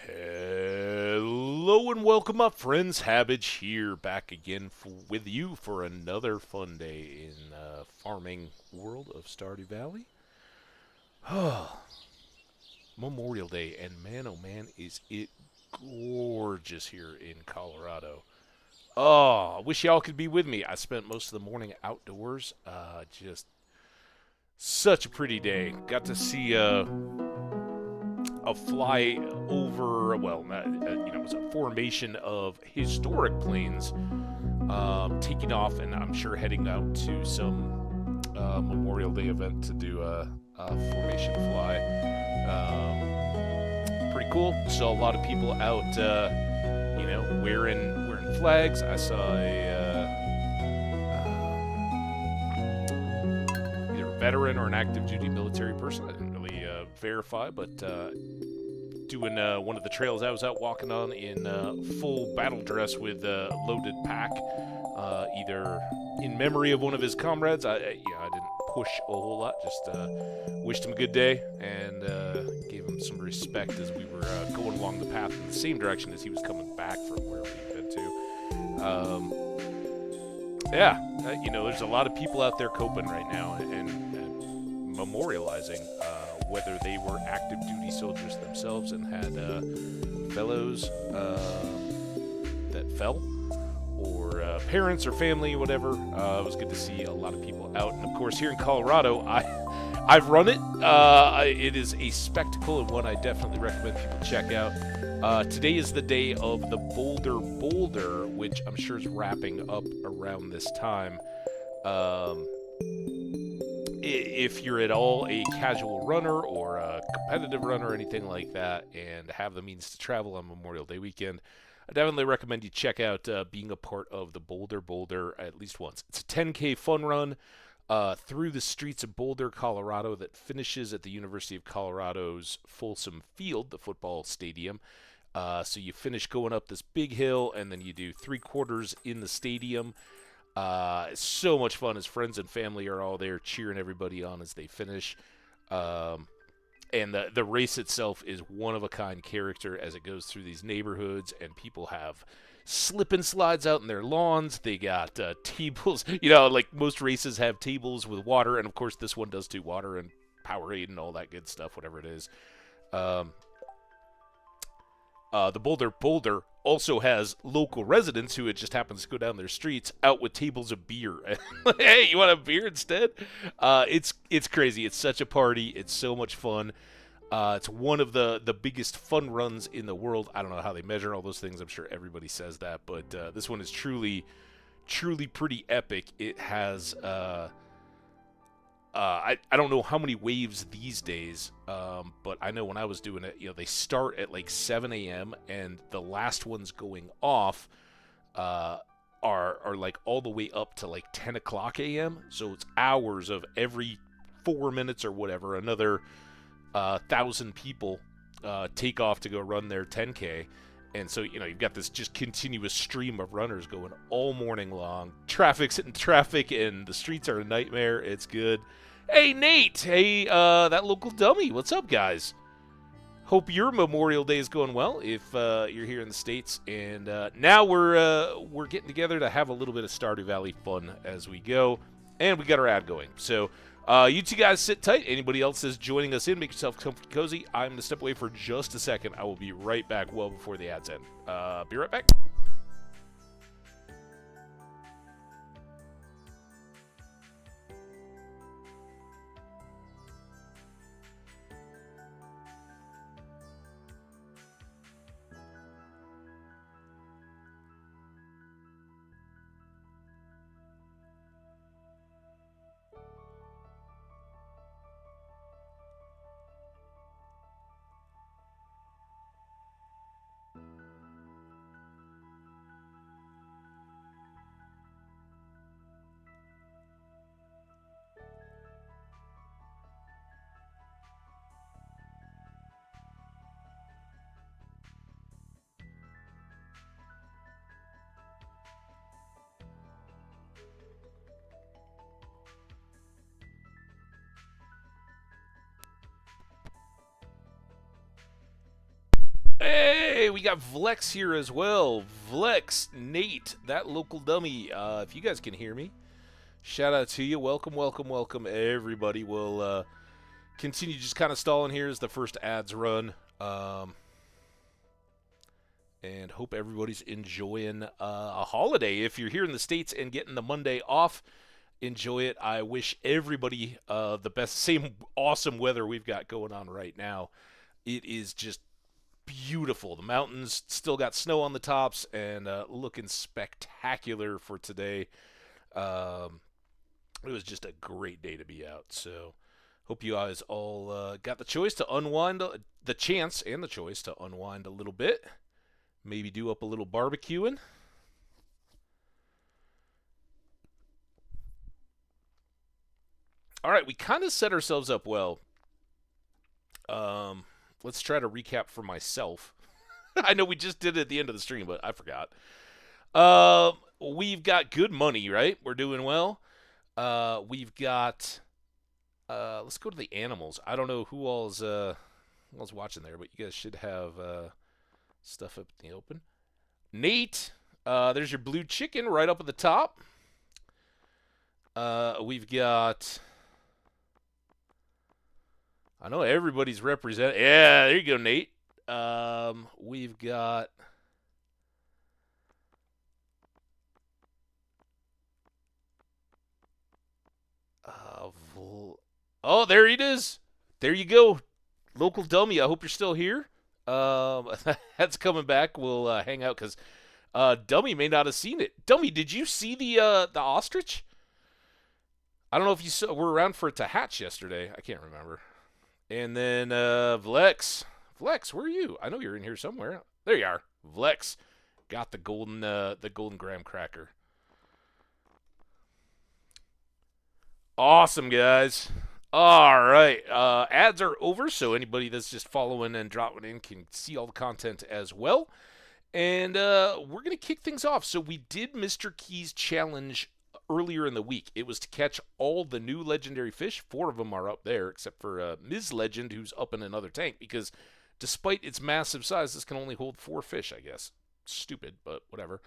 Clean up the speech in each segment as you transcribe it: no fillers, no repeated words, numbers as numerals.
Hello and welcome up, friends. Hambbage here, back again with you for another fun day in farming world of Stardew Valley. Memorial Day, and man, oh man, is it gorgeous here in Colorado. Oh, I wish y'all could be with me. I spent most of the morning outdoors. Just such a pretty day. Got to see a fly over, well, it was a formation of historic planes taking off, and I'm sure heading out to some Memorial Day event to do a formation fly. Pretty cool. Saw a lot of people out, wearing flags. I saw either a veteran or an active duty military person. I didn't really verify, but doing one of the trails I was out walking on in full battle dress with loaded pack, either in memory of one of his comrades. I didn't push a whole lot, just wished him a good day and gave him some respect as we were going along the path in the same direction as he was coming back from where we'd been to. There's a lot of people out there coping right now and memorializing whether they were active duty soldiers themselves and had fellows that fell, or parents or family, whatever. It was good to see a lot of people out, and of course here in Colorado, I've run it. It is a spectacle and one I definitely recommend people check out. Today is the day of the Boulder, which I'm sure is wrapping up around this time. If you're at all a casual runner or a competitive runner or anything like that and have the means to travel on Memorial Day weekend, I definitely recommend you check out being a part of the Boulder at least once. It's a 10K fun run through the streets of Boulder, Colorado, that finishes at the University of Colorado's Folsom Field, the football stadium. So you finish going up this big hill, and then you do 3/4 in the stadium. It's so much fun as friends and family are all there cheering everybody on as they finish. And the race itself is one-of-a-kind character as it goes through these neighborhoods, and people have slip and slides out in their lawns. They got tables. Like most races have tables with water, and of course this one does too, water and Powerade and all that good stuff, whatever it is. The Boulder also has local residents who it just happens to go down their streets out with tables of beer. Hey, you want a beer instead? It's crazy. It's such a party. It's so much fun. It's one of the biggest fun runs in the world. I don't know how they measure all those things. I'm sure everybody says that, but this one is truly pretty epic. It has I don't know how many waves these days, but I know when I was doing it, they start at like 7 a.m. and the last ones going off are like all the way up to like 10 o'clock a.m. So it's hours of every 4 minutes or whatever, another 1,000 people take off to go run their 10K. And so, you've got this just continuous stream of runners going all morning long. Traffic's hitting traffic, and the streets are a nightmare. It's good. Hey, Nate! Hey, that local dummy. What's up, guys? Hope your Memorial Day is going well if you're here in the States. And now we're getting together to have a little bit of Stardew Valley fun as we go. And we got our ad going. So you two guys sit tight. Anybody else is joining us in, make yourself comfy cozy. I'm going to step away for just a second. I will be right back well before the ads end. Be right back. Hey, we got Vlex here as well. Vlex, Nate, that local dummy. If you guys can hear me, shout out to you. Welcome, welcome, welcome, everybody. We'll continue just kind of stalling here as the first ads run. And hope everybody's enjoying a holiday. If you're here in the States and getting the Monday off, enjoy it. I wish everybody the best, same awesome weather we've got going on right now. It is just beautiful. The mountains still got snow on the tops and looking spectacular for today. It was just a great day to be out. So hope you guys all got the choice to unwind, the chance and the choice to unwind a little bit. Maybe do up a little barbecuing. All right, we kind of set ourselves up well. Let's try to recap for myself. I know we just did it at the end of the stream, but I forgot. We've got good money, right? We're doing well. We've got. Let's go to the animals. I don't know who all's watching there, but you guys should have stuff up in the open. Nate, there's your blue chicken right up at the top. We've got. I know everybody's represented. Yeah, there you go, Nate. We've got. Oh, there it is. There you go, local dummy. I hope you're still here. That's coming back. We'll hang out because dummy may not have seen it. Dummy, did you see the ostrich? I don't know if you were around for it to hatch yesterday. I can't remember. And then Vlex. Vlex, where are you? I know you're in here somewhere. There you are. Vlex got the golden graham cracker. Awesome, guys. All right. Ads are over, so anybody that's just following and dropping in can see all the content as well. And we're going to kick things off. So we did Mr. Key's challenge earlier in the week. It was to catch all the new legendary fish. 4 of them are up there, except for Ms. Legend, who's up in another tank, because despite its massive size, this can only hold 4 fish, I guess. Stupid, but whatever.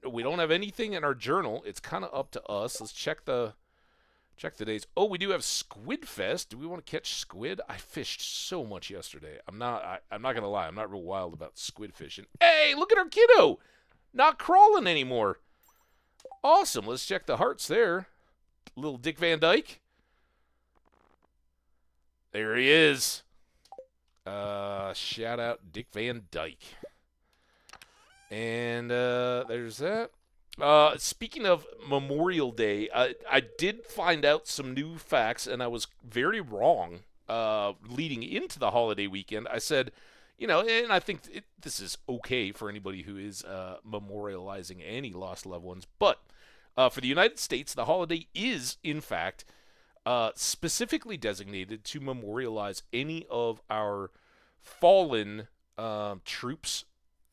We don't have anything in our journal. It's kind of up to us. Let's check the days. Oh, we do have Squid Fest. Do we want to catch squid? I fished so much yesterday. I'm not gonna lie. I'm not real wild about squid fishing. Hey, look at our kiddo. Not crawling anymore. Awesome. Let's check the hearts there. Little Dick Van Dyke. There he is. Shout out Dick Van Dyke. And there's that. Speaking of Memorial Day, I did find out some new facts, and I was very wrong leading into the holiday weekend. I said, and I think this is okay for anybody who is memorializing any lost loved ones. But for the United States, the holiday is, in fact, specifically designated to memorialize any of our fallen troops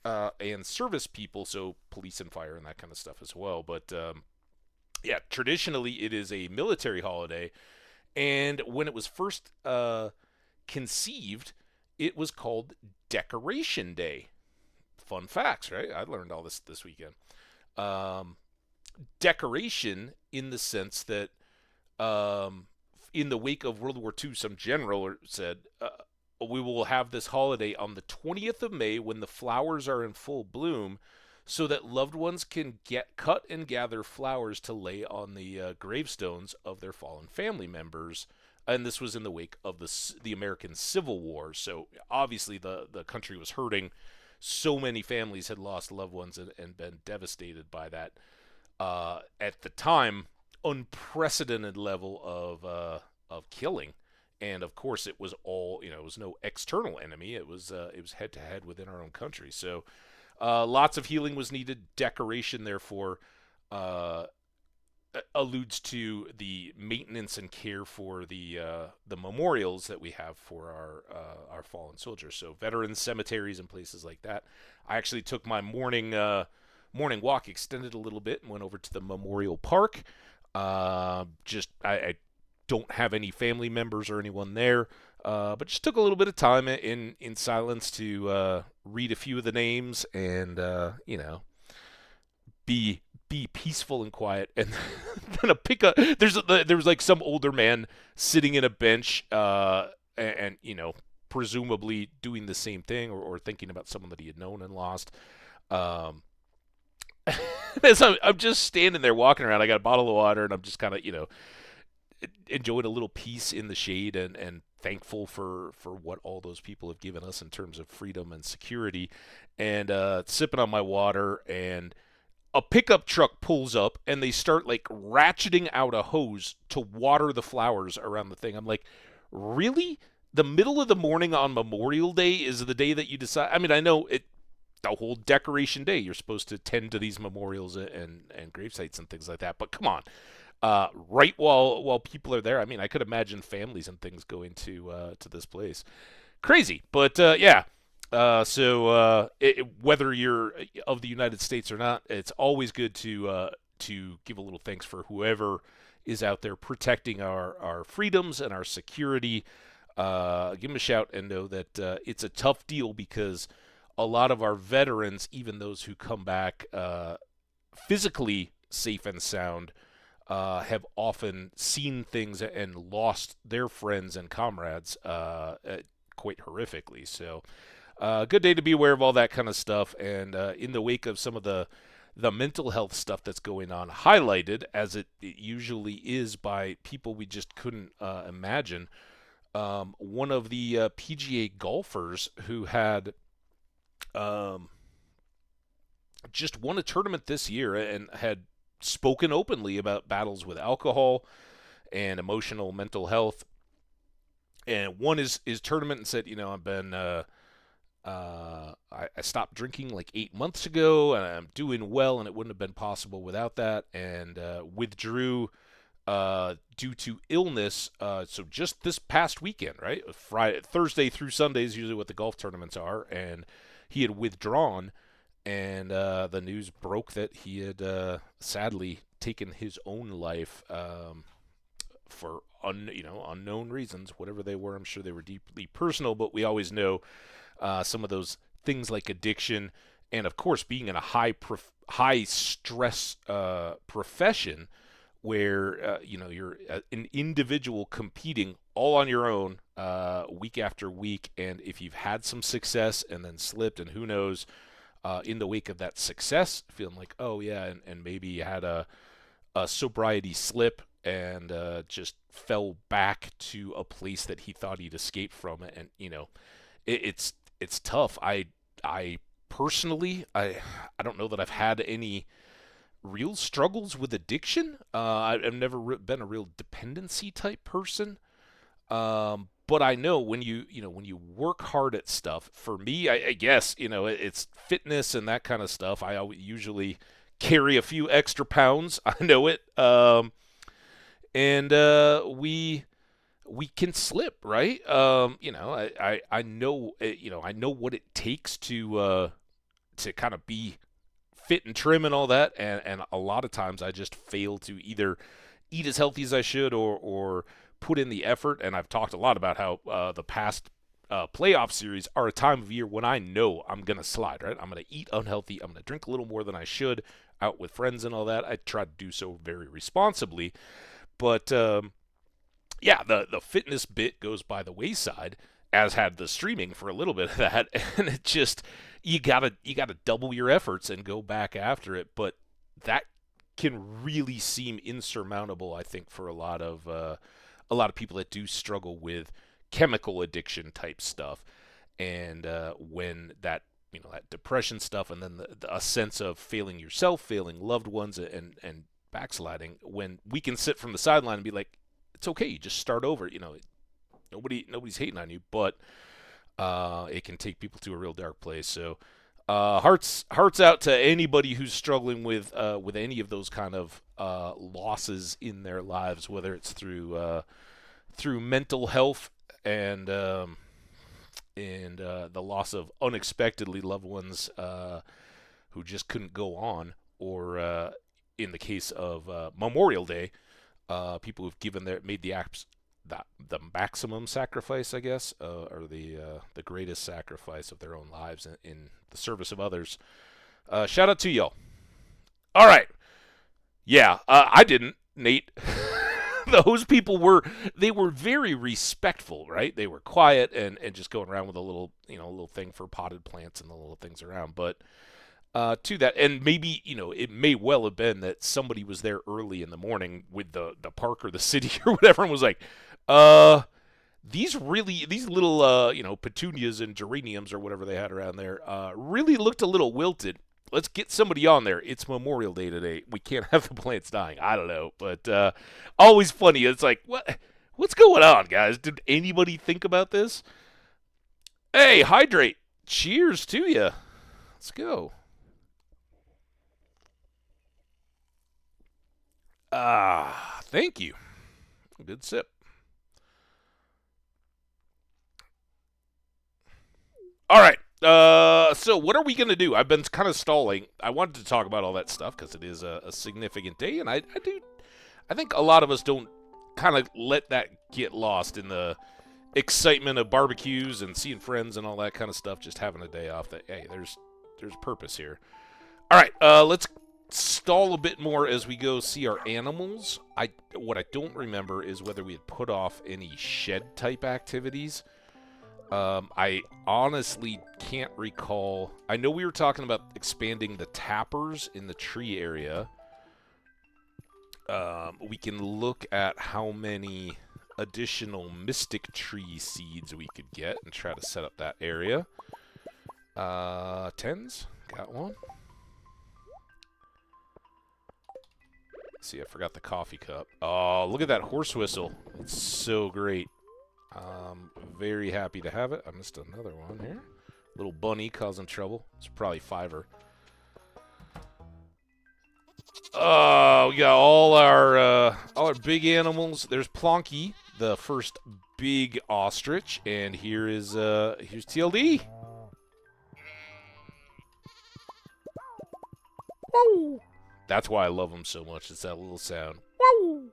and service people, so police and fire and that kind of stuff as well. But, yeah, traditionally it is a military holiday. And when it was first conceived, it was called Decoration Day. Fun facts, right? I learned all this weekend. Decoration in the sense that in the wake of World War II, some general said, we will have this holiday on the 20th of May when the flowers are in full bloom so that loved ones can cut and gather flowers to lay on the gravestones of their fallen family members. And this was in the wake of the American Civil War. So obviously the country was hurting. So many families had lost loved ones and been devastated by that. At the time, unprecedented level of killing. And of course, it was all, it was no external enemy. It was head to head within our own country. So lots of healing was needed. Decoration, therefore, alludes to the maintenance and care for the memorials that we have for our fallen soldiers. So veterans cemeteries and places like that. I actually took my morning walk, extended a little bit, and went over to the Memorial Park. I don't have any family members or anyone there, but just took a little bit of time in silence to read a few of the names and be peaceful and quiet. And then a pickup. There was like some older man sitting in a bench, and presumably doing the same thing or thinking about someone that he had known and lost. Um, as I'm just standing there walking around, I got a bottle of water, and I'm just kind of enjoying a little peace in the shade and thankful for what all those people have given us in terms of freedom and security, and sipping on my water. And a pickup truck pulls up and they start like ratcheting out a hose to water the flowers around the thing. I'm like, really? The middle of the morning on Memorial Day is the day that you decide? I mean, I know the whole decoration day, you're supposed to tend to these memorials and grave sites and things like that, but come on. Right while people are there, I mean, I could imagine families and things going to this place. Crazy, but yeah. Whether you're of the United States or not, it's always good to give a little thanks for whoever is out there protecting our freedoms and our security. Give them a shout and know that it's a tough deal because a lot of our veterans, even those who come back physically safe and sound, have often seen things and lost their friends and comrades quite horrifically. So, good day to be aware of all that kind of stuff. And in the wake of some of the mental health stuff that's going on, highlighted as it usually is by people we just couldn't imagine. One of the PGA golfers who had just won a tournament this year and had spoken openly about battles with alcohol and emotional mental health, and won his tournament and said, I've been I stopped drinking like 8 months ago and I'm doing well, and it wouldn't have been possible without that, and withdrew due to illness. So just this past weekend, right? Thursday through Sunday is usually what the golf tournaments are, and he had withdrawn, and the news broke that he had sadly taken his own life for unknown reasons, whatever they were. I'm sure they were deeply personal, but we always know some of those things like addiction, and of course being in a high stress profession where you're an individual competing all on your own week after week, and if you've had some success and then slipped, and who knows, in the wake of that success, feeling like, oh yeah, and maybe you had a sobriety slip and just fell back to a place that he thought he'd escaped from, and it's tough. I personally, I don't know that I've had any real struggles with addiction. I've never been a real dependency type person. But I know when you work hard at stuff, for me, I guess, it's fitness and that kind of stuff. I usually carry a few extra pounds. I know it. And we can slip, right? I know, I know what it takes to kind of be fit and trim and all that, and a lot of times I just fail to either eat as healthy as I should or put in the effort. And I've talked a lot about how the past playoff series are a time of year when I know I'm going to slide, right? I'm going to eat unhealthy. I'm going to drink a little more than I should out with friends and all that. I try to do so very responsibly. But, yeah, the fitness bit goes by the wayside, as had the streaming for a little bit of that. And it just, you gotta double your efforts and go back after it. But that can really seem insurmountable, I think, for a lot of people that do struggle with chemical addiction type stuff. And when that that depression stuff, and then a sense of failing yourself, failing loved ones, and backsliding, when we can sit from the sideline and be like, it's okay, you just start over. Nobody's hating on you, but it can take people to a real dark place. So hearts out to anybody who's struggling with any of those kind of losses in their lives, whether it's through mental health and the loss of unexpectedly loved ones who just couldn't go on, or in the case of Memorial Day, People who've made the maximum sacrifice, I guess, or the greatest sacrifice of their own lives in the service of others. Shout out to y'all. All right. Yeah, I didn't, Nate. Those people were very respectful, right? They were quiet and just going around with a little thing for potted plants and the little things around. But to that, and maybe it may well have been that somebody was there early in the morning with the park or the city or whatever, and was like, these little petunias and geraniums or whatever they had around there really looked a little wilted. Let's get somebody on there. It's Memorial Day today. We can't have the plants dying. I don't know, but always funny. It's like, what's going on, guys? Did anybody think about this? Hey, hydrate. Cheers to you. Let's go. Thank you. Good sip. All right. So what are we going to do? I've been kind of stalling. I wanted to talk about all that stuff because it is a significant day, and I think a lot of us don't kind of let that get lost in the excitement of barbecues and seeing friends and all that kind of stuff, just having a day off. That, hey, there's purpose here. All right, let's stall a bit more as we go see our animals. What I don't remember is whether we had put off any shed-type activities. I honestly can't recall. I know we were talking about expanding the tappers in the tree area. We can look at how many additional mystic tree seeds we could get and try to set up that area. 10s? Got one. Let's see, I forgot the coffee cup. Oh, look at that horse whistle. It's so great. Very happy to have it. I missed another one here. Little bunny causing trouble. It's probably $5. Oh, we got all our big animals. There's Plonky, the first big ostrich, and here's TLD. Woo! That's why I love them so much. It's that little sound. Woo!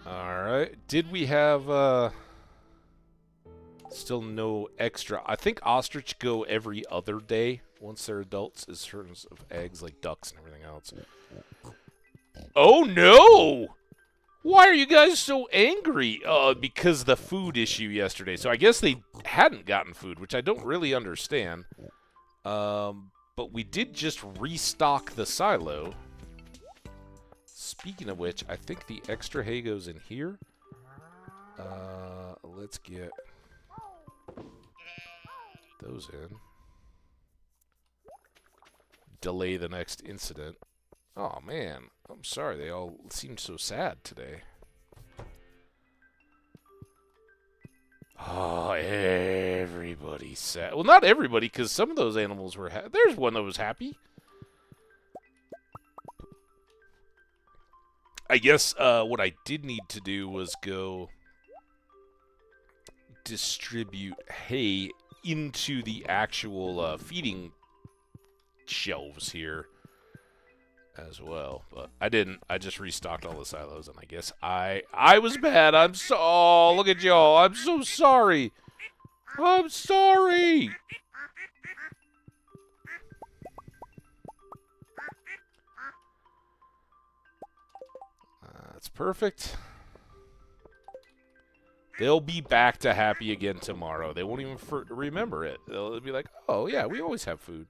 Alright. Did we have, still no extra? I think ostrich go every other day once they're adults, in terms of eggs, like ducks and everything else. Oh, no! Why are you guys so angry? Because of the food issue yesterday. So I guess they hadn't gotten food, which I don't really understand. But we did just restock the silo. Speaking of which, I think the extra hay goes in here. Let's get those in. Delay the next incident. Oh, man. I'm sorry. They all seemed so sad today. Oh, everybody's sad. Well, not everybody, because some of those animals were happy. There's one that was happy. I guess what I did need to do was go distribute hay into the actual feeding shelves here as well, but I didn't. I just restocked all the silos, and I guess I was bad. Oh, look at y'all. I'm so sorry. I'm sorry. That's perfect. They'll be back to happy again tomorrow. They won't even remember it. They'll be like, "Oh yeah, we always have food."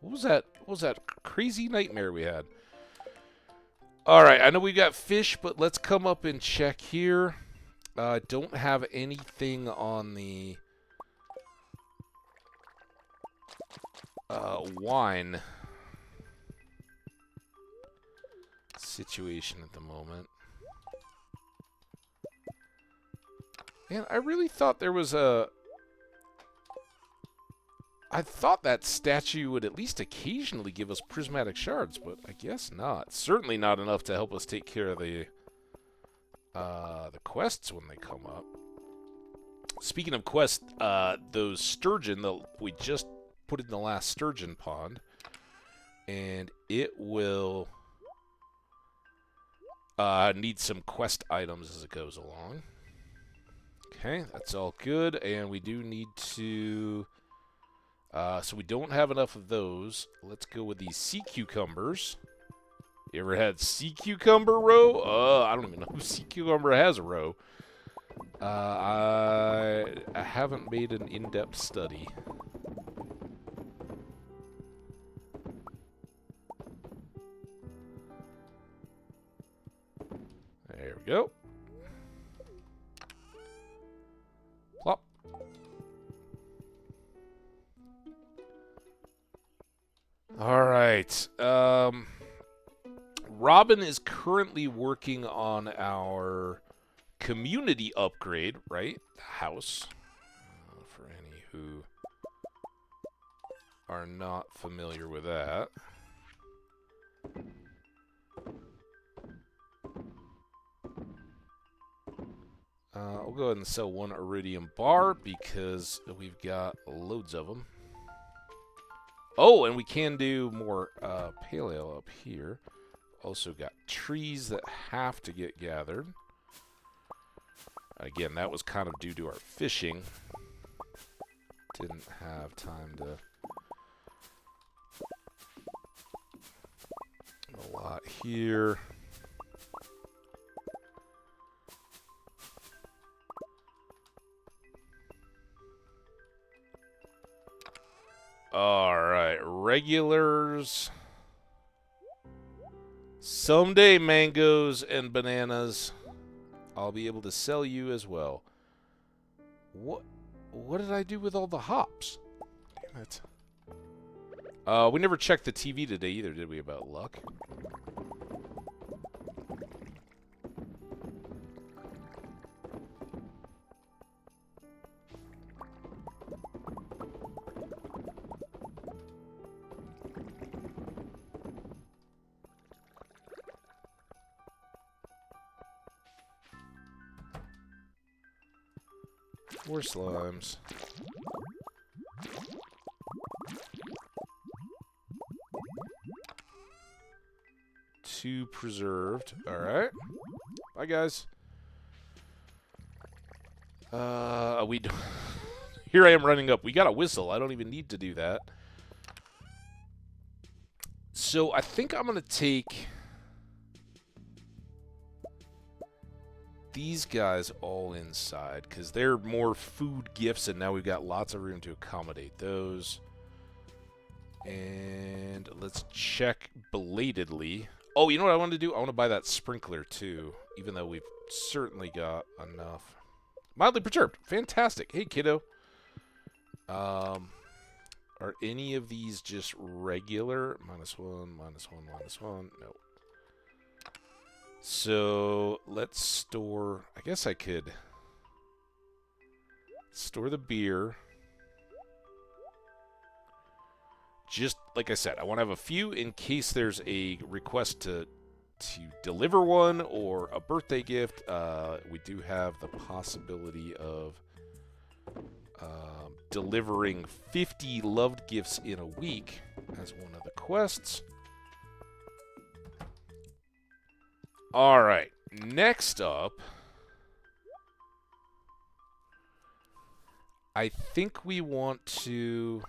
What was that? What was that crazy nightmare we had? All right, I know we got fish, but let's come up and check here. I don't have anything on the wine situation at the moment. Man, I really thought there was a... I thought that statue would at least occasionally give us prismatic shards, but I guess not. Certainly not enough to help us take care of the quests when they come up. Speaking of quests, those sturgeon, we just put in the last sturgeon pond, and it will need some quest items as it goes along. Okay, that's all good, and we do need to... so we don't have enough of those. Let's go with these sea cucumbers. You ever had sea cucumber roe? I don't even know if sea cucumber has a roe. I haven't made an in-depth study. There we go. Plop. All right. Robin is currently working on our community upgrade, right? The house. For any who are not familiar with that. I'll go ahead and sell one iridium bar because we've got loads of them. Oh, and we can do more paleo up here. Also got trees that have to get gathered. Again, that was kind of due to our fishing. Didn't have time to... A lot here. Alright, regulars. Someday, mangoes and bananas, I'll be able to sell you as well. What did I do with all the hops? Damn it. We never checked the TV today either, did we, about luck? More slimes. Two preserved. Alright. Bye, guys. We don't... Here I am running up. We got a whistle. I don't even need to do that. So I think I'm going to take... these guys all inside, because they're more food gifts, and now we've got lots of room to accommodate those. And let's check belatedly. Oh, you know what I want to do? I want to buy that sprinkler, too, even though we've certainly got enough. Mildly perturbed. Fantastic. Hey, kiddo. Are any of these just regular? -1, -1, -1. No. So, let's store... I guess I could store the beer. Just, like I said, I want to have a few in case there's a request to deliver one or a birthday gift. We do have the possibility of delivering 50 loved gifts in a week as one of the quests. All right, next up, I think we want to...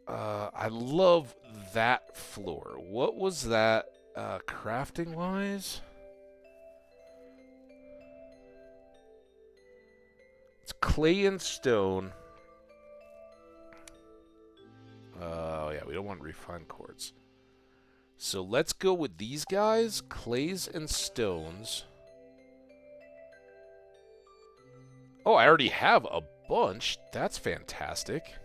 I love that floor. What was that, crafting-wise? It's clay and stone. Oh, yeah, we don't want refined quartz. So let's go with these guys, clays and stones. Oh, I already have a bunch. That's fantastic.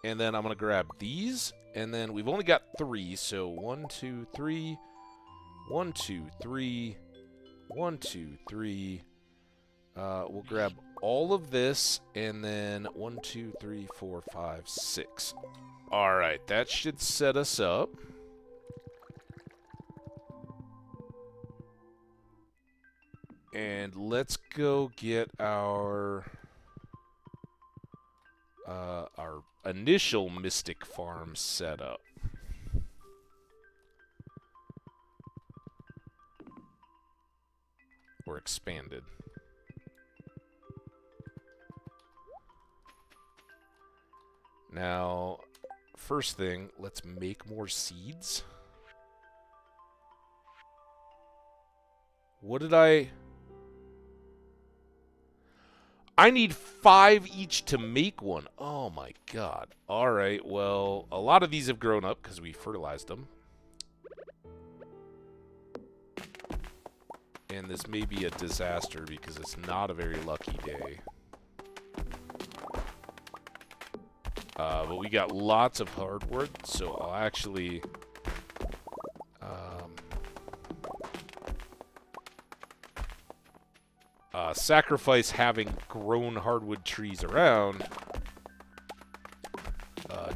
And then I'm going to grab these And then we've only got 3, so 1, 2, 3, 1, 2, 3, 1, 2, 3. We'll grab all of this, and then 1, 2, 3, 4, 5, 6. All right, that should set us up. And let's go get our initial Mystic Farm set up. Or expanded. Now, first thing, let's make more seeds. What did I need 5 each to make one. Oh my god. Alright, well, a lot of these have grown up because we fertilized them. And this may be a disaster because it's not a very lucky day. But we got lots of hardwood, so I'll actually... sacrifice having grown hardwood trees around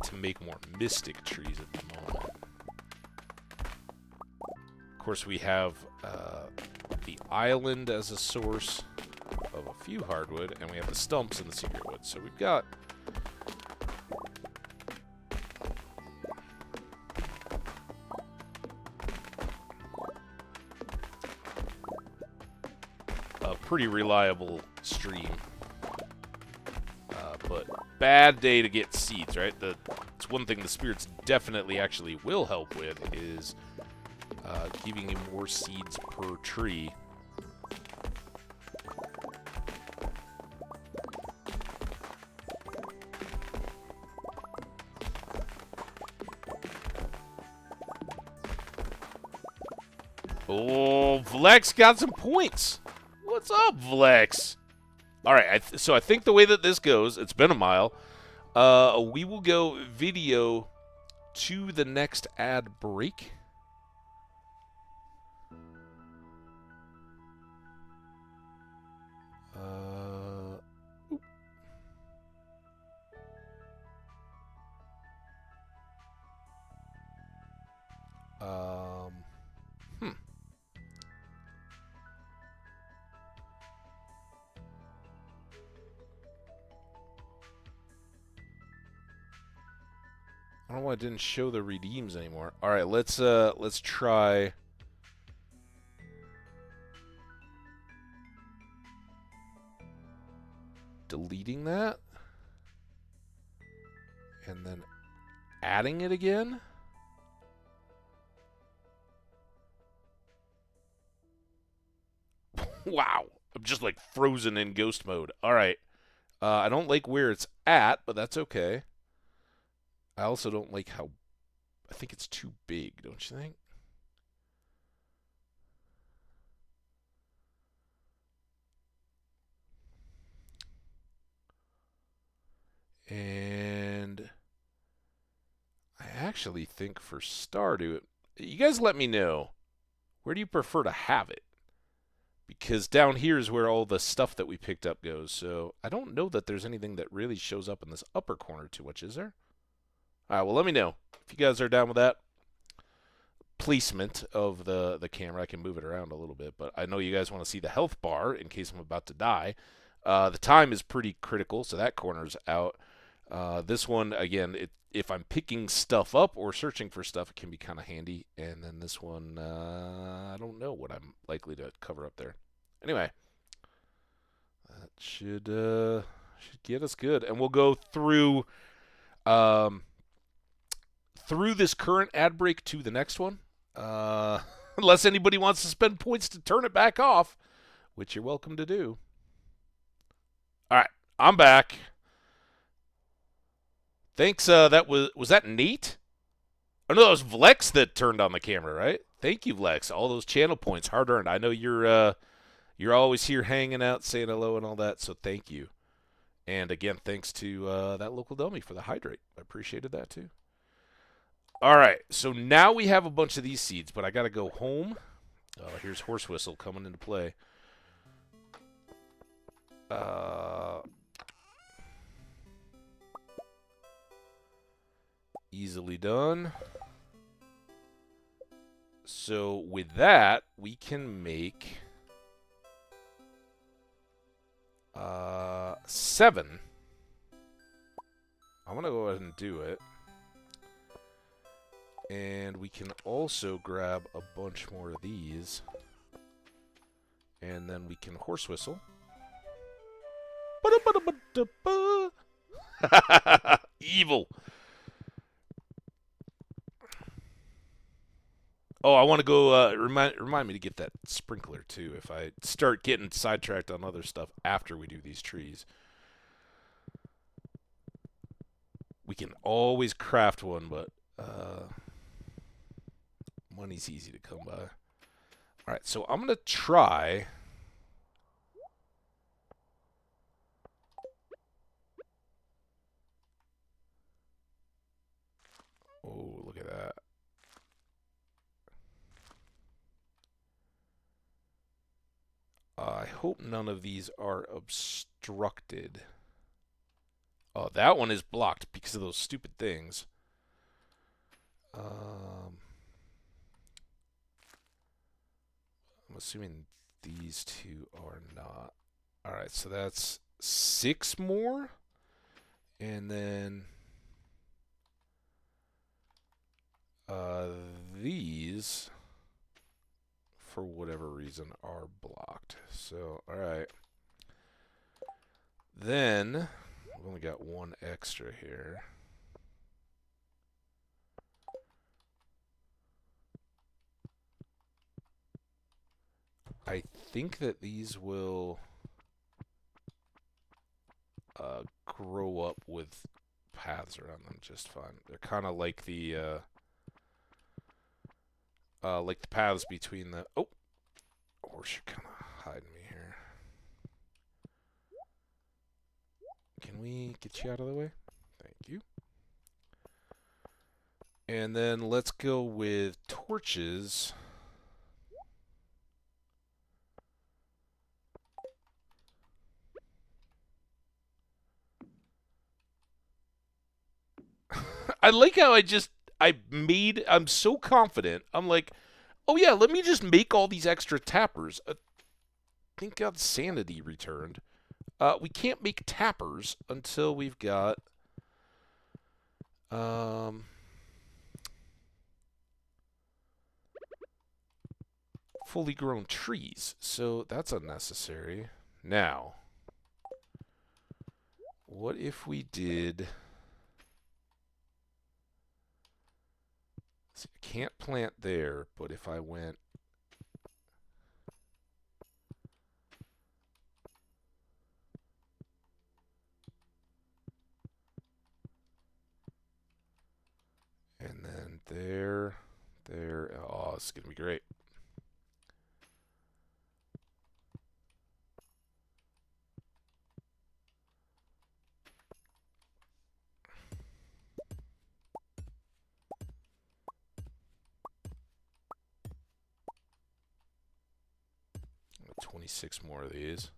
to make more mystic trees at the moment. Of course, we have the island as a source of a few hardwood, and we have the stumps in the secret woods. So we've got... pretty reliable stream, but bad day to get seeds, right? It's one thing the spirits definitely actually will help with is giving you more seeds per tree. Oh, Vlex got some points. What's up, Vlex? All right, so I think the way that this goes, it's been a mile. We will go video to the next ad break. I don't know why it didn't show the redeems anymore. All right, let's try. Deleting that. And then adding it again. Wow. I'm just like frozen in ghost mode. All right. I don't like where it's at, but that's okay. I also don't like how... I think it's too big, don't you think? And... I actually think for Stardew... You guys let me know. Where do you prefer to have it? Because down here is where all the stuff that we picked up goes. So I don't know that there's anything that really shows up in this upper corner too much, is there? All right, well, let me know. If you guys are down with that placement of the camera, I can move it around a little bit. But I know you guys want to see the health bar in case I'm about to die. The time is pretty critical, so that corner's out. This one, again, if I'm picking stuff up or searching for stuff, it can be kind of handy. And then this one, I don't know what I'm likely to cover up there. Anyway, that should get us good. And we'll go through... through this current ad break to the next one. Unless anybody wants to spend points to turn it back off, which you're welcome to do. All right, I'm back. Thanks. That was that Nate? Oh no, that was Vlex that turned on the camera, right? Thank you, Vlex. All those channel points, hard earned. I know you're always here hanging out, saying hello and all that. So thank you. And again, thanks to that local dummy for the hydrate. I appreciated that too. All right, so now we have a bunch of these seeds, but I got to go home. Here's Horse Whistle coming into play. Easily done. So with that, we can make 7. I'm going to go ahead and do it. And we can also grab a bunch more of these. And then we can Horse Whistle. Evil. Oh, I want to go, remind me to get that sprinkler, too, if I start getting sidetracked on other stuff after we do these trees. We can always craft one, but money's easy to come by. Alright, so I'm going to try... Oh, look at that. I hope none of these are obstructed. Oh, that one is blocked because of those stupid things. I'm assuming these two are not. Alright, so that's 6 more. And then these, for whatever reason, are blocked. So, alright. Then, we've only got 1 extra here. I think that these will grow up with paths around them just fine. They're kind of like the paths between the... Oh! Horse, you're kind of hiding me here. Can we get you out of the way? Thank you. And then let's go with torches. I like how I'm so confident. I'm like, oh yeah, let me just make all these extra tappers. Thank God sanity returned. We can't make tappers until we've got fully grown trees. So that's unnecessary. Now, what if we did... See, I can't plant there, but if I went... And then there... Oh, it's going to be great. Got 26 more of these.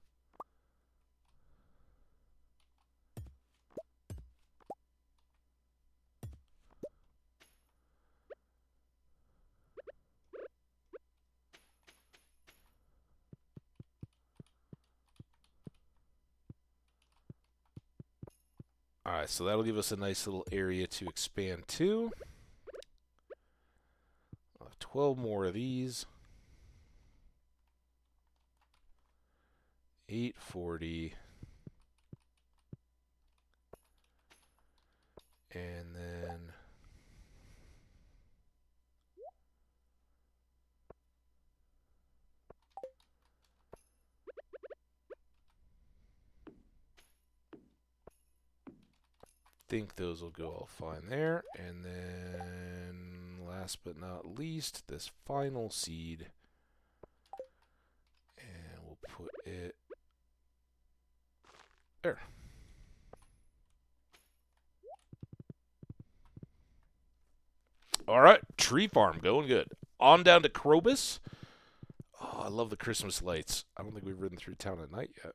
Alright, so that'll give us a nice little area to expand to. 12 more of these. 840. And then... think those will go all fine there. And then, last but not least, this final seed. And we'll put it there. All right, tree farm going good. On down to Krobus. Oh, I love the Christmas lights. I don't think we've ridden through town at night yet.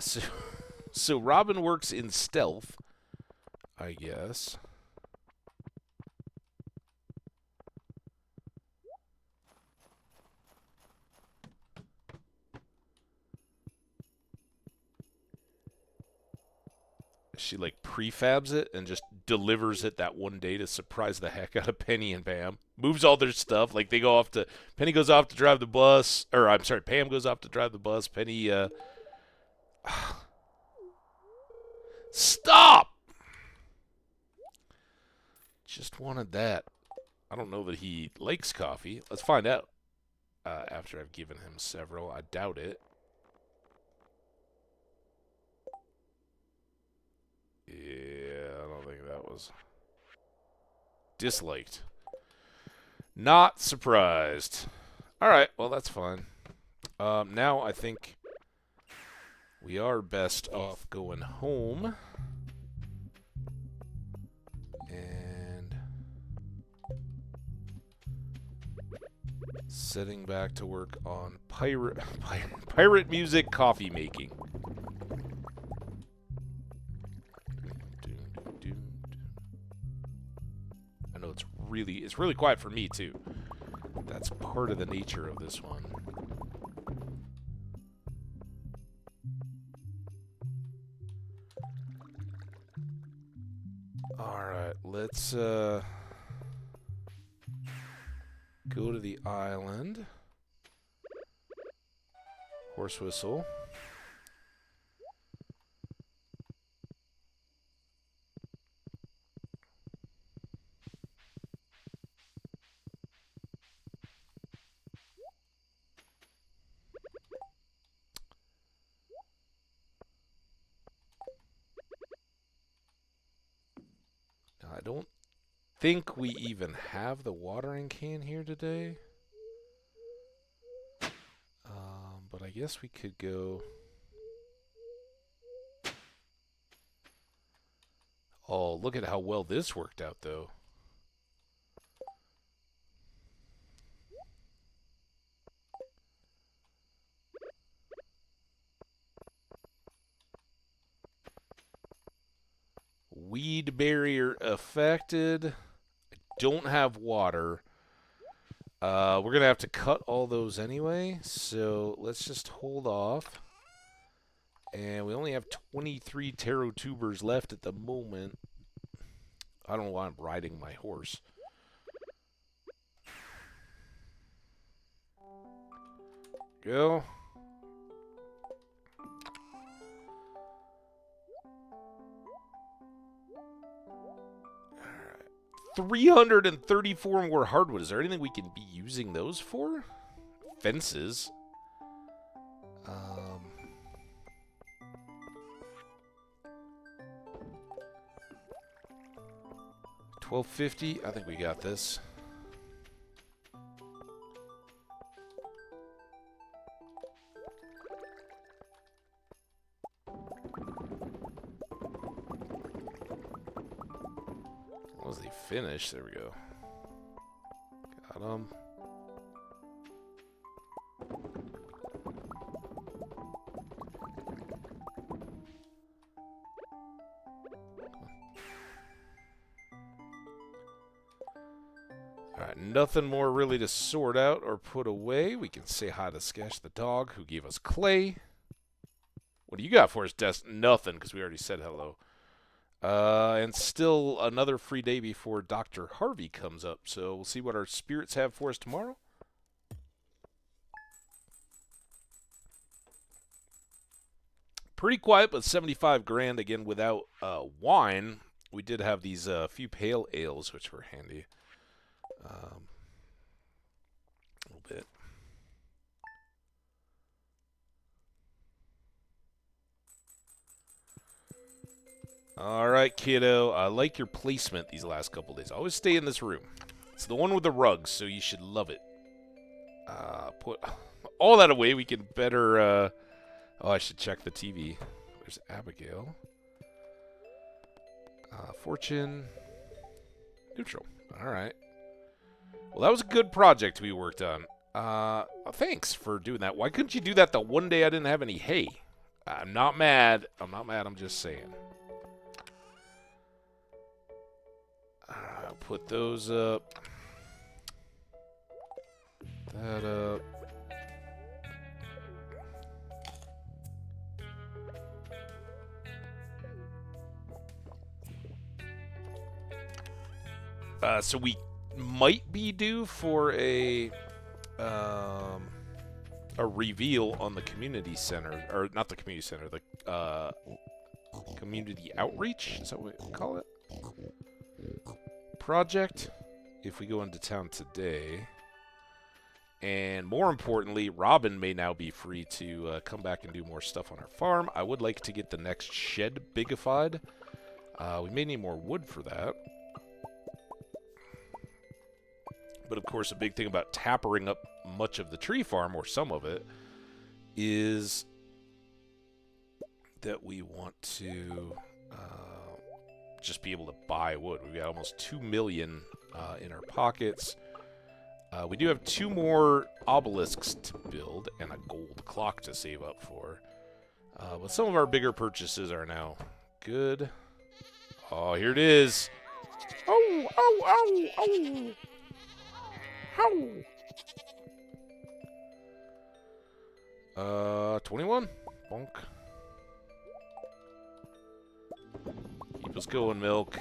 So, so Robin works in stealth, I guess. She like prefabs it and just delivers it that one day to surprise the heck out of Penny and Pam. Moves all their stuff. Like they go off to Penny goes off to drive the bus, or I'm sorry, Pam goes off to drive the bus. Penny, stop! Just wanted that. I don't know that he likes coffee. Let's find out. After I've given him several, I doubt it. Yeah, I don't think that was disliked. Not surprised. All right, well that's fine. Now I think we are best off going home and setting back to work on pirate music coffee making. I know it's really quiet for me too. That's part of the nature of this one. Alright, let's go to the island. Horse whistle. I don't think we even have the watering can here today. But I guess we could go... Oh, look at how well this worked out, though. Weed barrier affected. I don't have water. We're going to have to cut all those anyway, so let's just hold off. And we only have 23 taro tubers left at the moment. I don't know why I'm riding my horse. Go. 334 more hardwood. Is there anything we can be using those for? Fences. 1250. I think we got this. Was they finished? There we go. Got them. Alright, nothing more really to sort out or put away. We can say hi to Sketch the dog, who gave us clay. What do you got for us, Des? Nothing, because we already said hello. And still another free day before Dr. Harvey comes up. So we'll see what our spirits have for us tomorrow. Pretty quiet, but 75 grand again without wine. We did have these few pale ales, which were handy. A little bit. All right, kiddo. I like your placement these last couple days. Always stay in this room. It's the one with the rugs, so you should love it. Put all that away. We can better... Oh, I should check the TV. There's Abigail. Fortune. Neutral. Alright. Well, that was a good project we worked on. Thanks for doing that. Why couldn't you do that the one day I didn't have any hay? I'm not mad. I'm not mad. I'm just saying. I'll put those up. That up. So we might be due for a reveal on the community center, or not the community center, the community outreach. Is that what we call it? Project. If we go into town today, and more importantly, Robin may now be free to come back and do more stuff on our farm. I would like to get the next shed bigified. We may need more wood for that. But of course, a big thing about tappering up much of the tree farm, or some of it, is that we want to just be able to buy wood. We've got almost 2 million in our pockets. We do have 2 more obelisks to build and a gold clock to save up for. But some of our bigger purchases are now good. Oh, here it is. Oh, oh, oh, oh. How? 21? Bonk. Keep us going, milk.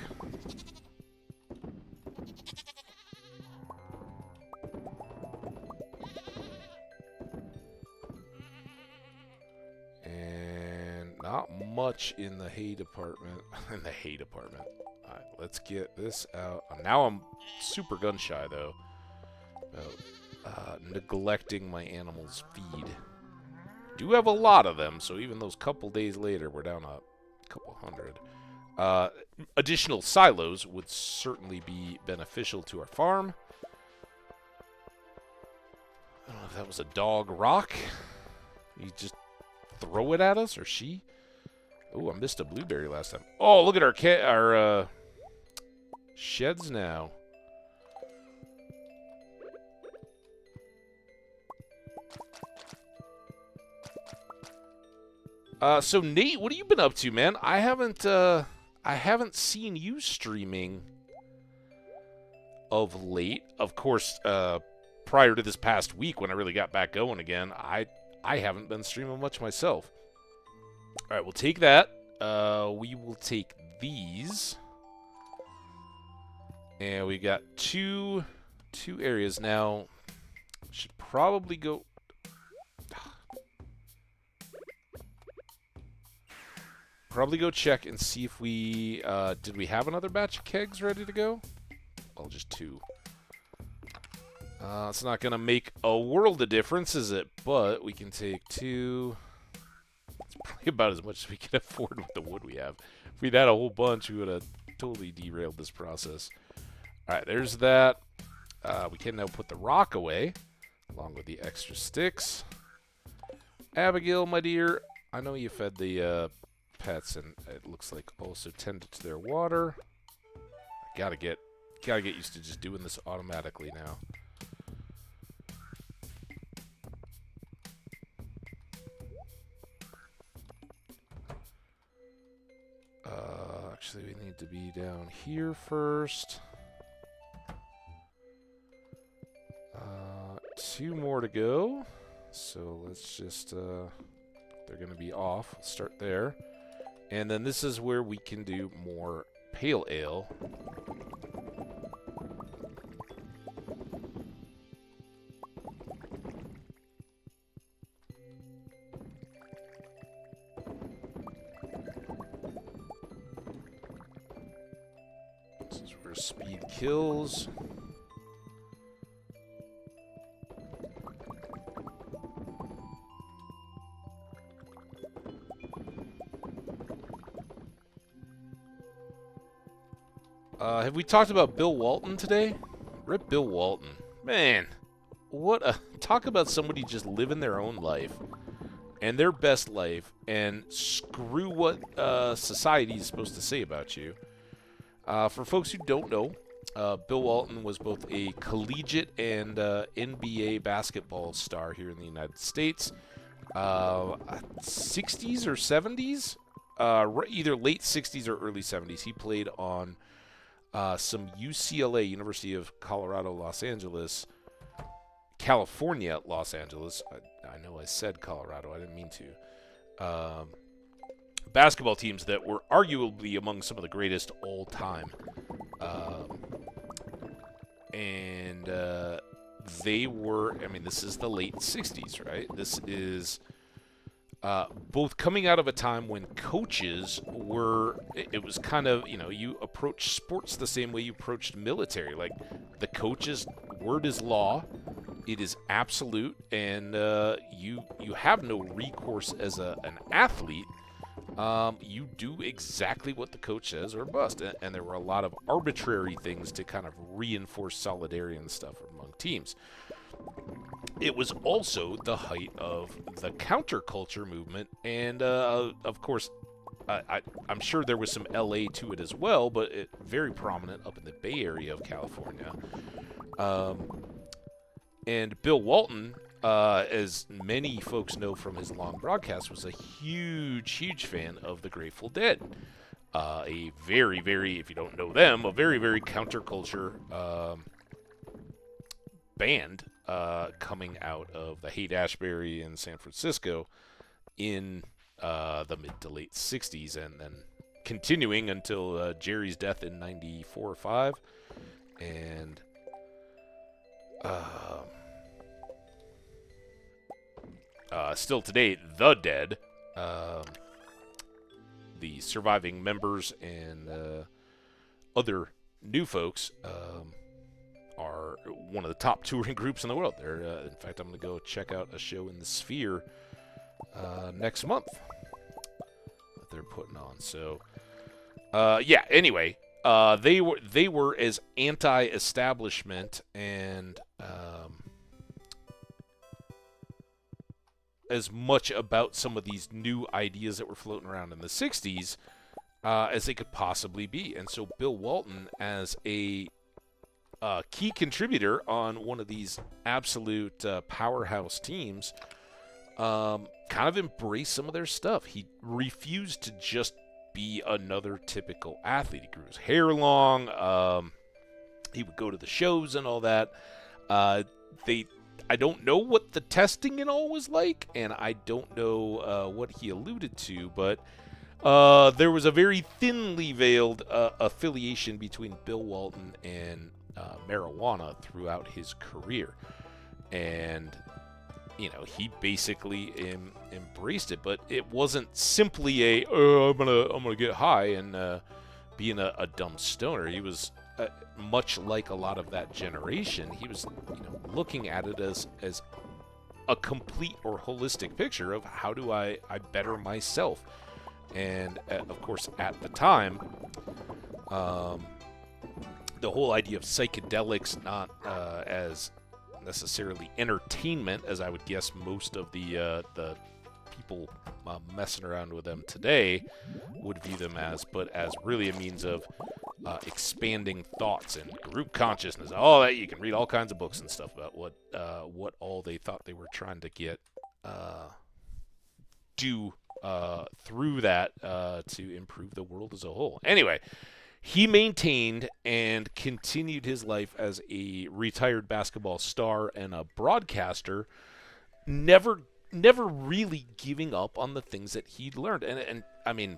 And not much in the hay department. In the hay department. Alright, let's get this out. Now I'm super gun shy, though. About neglecting my animals' feed. Do have a lot of them, so even those couple days later, we're down a couple hundred. Additional silos would certainly be beneficial to our farm. I don't know if that was a dog rock. You just throw it at us, or she? Oh, I missed a blueberry last time. Oh, look at our sheds now. So Nate, what have you been up to, man? I haven't seen you streaming of late. Of course, prior to this past week when I really got back going again, I haven't been streaming much myself. All right, we'll take that. We will take these, and we got two areas now. Should probably go. Probably go check and see if we, did we have another batch of kegs ready to go? Well, just 2. It's not going to make a world of difference, is it? But we can take 2. It's probably about as much as we can afford with the wood we have. If we'd had a whole bunch, we would have totally derailed this process. Alright, there's that. We can now put the rock away, along with the extra sticks. Abigail, my dear, I know you fed the, pets, and it looks like also tended to their water. I gotta get used to just doing this automatically now. Actually, we need to be down here first. 2 more to go. So let's just, they're gonna be off. We'll start there. And then this is where we can do more pale ale. This is where speed kills. Have we talked about Bill Walton today? Rip Bill Walton. Man, talk about somebody just living their own life and their best life, and screw what society is supposed to say about you. For folks who don't know, Bill Walton was both a collegiate and NBA basketball star here in the United States. 60s or 70s? Either late 60s or early 70s. He played on some UCLA, University of Colorado, Los Angeles, California, Los Angeles. I know I said Colorado. I didn't mean to. Basketball teams that were arguably among some of the greatest all time. And they were, I mean, this is the late 60s, right? This is both coming out of a time when coaches were, it was kind of, you approach sports the same way you approached military. Like, the coach's word is law. It is absolute, and you have no recourse as an athlete. You do exactly what the coach says or bust. And there were a lot of arbitrary things to kind of reinforce solidarity and stuff among teams. It was also the height of the counterculture movement, and of course, I'm sure there was some LA to it as well, but very prominent up in the Bay Area of California. And Bill Walton, as many folks know from his long broadcast, was a huge fan of the Grateful Dead. A very, very, if you don't know them, a very, very counterculture band coming out of the Haight-Ashbury in San Francisco in the mid to late 60s, and then continuing until Jerry's death in 94 or 5. And still today, the Dead, the surviving members and other new folks are one of the top touring groups in the world. They're, in fact, I'm going to go check out a show in the Sphere next month that they're putting on. So, yeah. Anyway, they were as anti-establishment and as much about some of these new ideas that were floating around in the 60s as they could possibly be. And so Bill Walton, as a key contributor on one of these absolute powerhouse teams, kind of embraced some of their stuff. He refused to just be another typical athlete. He grew his hair long. He would go to the shows and all that. I don't know what the testing and all was like, and I don't know what he alluded to, but there was a very thinly veiled affiliation between Bill Walton and marijuana throughout his career. And, he basically embraced it, but it wasn't simply I'm gonna get high and being a dumb stoner. He was much like a lot of that generation. He was, looking at it as a complete or holistic picture of how do I better myself. And of course, at the time, the whole idea of psychedelics not as necessarily entertainment, as I would guess most of the people messing around with them today would view them as, but as really a means of expanding thoughts and group consciousness. All that, you can read all kinds of books and stuff about what all they thought they were trying to get through that to improve the world as a whole. Anyway, he maintained and continued his life as a retired basketball star and a broadcaster, never really giving up on the things that he'd learned. And I mean,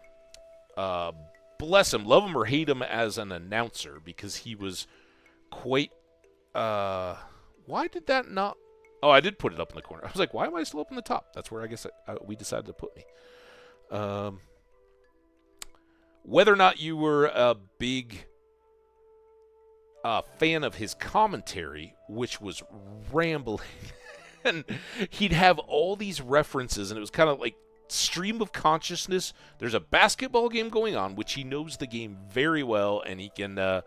bless him, love him or hate him as an announcer, because he was quite, why did that not, oh, I did put it up in the corner. I was like, why am I still up in the top? That's where I guess we decided to put me. Whether or not you were a big fan of his commentary, which was rambling, and he'd have all these references, and it was kind of like stream of consciousness. There's a basketball game going on, which he knows the game very well, and he can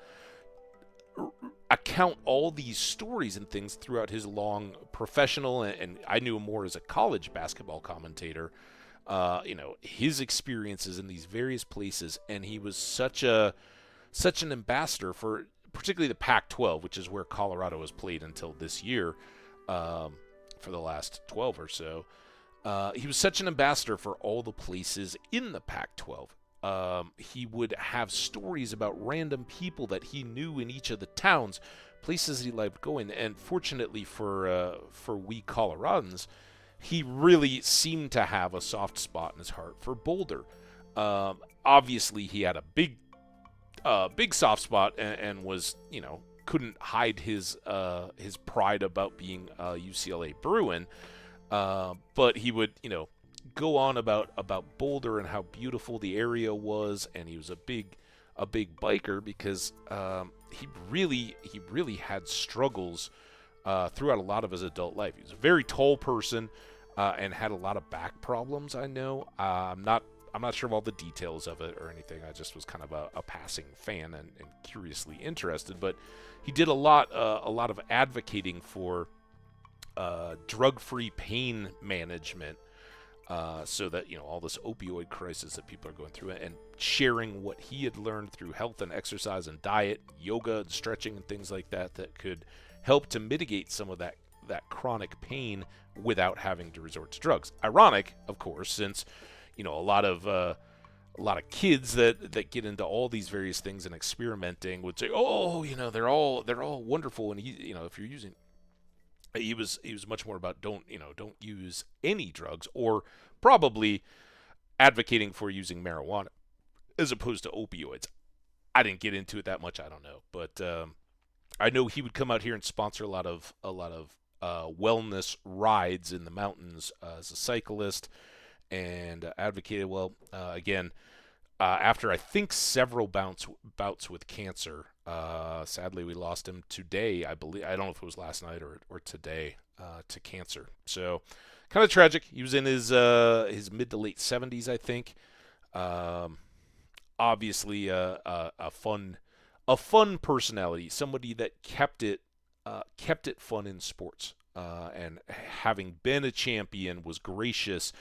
account all these stories and things throughout his long professional, and I knew him more as a college basketball commentator. His experiences in these various places, and he was such an ambassador for particularly the Pac-12, which is where Colorado has played until this year, for the last 12 or so. He was such an ambassador for all the places in the Pac-12. He would have stories about random people that he knew in each of the towns, places he liked going. And fortunately for we Coloradans, he really seemed to have a soft spot in his heart for Boulder. Obviously, he had a big soft spot, and was, couldn't hide his pride about being a UCLA Bruin. But he would, go on about Boulder and how beautiful the area was, and he was a big biker because he really had struggles throughout a lot of his adult life. He was a very tall person and had a lot of back problems. I know. I'm not sure of all the details of it or anything. I just was kind of a passing fan and curiously interested. But he did a lot of advocating for drug-free pain management, so that all this opioid crisis that people are going through, and sharing what he had learned through health and exercise and diet, yoga and stretching and things like that could help to mitigate some of that chronic pain without having to resort to drugs. Ironic, of course, since a lot of kids that get into all these various things and experimenting would say, oh, they're all wonderful, and if you're using, he was much more about don't use any drugs, or probably advocating for using marijuana as opposed to opioids. I didn't get into it that much. I don't know, but I know he would come out here and sponsor a lot of wellness rides in the mountains as a cyclist, and advocated again. After I think several bouts with cancer, sadly we lost him today. I believe, I don't know if it was last night or today, to cancer. So kind of tragic. He was in his mid to late 70s, I think. Obviously a fun personality, somebody that kept it fun in sports, and having been a champion was gracious.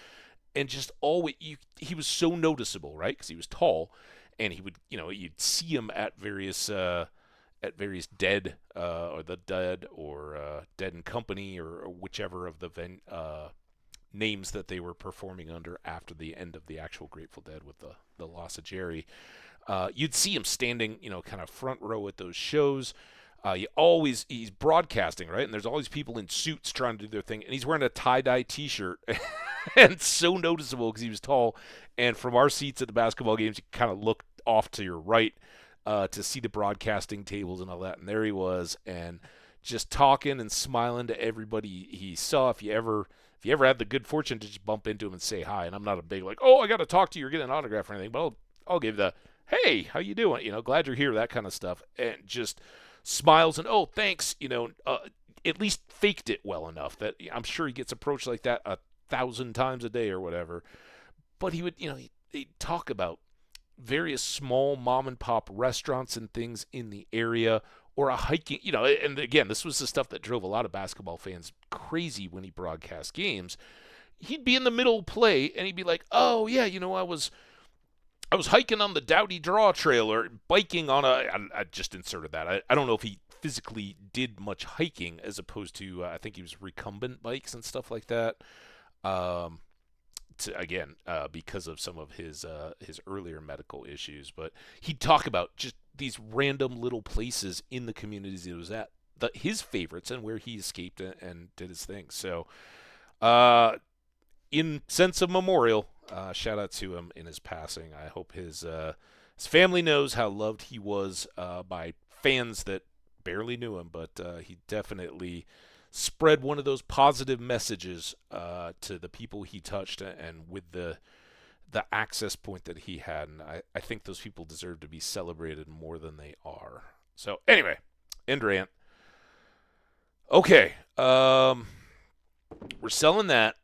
And just always, he was so noticeable, right? Because he was tall, and he would, you'd see him at various Dead, or the Dead, or Dead and Company, or whichever of the names that they were performing under after the end of the actual Grateful Dead with the loss of Jerry. You'd see him standing, kind of front row at those shows. He's broadcasting, right? And there's all these people in suits trying to do their thing, and he's wearing a tie-dye t-shirt. And so noticeable because he was tall. And from our seats at the basketball games, you kind of look off to your right to see the broadcasting tables and all that. And there he was, and just talking and smiling to everybody he saw. If you ever had the good fortune to just bump into him and say hi, and I'm not a big I got to talk to you or get an autograph or anything, but I'll give the, hey, how you doing? Glad you're here, that kind of stuff. And just smiles and, oh, thanks, at least faked it well enough that I'm sure he gets approached like that 1,000 times a day or whatever. But he would, he'd talk about various small mom and pop restaurants and things in the area, or a hiking, and again, this was the stuff that drove a lot of basketball fans crazy when he broadcast games. He'd be in the middle of play and he'd be like, oh yeah, I was hiking on the Dowdy Draw Trail, or biking on I just inserted that. I don't know if he physically did much hiking, as opposed to, I think he was recumbent bikes and stuff like that. Because of some of his earlier medical issues. But he'd talk about just these random little places in the communities he was at, his favorites, and where he escaped and did his thing. So, in sense of memorial, shout out to him in his passing. I hope his family knows how loved he was by fans that barely knew him, but he definitely spread one of those positive messages to the people he touched, and with the access point that he had. And I think those people deserve to be celebrated more than they are. So anyway, end rant. Okay, we're selling that.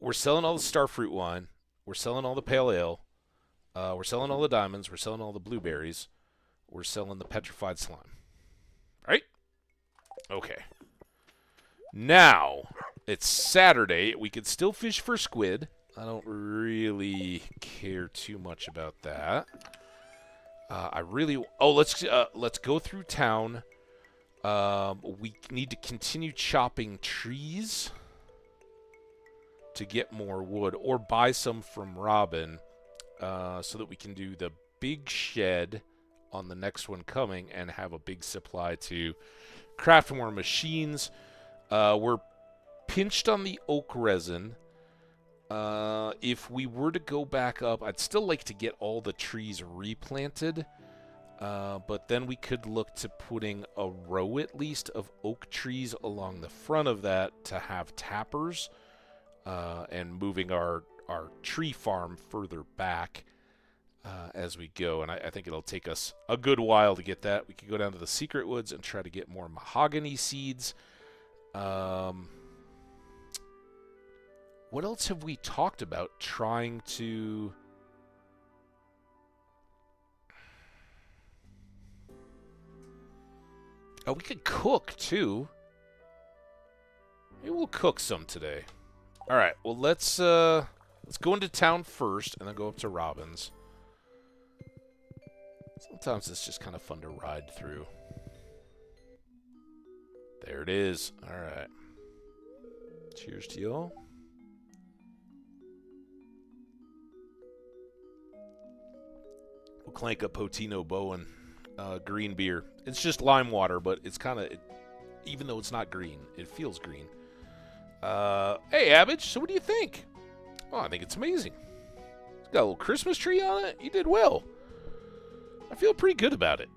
We're selling all the Starfruit wine. We're selling all the pale ale. We're selling all the diamonds. We're selling all the blueberries. We're selling the petrified slime. Right? Okay. Now, it's Saturday. We could still fish for squid. I don't really care too much about that. I really... Oh, let's go through town. We need to continue chopping trees to get more wood, or buy some from Robin, so that we can do the big shed on the next one coming and have a big supply to craft more machines. We're pinched on the oak resin. If we were to go back up, I'd still like to get all the trees replanted. But then we could look to putting a row at least of oak trees along the front of that to have tappers, and moving our tree farm further back as we go. And I think it'll take us a good while to get that. We could go down to the secret woods and try to get more mahogany seeds. What else have we talked about trying to... Oh, we could cook, too. Maybe we'll cook some today. Alright, well, let's go into town first, and then go up to Robin's. Sometimes it's just kind of fun to ride through. There it is. Alright. Cheers to y'all. We'll clank up Potino Bowen. Green beer. It's just lime water, but it's kind of, even though it's not green, it feels green. Hey, Hambbage, so what do you think? Oh, I think it's amazing. It's got a little Christmas tree on it. You did well. I feel pretty good about it.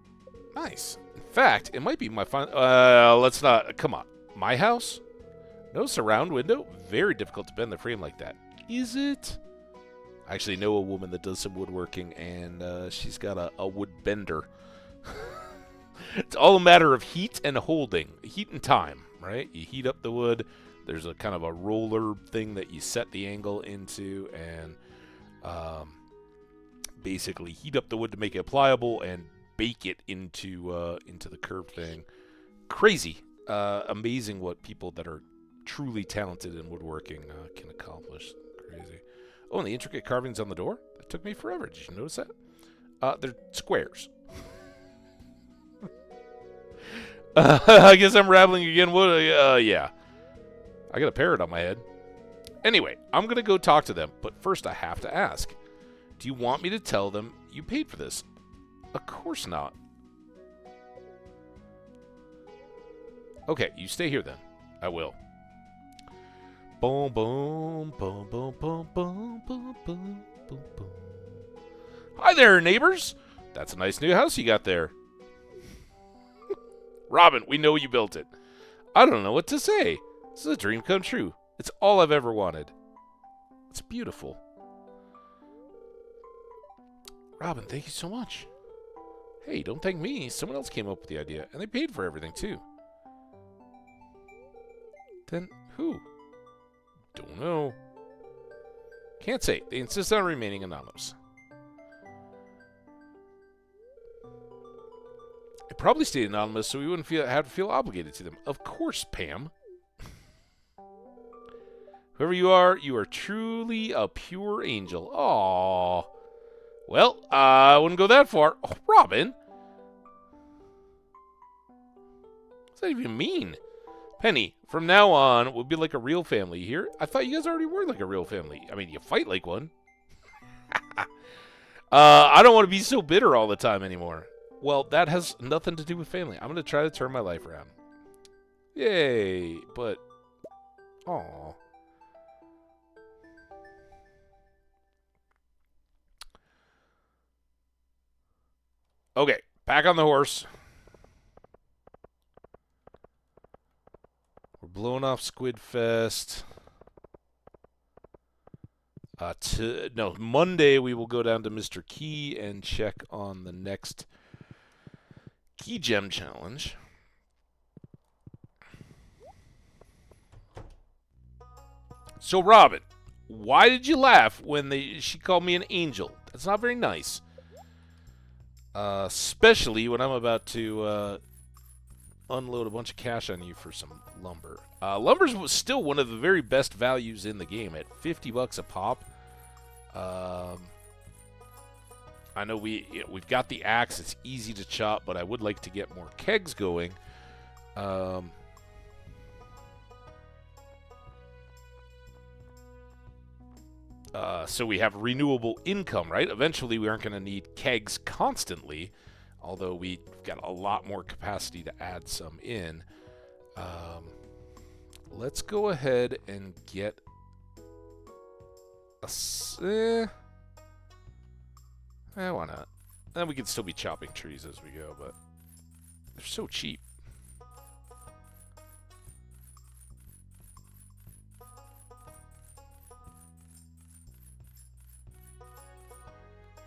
Nice. In fact, it might be my final... let's not... Come on. My house? No surround window? Very difficult to bend the frame like that. Is it? I actually know a woman that does some woodworking, and she's got a wood bender. It's all a matter of heat and holding. Heat and time, right? You heat up the wood. There's a kind of a roller thing that you set the angle into, and basically heat up the wood to make it pliable and bake it into the curved thing. Crazy. Amazing what people that are truly talented in woodworking can accomplish. Crazy. Oh, and the intricate carvings on the door? That took me forever. Did you notice that? They're squares. I guess I'm rambling again. What? Yeah. I got a parrot on my head. Anyway, I'm going to go talk to them, but first I have to ask. Do you want me to tell them you paid for this? Of course not. Okay, you stay here then. I will. Boom, boom, boom, boom, boom, boom, boom, boom, boom, boom. Hi there, neighbors. That's a nice new house you got there. Robin, we know you built it. I don't know what to say. This is a dream come true. It's all I've ever wanted. It's beautiful. Robin, thank you so much. Hey, don't thank me. Someone else came up with the idea, and they paid for everything, too. Then who? Don't know. Can't say. They insist on remaining anonymous. It probably stayed anonymous so we wouldn't have to feel obligated to them. Of course, Pam. Whoever you are truly a pure angel. Aww. Well, I wouldn't go that far. Oh, Robin. What does that even mean? Penny, from now on, we'll be like a real family here. I thought you guys already were like a real family. I mean, you fight like one. I don't want to be so bitter all the time anymore. Well, that has nothing to do with family. I'm going to try to turn my life around. Yay, but... Aw. Okay, back on the horse. We're blowing off Squid Fest. No, Monday we will go down to Mr. Key and check on the next Key Gem Challenge. So, Robin, why did you laugh when she called me an angel? That's not very nice. Especially when I'm about to unload a bunch of cash on you for some lumber. Lumber's still one of the very best values in the game at 50 bucks a pop. I know we've got the axe. It's easy to chop, but I would like to get more kegs going. So we have renewable income, right? Eventually, we aren't going to need kegs constantly, although we've got a lot more capacity to add some in. Let's go ahead and get a... why not? Then we can still be chopping trees as we go, but they're so cheap.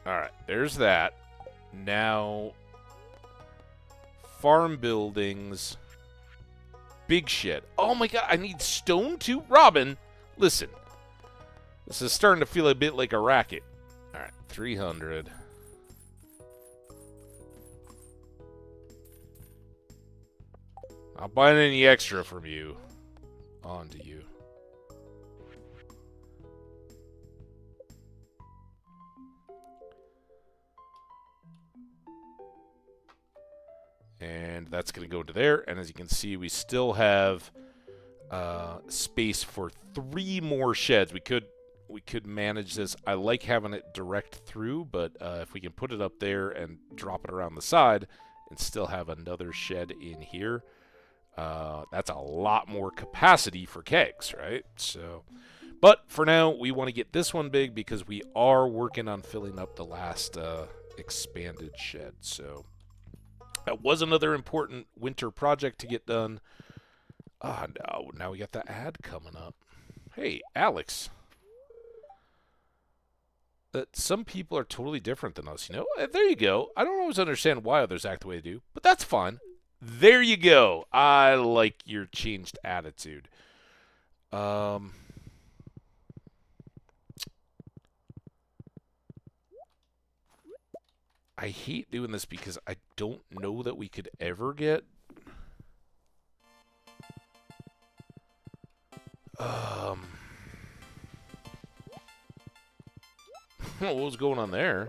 Alright, there's that. Now, farm buildings. Big shed. Oh my god, I need stone too? Robin, listen. This is starting to feel a bit like a racket. Alright, 300. Not buying any extra from you. On to you. And that's going to go to there. And as you can see, we still have space for 3 more sheds. We could manage this. I like having it direct through, but if we can put it up there and drop it around the side and still have another shed in here, that's a lot more capacity for kegs, right? So, but for now, we want to get this one big because we are working on filling up the last expanded shed. So that was another important winter project to get done. Oh, no. Now we got the ad coming up. Hey, Alex. Some people are totally different than us, you know? There you go. I don't always understand why others act the way they do, but that's fine. There you go. I like your changed attitude. I hate doing this because I don't know that we could ever get... what was going on there?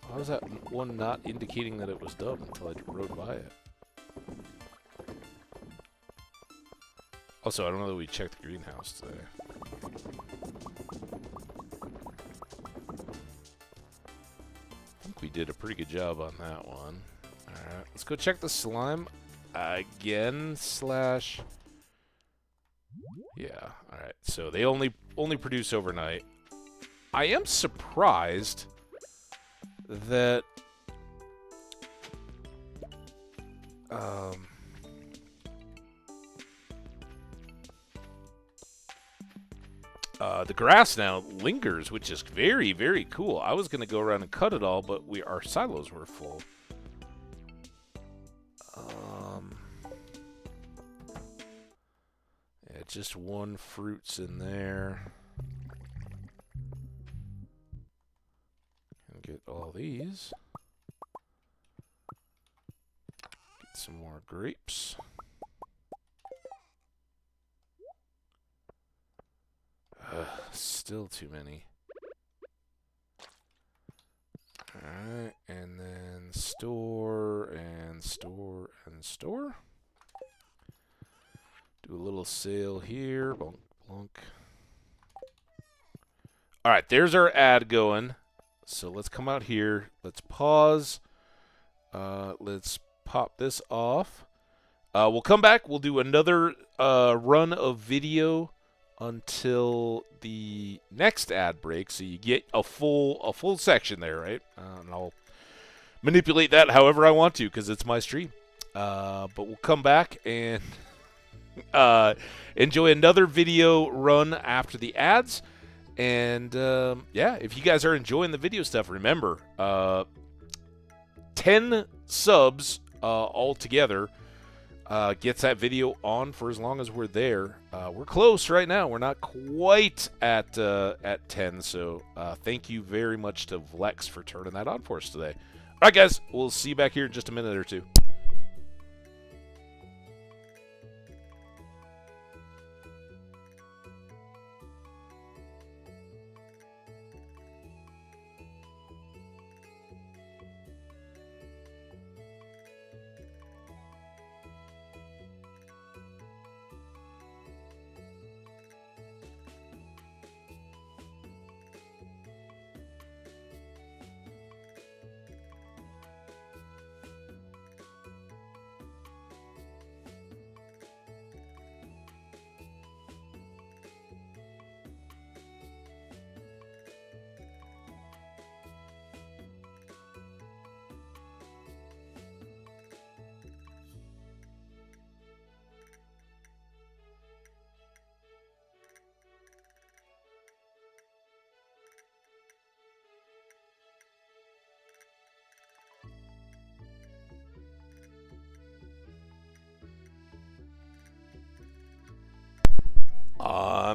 How was that one not indicating that it was done until I rode by it? Also, I don't know that we checked the greenhouse today. I think we did a pretty good job on that one. Alright, let's go check the slime again, slash... Yeah, alright. So they only produce overnight. I am surprised that the grass now lingers, which is very, very cool. I was going to go around and cut it all, but our silos were full. Yeah, just 1 fruit's in there. And get all these. Get some more grapes. Still too many. Alright, and then store, and store, and store. Do a little sale here. Bonk, bonk. Alright, there's our ad going. So let's come out here. Let's pause. Let's pop this off. We'll come back. We'll do another run of video until the next ad break, so you get a full section there, right? And I'll manipulate that however I want to, because it's my stream. But we'll come back and enjoy another video run after the ads. And yeah, if you guys are enjoying the video stuff, remember 10 subs all together gets that video on for as long as we're there. We're close right now. We're not quite at 10, so thank you very much to Vlex for turning that on for us today. All right, guys, we'll see you back here in just a minute or two.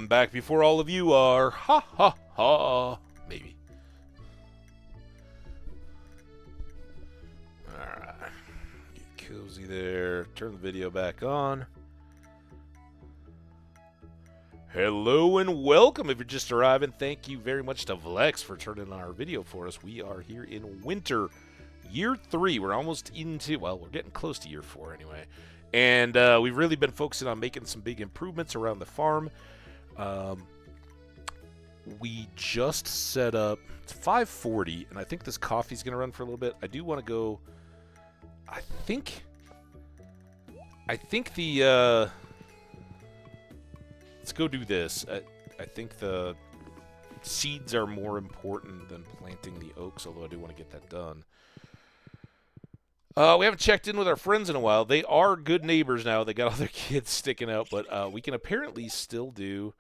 I'm back before all of you are. Ha ha ha. Maybe. Alright. Get cozy there. Turn the video back on. Hello and welcome. If you're just arriving, thank you very much to Vlex for turning on our video for us. We are here in winter, year 3. We're almost into, well, we're getting close to year 4 anyway. And we've really been focusing on making some big improvements around the farm. We just set up, it's 5:40, and I think this coffee's going to run for a little bit. I do want to go, I think the, let's go do this. I think the seeds are more important than planting the oaks, although I do want to get that done. We haven't checked in with our friends in a while. They are good neighbors now. They got all their kids sticking out, but we can apparently still do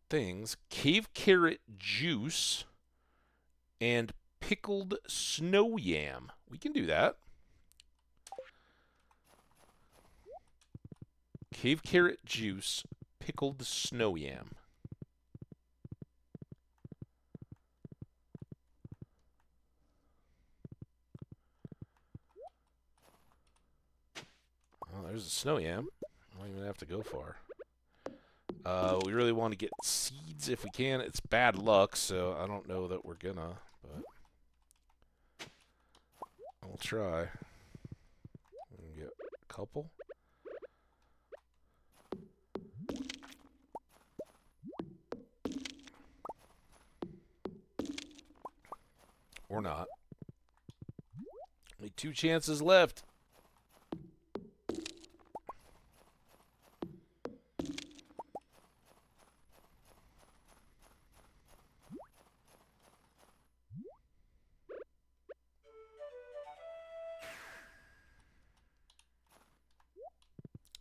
things. Cave carrot juice and pickled snow yam. We can do that. Cave carrot juice, pickled snow yam. Well, there's a snow yam. I don't even have to go far. We really want to get seeds if we can. It's bad luck, so I don't know that we're gonna, but we'll try. We can get a couple. Or not. Only 2 chances left.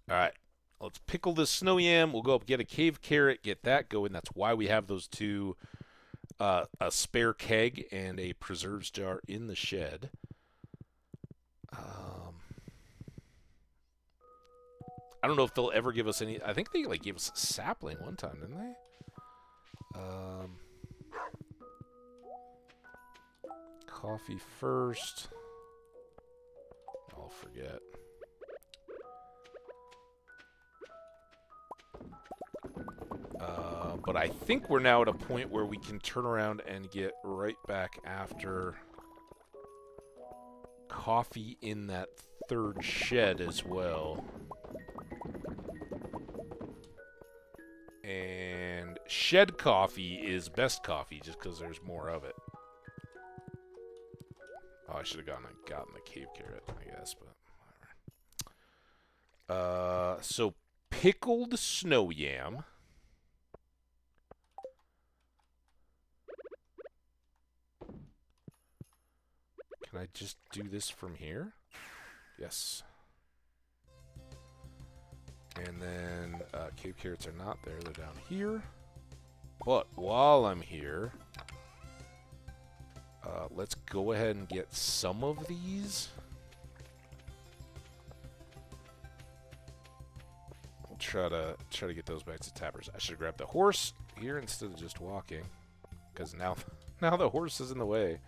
Alright, let's pickle this snow yam. We'll go up, get a cave carrot, get that going. That's why we have those 2, a spare keg and a preserves jar in the shed. I don't know if they'll ever give us any. I think they like gave us a sapling one time, didn't they? Coffee first. I'll forget. But I think we're now at a point where we can turn around and get right back after coffee in that 3rd shed as well. And shed coffee is best coffee just because there's more of it. Oh, I should have gotten the cave carrot, I guess, but whatever. So pickled snow yam. Can I just do this from here? Yes. And then cave carrots are not there. They're down here. But while I'm here, let's go ahead and get some of these. We'll try to get those back to tappers. I should have grabbed the horse here instead of just walking, because now the horse is in the way.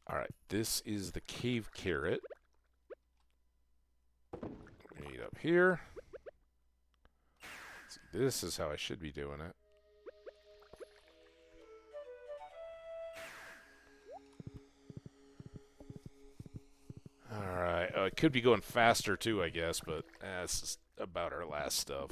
Alright, this is the cave carrot. Need up here. See, this is how I should be doing it. Alright, it could be going faster too, I guess, but that's just about our last stuff.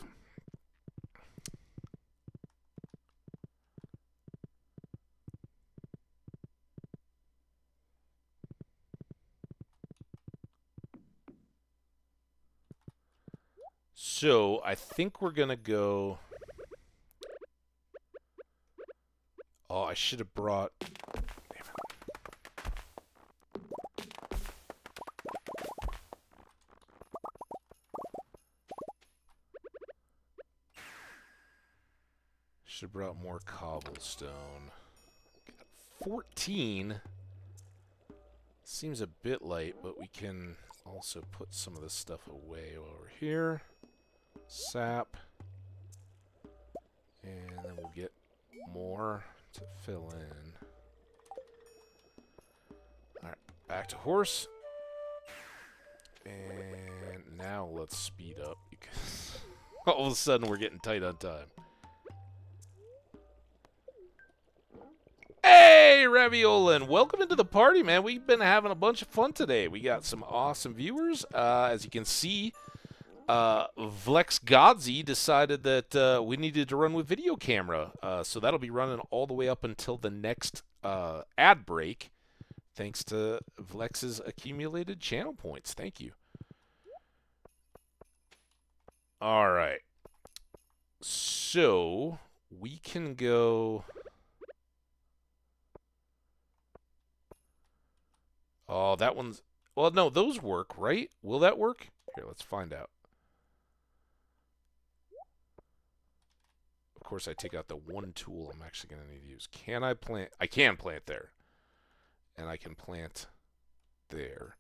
So, I think we're going to go... Oh, I should have brought... Damn it. Should have brought more cobblestone. 14. Seems a bit light, but we can also put some of this stuff away while we're here. Sap. And then we'll get more to fill in. Alright, back to horse. And now let's speed up because all of a sudden we're getting tight on time. Hey, Raviolan! Welcome into the party, man. We've been having a bunch of fun today. We got some awesome viewers. As you can see, Vlex Godzi decided that we needed to run with video camera. So that'll be running all the way up until the next ad break. Thanks to Vlex's accumulated channel points. Thank you. All right. So we can go... Oh, that one's... Well, no, those work, right? Will that work? Here, let's find out. Of course, I take out the one tool I'm actually going to need to use. Can I plant? I can plant there. And I can plant there.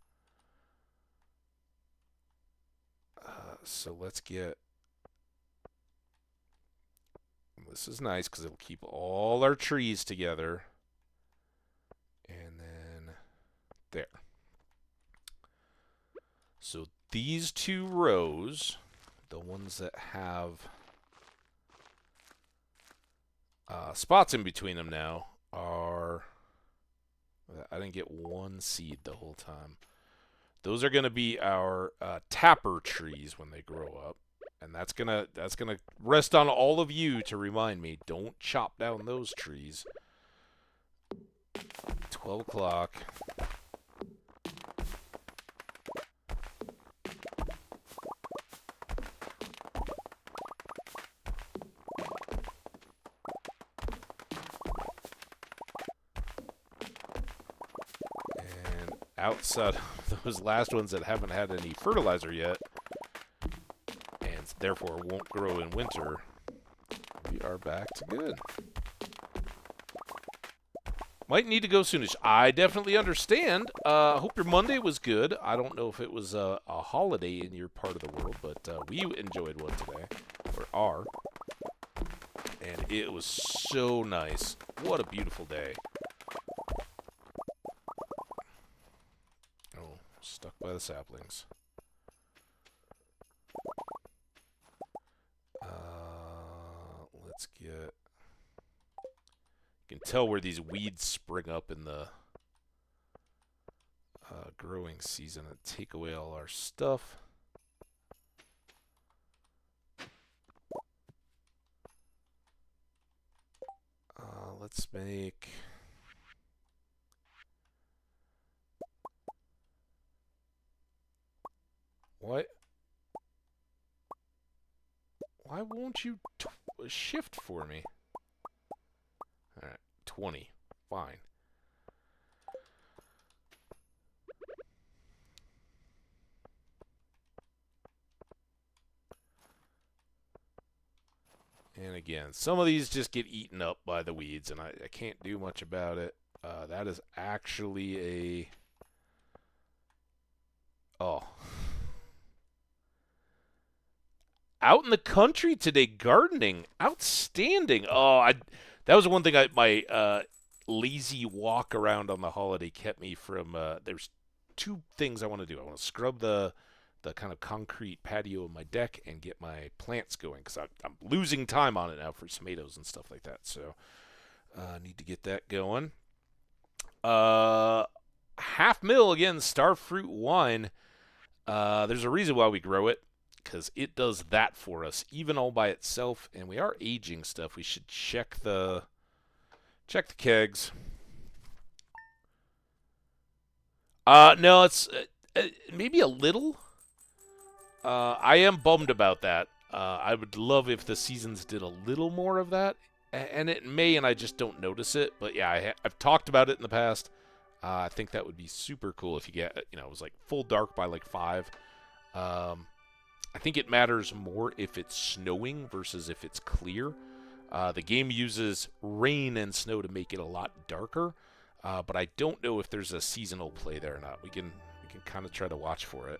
So let's get... This is nice because it'll keep all our trees together. And then there. So these two rows, the ones that have spots in between them now, are... I didn't get one seed the whole time. Those are going to be our tapper trees when they grow up. And that's gonna rest on all of you to remind me, don't chop down those trees. 12 o'clock. And outside of those last ones that haven't had any fertilizer yet, and therefore won't grow in winter, we are back to good. Might need to go soonish. I definitely understand. Hope your Monday was good. I don't know if it was a holiday in your part of the world, but we enjoyed one today, or are. And it was so nice. What a beautiful day. Oh, stuck by the saplings. Let's get... You can tell where these weeds spring up in the growing season and take away all our stuff. Let's make... What? Why won't you shift for me? Alright, 20. Fine. And again, some of these just get eaten up by the weeds, and I can't do much about it. That is actually a... Oh. Out in the country today, gardening. Outstanding. Oh, that was one thing my lazy walk around on the holiday kept me from... there's two things I want to do. I want to scrub the kind of concrete patio of my deck and get my plants going, because I'm losing time on it now for tomatoes and stuff like that. So I need to get that going. Half mil, again, Starfruit wine. There's a reason why we grow it, because it does that for us, even all by itself. And we are aging stuff. We should check the kegs. No, it's maybe a little. I am bummed about that. I would love if the seasons did a little more of that, and it may, and I just don't notice it. But yeah, I've talked about it in the past. I think that would be super cool if you get, it was like full dark by like 5. I think it matters more if it's snowing versus if it's clear. The game uses rain and snow to make it a lot darker. But I don't know if there's a seasonal play there or not. We can kind of try to watch for it.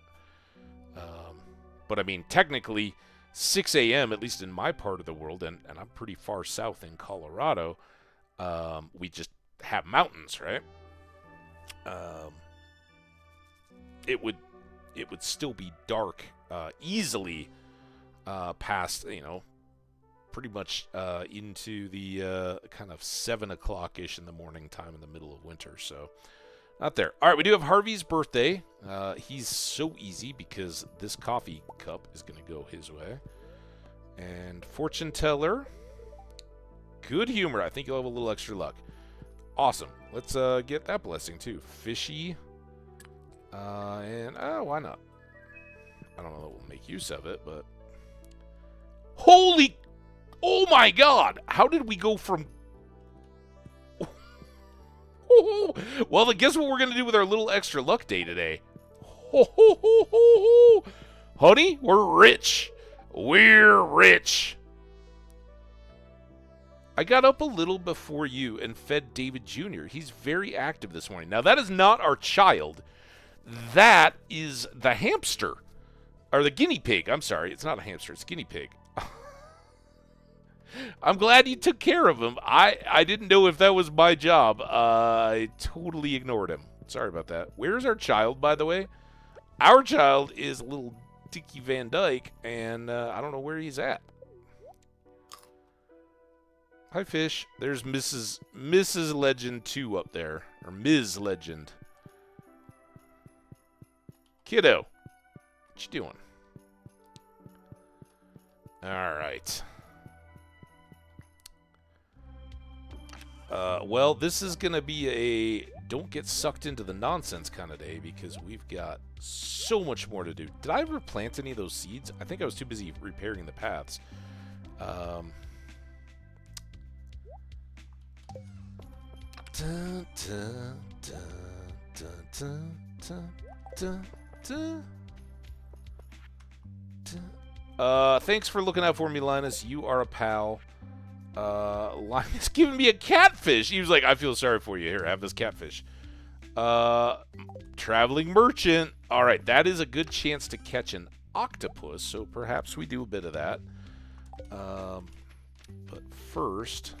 But I mean, technically, 6 a.m., at least in my part of the world, and I'm pretty far south in Colorado, we just have mountains, right? It would still be dark easily past, pretty much into the kind of 7 o'clock-ish in the morning time in the middle of winter, so not there. All right, we do have Harvey's birthday. He's so easy because this coffee cup is going to go his way. And fortune teller, good humor. I think you'll have a little extra luck. Awesome. Let's get that blessing too. Fishy. And why not? I don't know that we'll make use of it, but holy, oh my God! How did we go from? Well, then guess what we're gonna do with our little extra luck day today? Honey, we're rich. We're rich. I got up a little before you and fed David Jr. He's very active this morning. Now, that is not our child. That is the hamster. Or the guinea pig. I'm sorry. It's not a hamster. It's a guinea pig. I'm glad you took care of him. I didn't know if that was my job. I totally ignored him. Sorry about that. Where's our child, by the way? Our child is a little Dickie Van Dyke, and I don't know where he's at. Hi, fish. There's Mrs. Legend 2 up there. Or Ms. Legend. Kiddo. What you doing? Alright. Well, this is going to be a don't get sucked into the nonsense kind of day because we've got so much more to do. Did I ever plant any of those seeds? I think I was too busy repairing the paths. Thanks for looking out for me, Linus. You are a pal. Linus giving me a catfish. He was like, I feel sorry for you. Here, have this catfish. Traveling merchant. All right, that is a good chance to catch an octopus, so perhaps we do a bit of that. But first,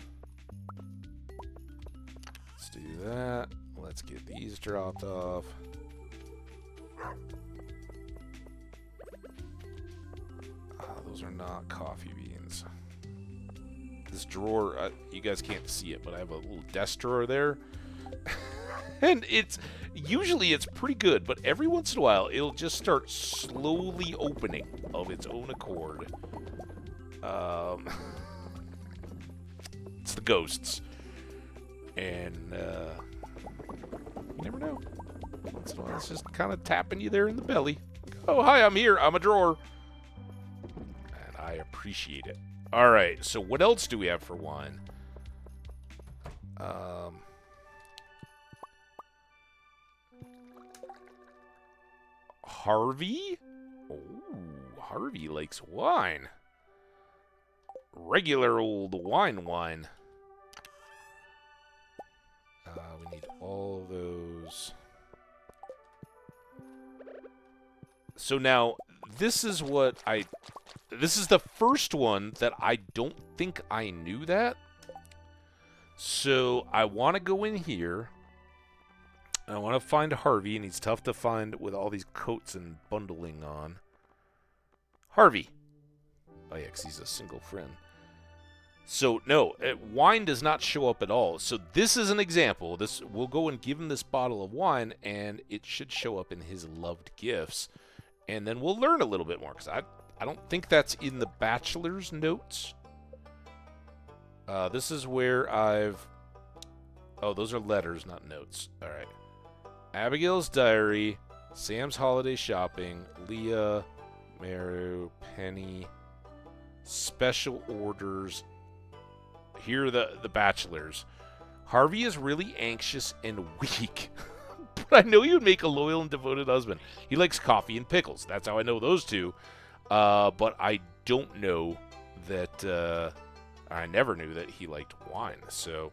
let's do that. Let's get these dropped off. Those are not coffee beans. This drawer, you guys can't see it, but I have a little desk drawer there. And usually it's pretty good, but every once in a while it'll just start slowly opening of its own accord. It's the ghosts. And you never know. Once in a while it's just kind of tapping you there in the belly. Oh, hi, I'm here. I'm a drawer. And I appreciate it. All right, so what else do we have for wine? Harvey? Oh, Harvey likes wine. Regular old wine. We need all of those. So now, this is the first one that I don't think I knew that. So I want to go in here. I want to find Harvey, and he's tough to find with all these coats and bundling on. Harvey. Oh, yeah, 'cause he's a single friend. So, no, wine does not show up at all. So this is an example. We'll go and give him this bottle of wine, and it should show up in his loved gifts. And then we'll learn a little bit more, because I don't think that's in the bachelor's notes. This is where oh, those are letters, not notes. All right. Abigail's diary, Sam's holiday shopping, Leah, Maru, Penny, special orders. Here are the bachelors. Harvey is really anxious and weak. But I know he would make a loyal and devoted husband. He likes coffee and pickles. That's how I know those two. But I don't know that... I never knew that he liked wine. So,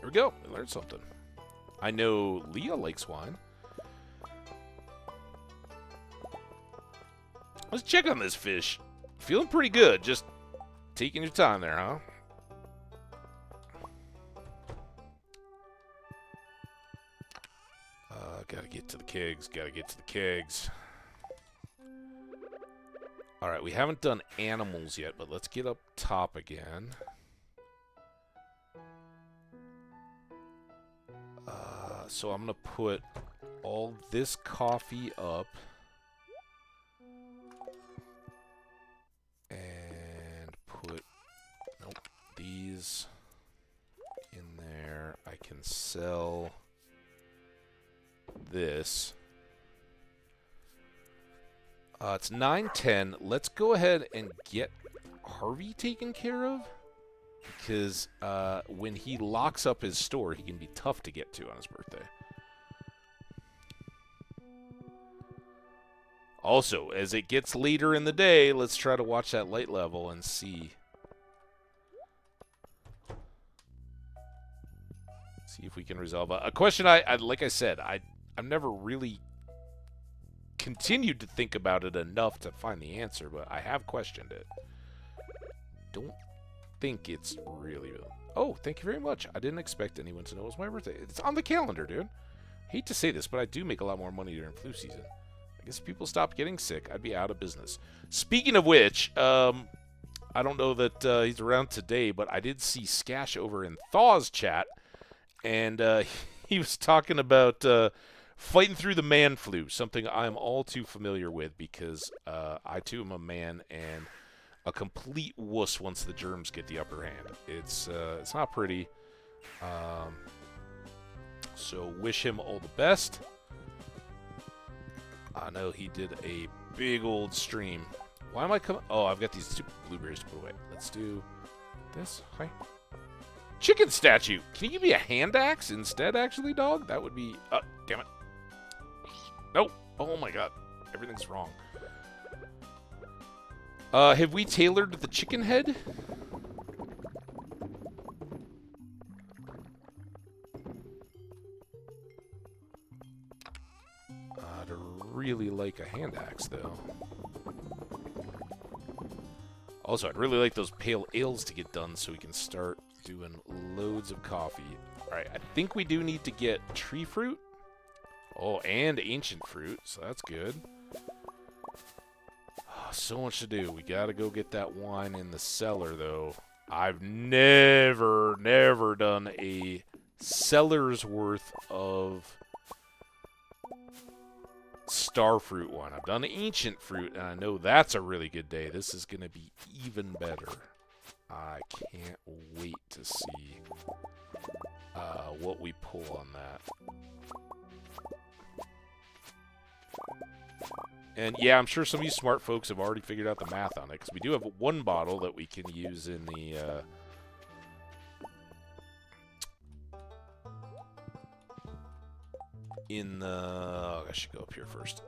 we go. We learned something. I know Leah likes wine. Let's check on this fish. Feeling pretty good. Just taking your time there, huh? Gotta get to the kegs. Gotta get to the kegs. Alright, we haven't done animals yet, but let's get up top again. So I'm going to put all this coffee up. And put, nope, these in there. I can sell this. It's 9:10. Let's go ahead and get Harvey taken care of. Because when he locks up his store, he can be tough to get to on his birthday. Also, as it gets later in the day, let's try to watch that light level and see. See if we can resolve a question like I said, I've never really continued to think about it enough to find the answer, but I have questioned it. Don't think it's really... Oh, thank you very much. I didn't expect anyone to know it was my birthday. It's on the calendar, dude. Hate to say this, but I do make a lot more money during flu season. I guess if people stopped getting sick, I'd be out of business. Speaking of which, I don't know that he's around today, but I did see Skash over in Thaw's chat, and he was talking about fighting through the man flu, something I'm all too familiar with because I too am a man and a complete wuss once the germs get the upper hand. It's not pretty. So wish him all the best. I know he did a big old stream. Why am I coming? Oh, I've got these stupid blueberries to put away. Let's do this. Hi. Chicken statue. Can you give me a hand axe instead, actually, dog? That would be... damn it. Nope. Oh, my God. Everything's wrong. Have we tailored the chicken head? I'd really like a hand axe, though. Also, I'd really like those pale ales to get done so we can start doing loads of coffee. Alright, I think we do need to get tree fruit. Oh, and ancient fruit, so that's good. Oh, so much to do. We gotta go get that wine in the cellar, though. I've never done a cellar's worth of starfruit wine. I've done ancient fruit, and I know that's a really good day. This is gonna be even better. I can't wait to see what we pull on that. And yeah, I'm sure some of you smart folks have already figured out the math on it, because we do have one bottle that we can use in the... oh, I should go up here first.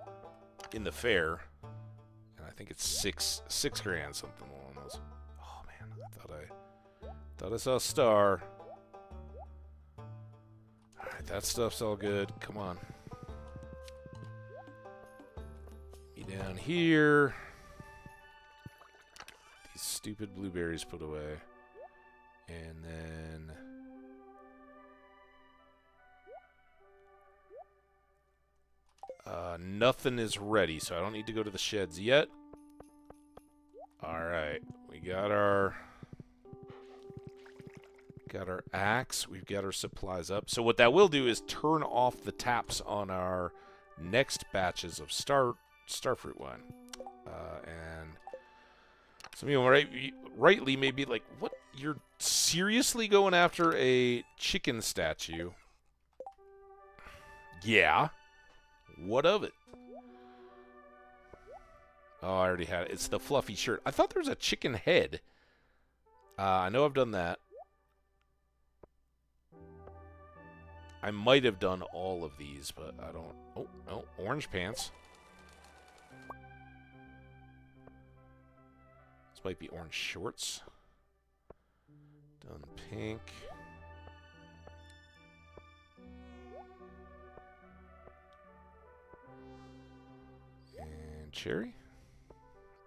In the fair. And I think it's six grand, something along those. Oh, man, I thought I saw a star. Alright, that stuff's all good. Come on. Down here. These stupid blueberries put away. And then... nothing is ready, so I don't need to go to the sheds yet. Alright, we got our axe. We've got our supplies up. So what that will do is turn off the taps on our next batches of starfruit wine. And some of you rightly may be like, what? You're seriously going after a chicken statue? Yeah. What of it? Oh, I already had it. It's the fluffy shirt. I thought there was a chicken head. I know I've done that. I might have done all of these, but I don't... Oh, no. Orange pants. This might be orange shorts. Done pink. cherry?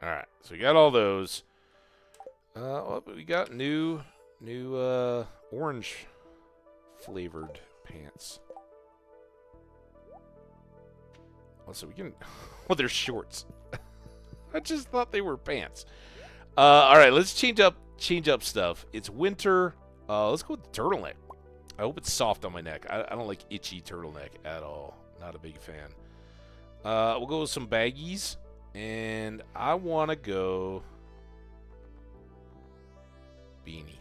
Alright, so we got all those. Well, we got new orange flavored pants. Also, we can... well, they're shorts. I just thought they were pants. Alright, let's change up stuff. It's winter. Let's go with the turtleneck. I hope it's soft on my neck. I don't like itchy turtleneck at all. Not a big fan. We'll go with some baggies. And I want to go beanie.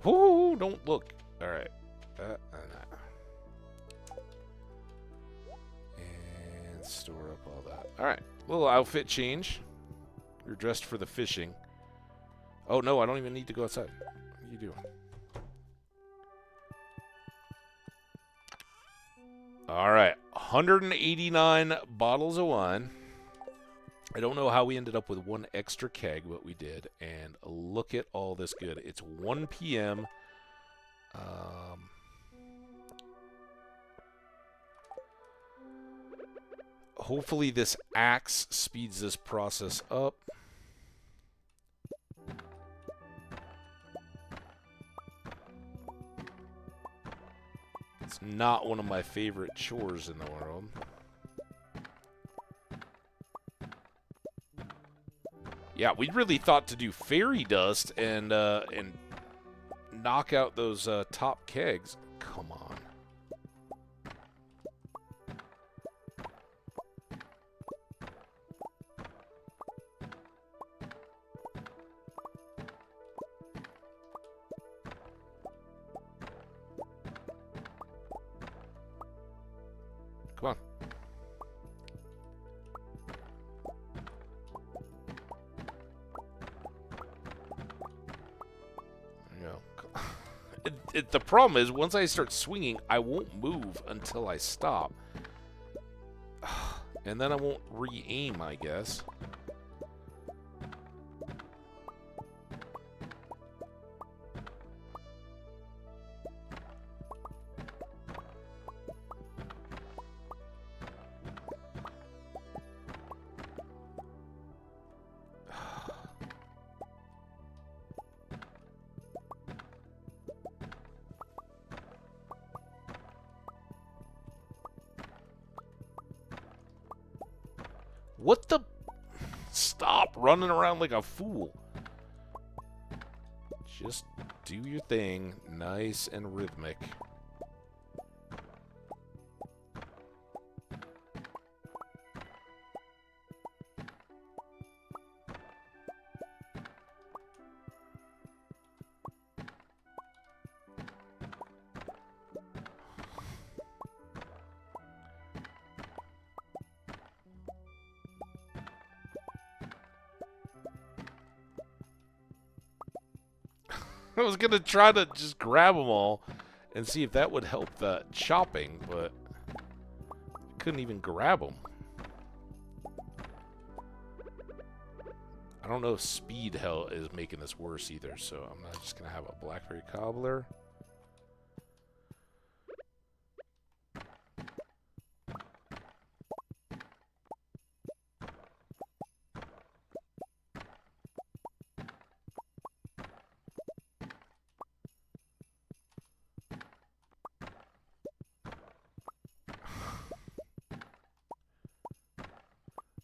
Whoa, don't look. All right. And store up all that. All right. Little outfit change. You're dressed for the fishing. Oh, no, I don't even need to go outside. What are you doing? All right. 189 bottles of wine. I don't know how we ended up with one extra keg, but we did. And look at all this good. It's 1 p.m. Hopefully this axe speeds this process up. It's not one of my favorite chores in the world. Yeah, we really thought to do fairy dust and knock out those top kegs. Come on. Come on. There you go. The problem is, once I start swinging, I won't move until I stop. And then I won't re-aim, I guess. What the? Stop running around like a fool. Just do your thing, nice and rhythmic. I was going to try to just grab them all and see if that would help the chopping, but I couldn't even grab them. I don't know if speed hell is making this worse either, so I'm not just going to have a blackberry cobbler.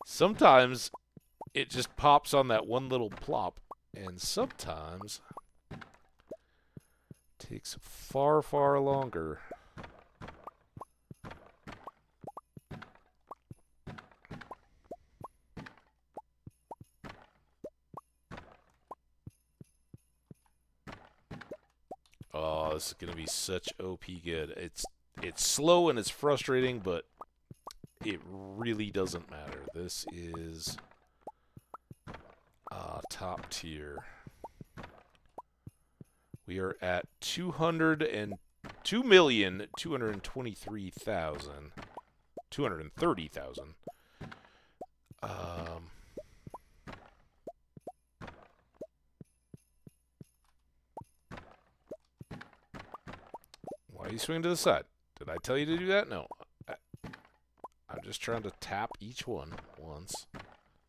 Sometimes it just pops on that one little plop, and sometimes it takes far, far longer. Oh, this is gonna be such OP good. It's slow and it's frustrating, but it really doesn't matter. This is top tier. We are at 202,223,000. Why are you swinging to the side? Did I tell you to do that? No. just trying to tap each one once.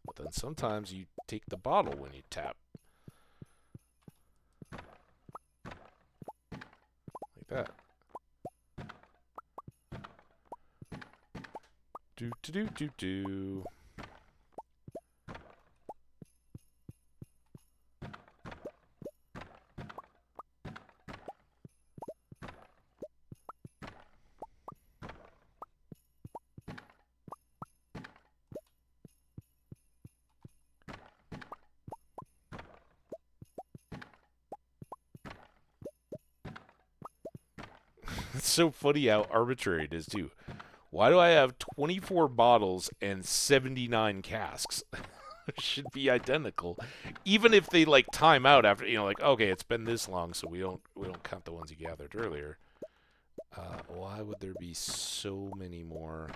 But then sometimes you take the bottle when you tap. Like that. Do do do do do. It's so funny how arbitrary it is, too. Why do I have 24 bottles and 79 casks? It should be identical. Even if they, like, time out after, you know, like, okay, it's been this long, so we don't count the ones you gathered earlier. Why would there be so many more?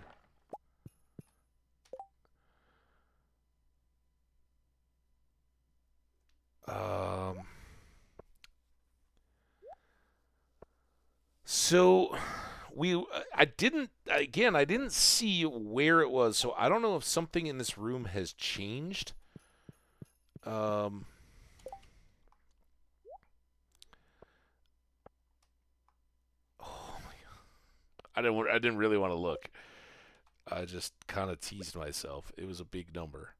So I didn't see where it was, so I don't know if something in this room has changed. Oh my God. I didn't really want to look. I just kind of teased myself. It was a big number.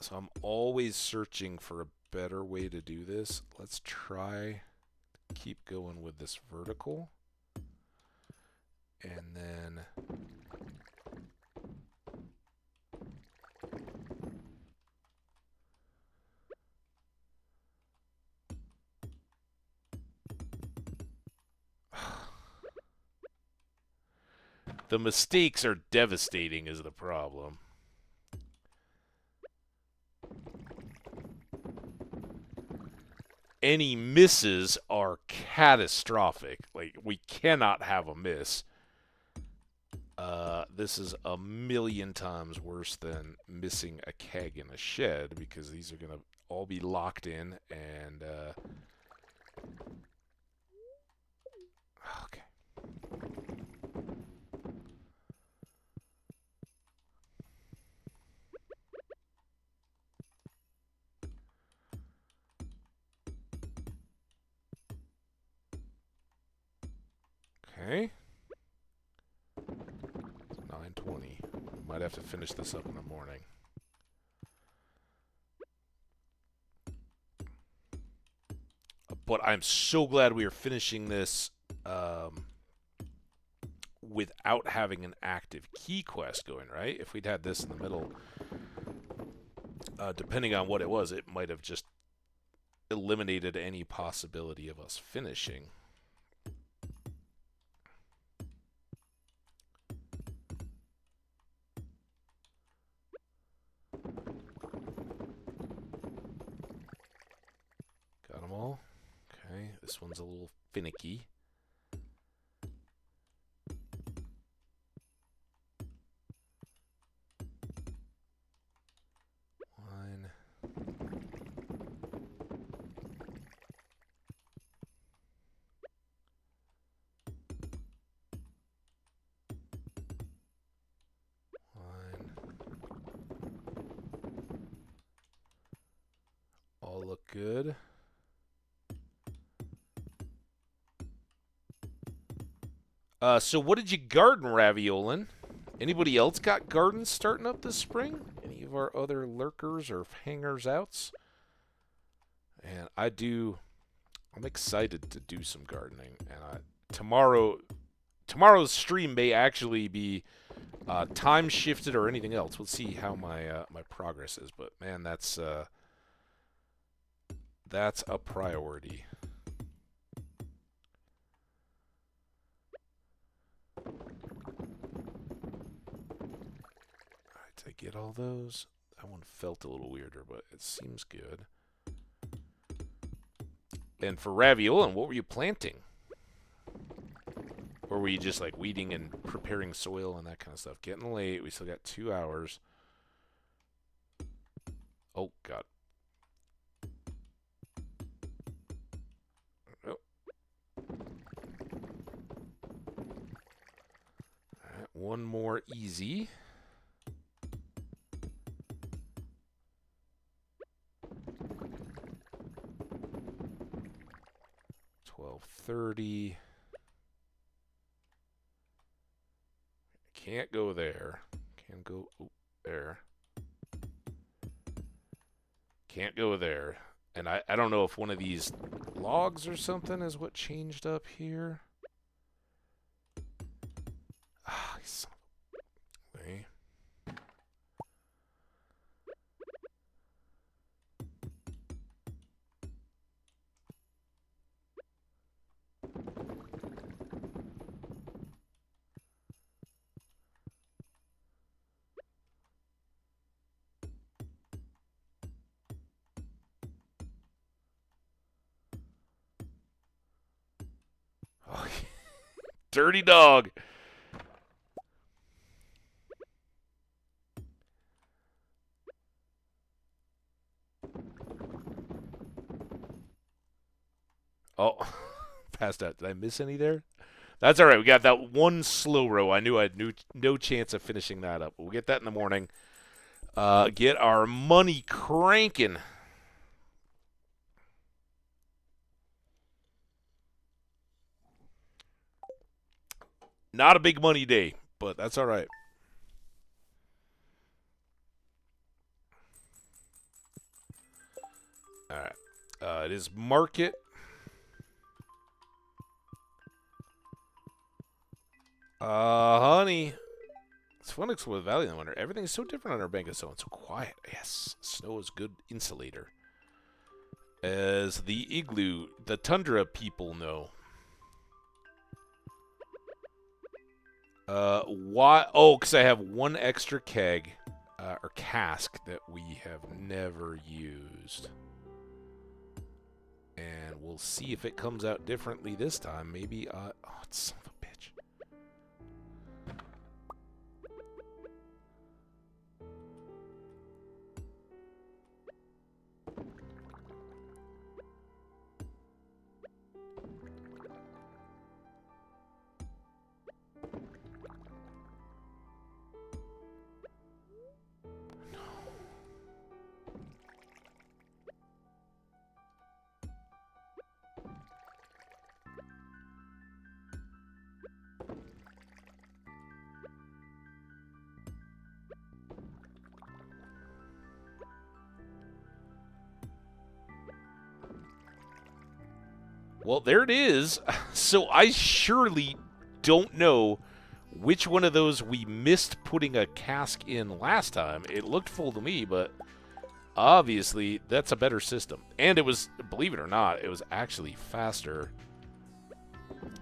So I'm always searching for a better way to do this. Let's try keep going with this vertical. And then the mistakes are devastating is the problem. Any misses are catastrophic. Like, we cannot have a miss. This is a million times worse than missing a keg in a shed, because these are going to all be locked in, and okay. Okay. 9:20. We might have to finish this up in the morning. But I'm so glad we are finishing this without having an active key quest going, right? If we'd had this in the middle, depending on what it was, it might have just eliminated any possibility of us finishing. Got them all? Okay, this one's a little finicky. One. All look good. So what did you garden, Raviolin? Anybody else got gardens starting up this spring? Any of our other lurkers or hangers outs? And I'm excited to do some gardening. And tomorrow's stream may actually be time shifted or anything else. We'll see how my progress is. But man, that's a priority. Did I get all those? That one felt a little weirder, but it seems good. And for Raviolin, what were you planting? Or were you just like weeding and preparing soil and that kind of stuff? Getting late. We still got 2 hours. Oh, God. Oh. one more easy. $12.30. Can't go there. Can't go there. Can't go there. And I don't know if one of these logs or something is what changed up here. Ah, son of a... Oh, dirty dog. Oh, passed out. Did I miss any there? That's all right. We got that one slow row. I knew I had no chance of finishing that up. We'll get that in the morning. Get our money cranking. Not a big money day, but that's all right. All right. It is market. Honey. It's fun to explore the valley in the winter. Everything is so different on our bank and so quiet. Yes, snow is good insulator. As the igloo, the tundra people know. Why? Oh, because I have one extra keg, or cask that we have never used. And we'll see if it comes out differently this time. Maybe, oh, it's son of a bitch. Well, there it is. So I surely don't know which one of those we missed putting a cask in last time. It looked full to me, but obviously that's a better system. And it was, believe it or not, it was actually faster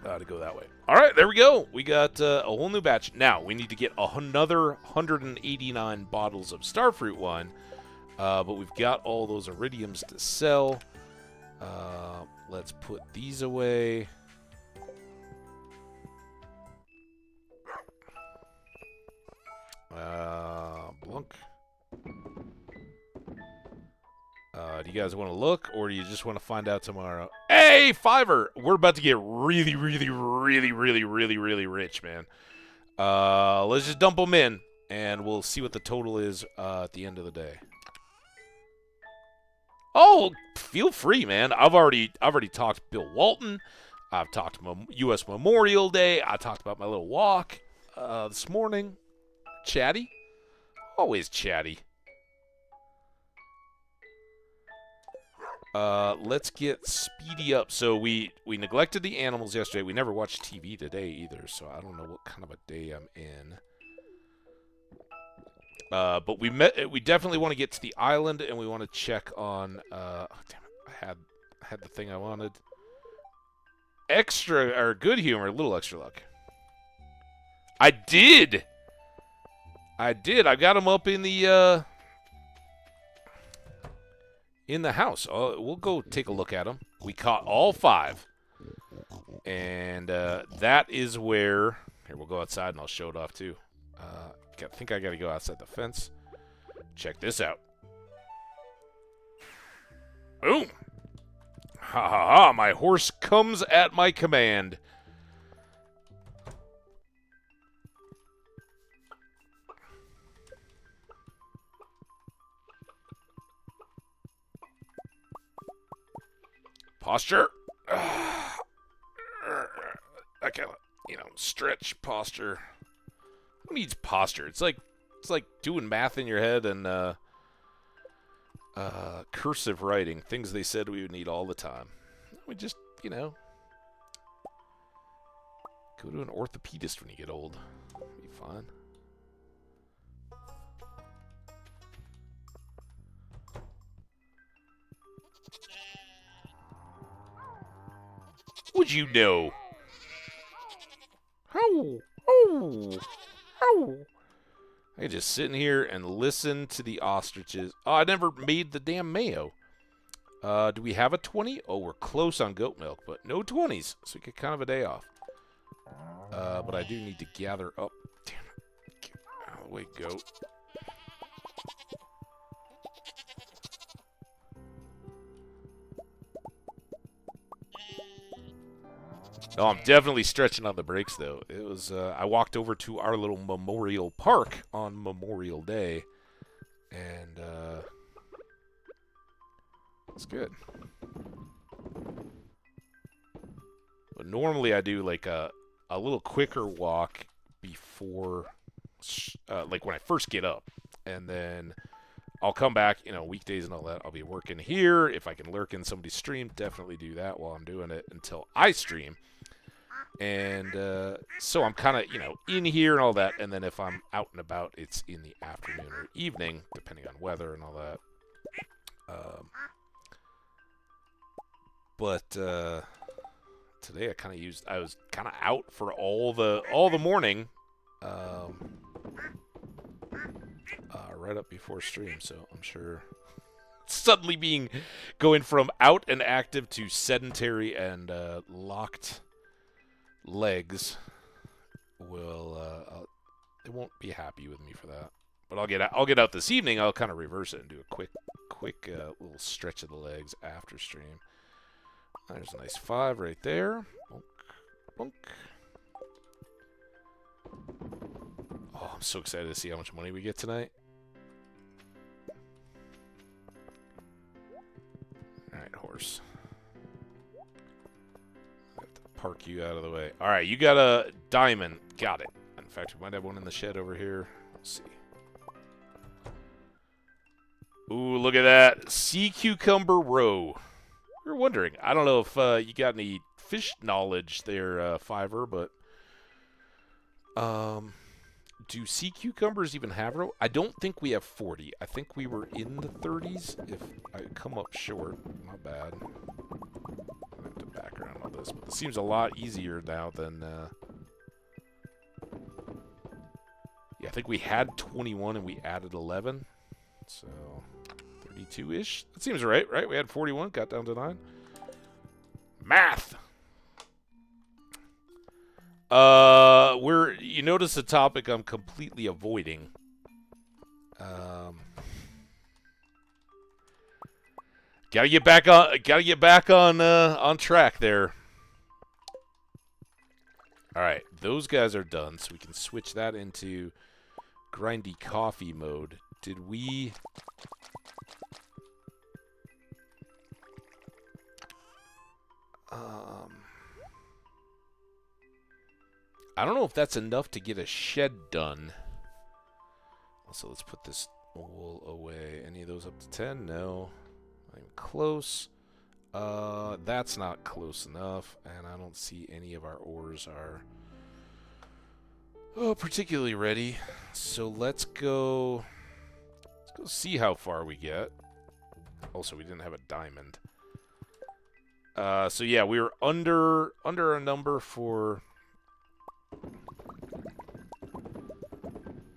to go that way. All right, there we go. We got a whole new batch. Now, we need to get another 189 bottles of starfruit wine, but we've got all those iridiums to sell. Let's put these away. Blunk. Do you guys want to look, or do you just want to find out tomorrow? Hey, Fiverr! We're about to get really, really, really, really, really, really rich, man. Let's just dump them in, and we'll see what the total is at the end of the day. Oh, feel free, man. I've already talked to Bill Walton. I've talked U.S. Memorial Day. I talked about my little walk this morning. Chatty. Always chatty. Let's get speedy up. So we neglected the animals yesterday. We never watched TV today either, so I don't know what kind of a day I'm in. But we definitely want to get to the island, and we want to check on. Oh, damn it! I had the thing I wanted. Extra or good humor, a little extra luck. I did. I got him up in the house. We'll go take a look at them. We caught all 5, and that is where. Here, we'll go outside, and I'll show it off too. I think I got to go outside the fence. Check this out. Boom! Ha ha ha! My horse comes at my command. Posture. That kind of, stretch posture. Who needs posture? It's like doing math in your head and cursive writing, things they said we would need all the time. We just, go to an orthopedist when you get old. Be fine. Would you know? Oh, oh, oh. I could just sit in here and listen to the ostriches. Oh, I never made the damn mayo. Do we have a 20? Oh, we're close on goat milk, but no 20s, so we get kind of a day off. But I do need to gather up. Damn it. Get out of the way, goat. Oh, I'm definitely stretching on the brakes, though. It was, I walked over to our little memorial park on Memorial Day, and, it's good. But normally I do, like, a little quicker walk before, like, when I first get up, and then I'll come back, weekdays and all that. I'll be working here. If I can lurk in somebody's stream, definitely do that while I'm doing it until I stream. And so I'm kind of, in here and all that. And then if I'm out and about, it's in the afternoon or evening, depending on weather and all that. But today I was kind of out for all the morning. Right up before stream, so I'm sure suddenly going from out and active to sedentary and locked legs will they won't be happy with me for that. But I'll get out this evening. I'll kind of reverse it and do a quick little stretch of the legs after stream. There's a nice 5 right there. Bonk, bonk. Oh, I'm so excited to see how much money we get tonight. Alright, horse. I have to park you out of the way. Alright, you got a diamond. Got it. In fact, we might have one in the shed over here. Let's see. Ooh, look at that. Sea cucumber roe. We were wondering. I don't know if you got any fish knowledge there, Fiverr, but... do sea cucumbers even have roe? I don't think we have 40. I think we were in the 30s. If I come up short, my bad. I have to back around all this, but it seems a lot easier now than... Yeah, I think we had 21 and we added 11. So, 32-ish. That seems right? We had 41, got down to 9. Math! You notice the topic I'm completely avoiding. Gotta get back on track there. Alright, those guys are done, so we can switch that into grindy coffee mode. Did we... I don't know if that's enough to get a shed done. Also, let's put this wool away. Any of those up to 10? No. Not even close. That's not close enough, and I don't see any of our ores are particularly ready. So let's go see how far we get. Also, we didn't have a diamond. So yeah, we were under a number for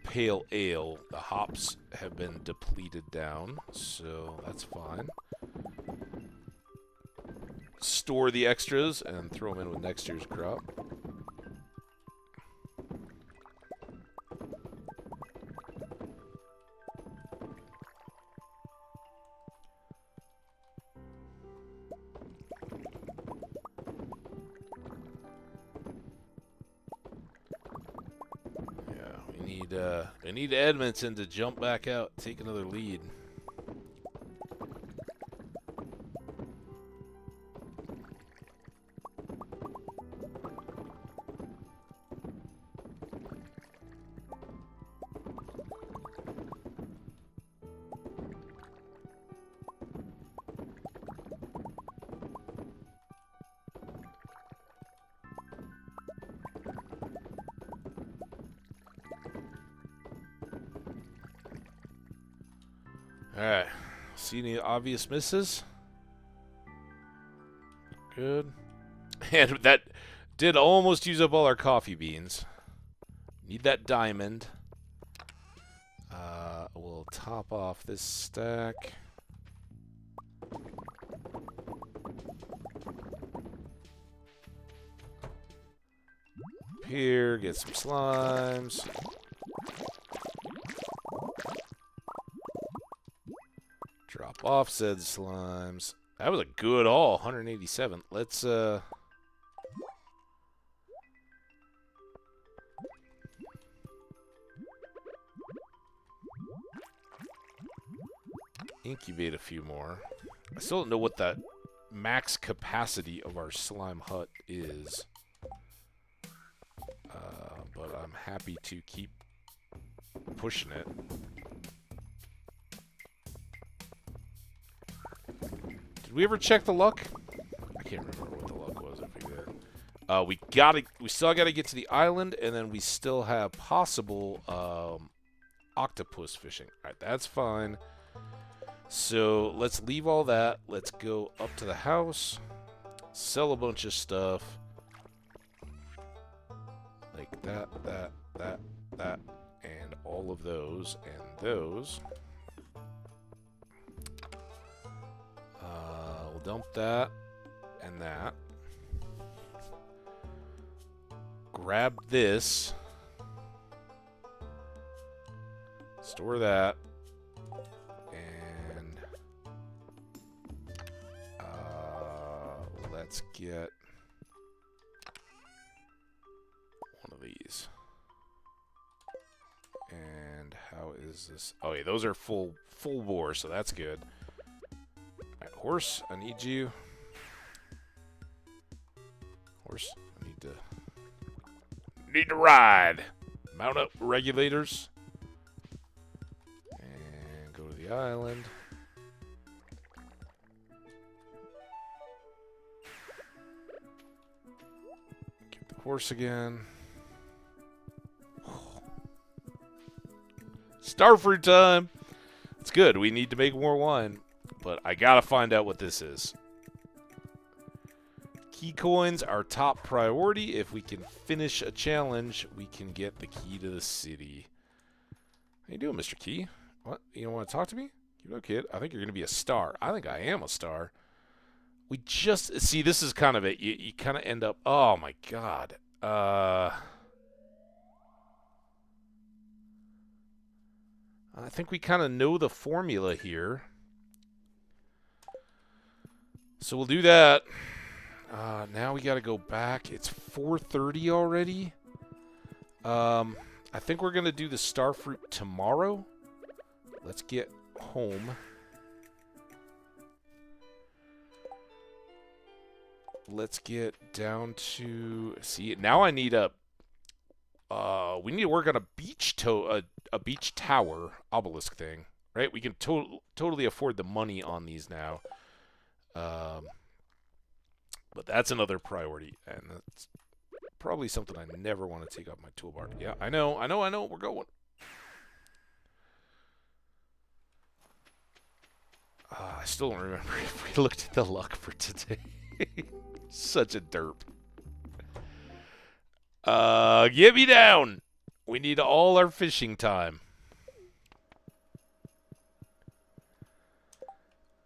pale ale. The hops have been depleted down, so that's fine. Store the extras and throw them in with next year's crop. We need Edmondson to jump back out, take another lead. Alright. See any obvious misses? Good. And that did almost use up all our coffee beans. Need that diamond. We'll top off this stack. Here, get some slimes. Drop off said slimes. That was a good haul, 187. Let's incubate a few more. I still don't know what the max capacity of our slime hut is. But I'm happy to keep pushing it. Did we ever check the luck? I can't remember what the luck was if we did. We still gotta get to the island, and then we still have possible octopus fishing. Alright, that's fine. So let's leave all that. Let's go up to the house, sell a bunch of stuff. Like that, and all of those, and those. We'll dump that, and that. Grab this. Store that. And let's get one of these. And how is this? Oh yeah, those are full bore, so that's good. Alright, horse, I need you. Horse, I need to ride. Mount up, regulators. And go to the island. Get the horse again. Starfruit time! It's good. We need to make more wine. But I gotta find out what this is. Key coins are top priority. If we can finish a challenge, we can get the key to the city. How you doing, Mr. Key? What? You don't want to talk to me? You know, kid. I think you're going to be a star. I think I am a star. We just... See, this is kind of it. You kind of end up... Oh, my God. I think we kind of know the formula here. So we'll do that. Now we got to go back. It's 4:30 already. I think we're going to do the starfruit tomorrow. Let's get home. Let's get down to... See, now I need a... we need to work on a beach tower obelisk thing, right? We can totally afford the money on these now. But that's another priority, and that's probably something I never want to take off my toolbar. Yeah, I know. We're going. I still don't remember if we looked at the luck for today. Such a derp. Get me down. We need all our fishing time.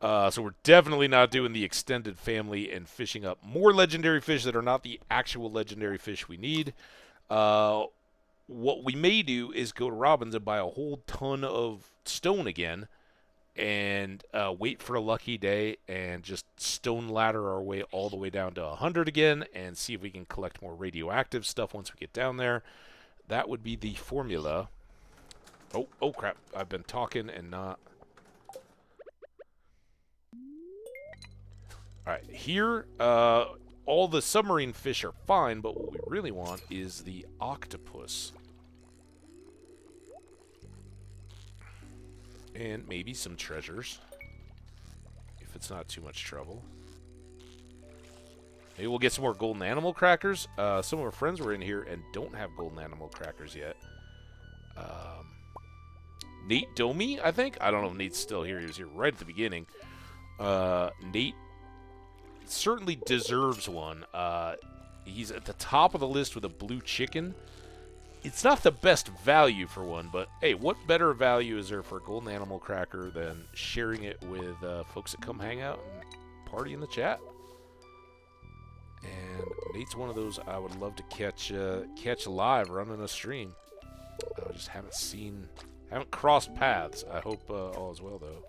So we're definitely not doing the extended family and fishing up more legendary fish that are not the actual legendary fish we need. What we may do is go to Robbins and buy a whole ton of stone again and wait for a lucky day and just stone ladder our way all the way down to 100 again and see if we can collect more radioactive stuff once we get down there. That would be the formula. Oh crap. I've been talking and not... Alright, here, all the submarine fish are fine, but what we really want is the octopus. And maybe some treasures, if it's not too much trouble. Maybe we'll get some more golden animal crackers. Some of our friends were in here and don't have golden animal crackers yet. Nate Domi, I think. I don't know if Nate's still here. He was here right at the beginning. Nate certainly deserves one. He's at the top of the list with a blue chicken. It's not the best value for one, but hey, what better value is there for a golden animal cracker than sharing it with folks that come hang out and party in the chat? And Nate's one of those I would love to catch live running a stream. I just haven't crossed paths. I hope all is well though.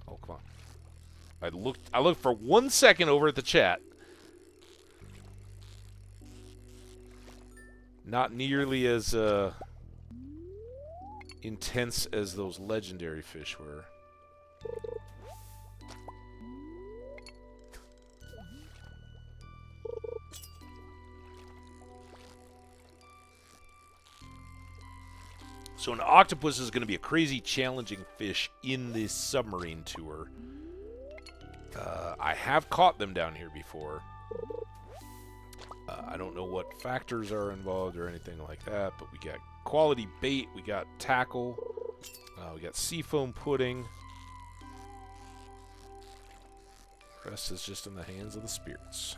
Oh, come on. I looked for 1 second over at the chat. Not nearly as intense as those legendary fish were. So an octopus is going to be a crazy challenging fish in this submarine tour. I have caught them down here before. I don't know what factors are involved or anything like that, but we got quality bait, we got tackle, we got seafoam pudding. The rest is just in the hands of the spirits.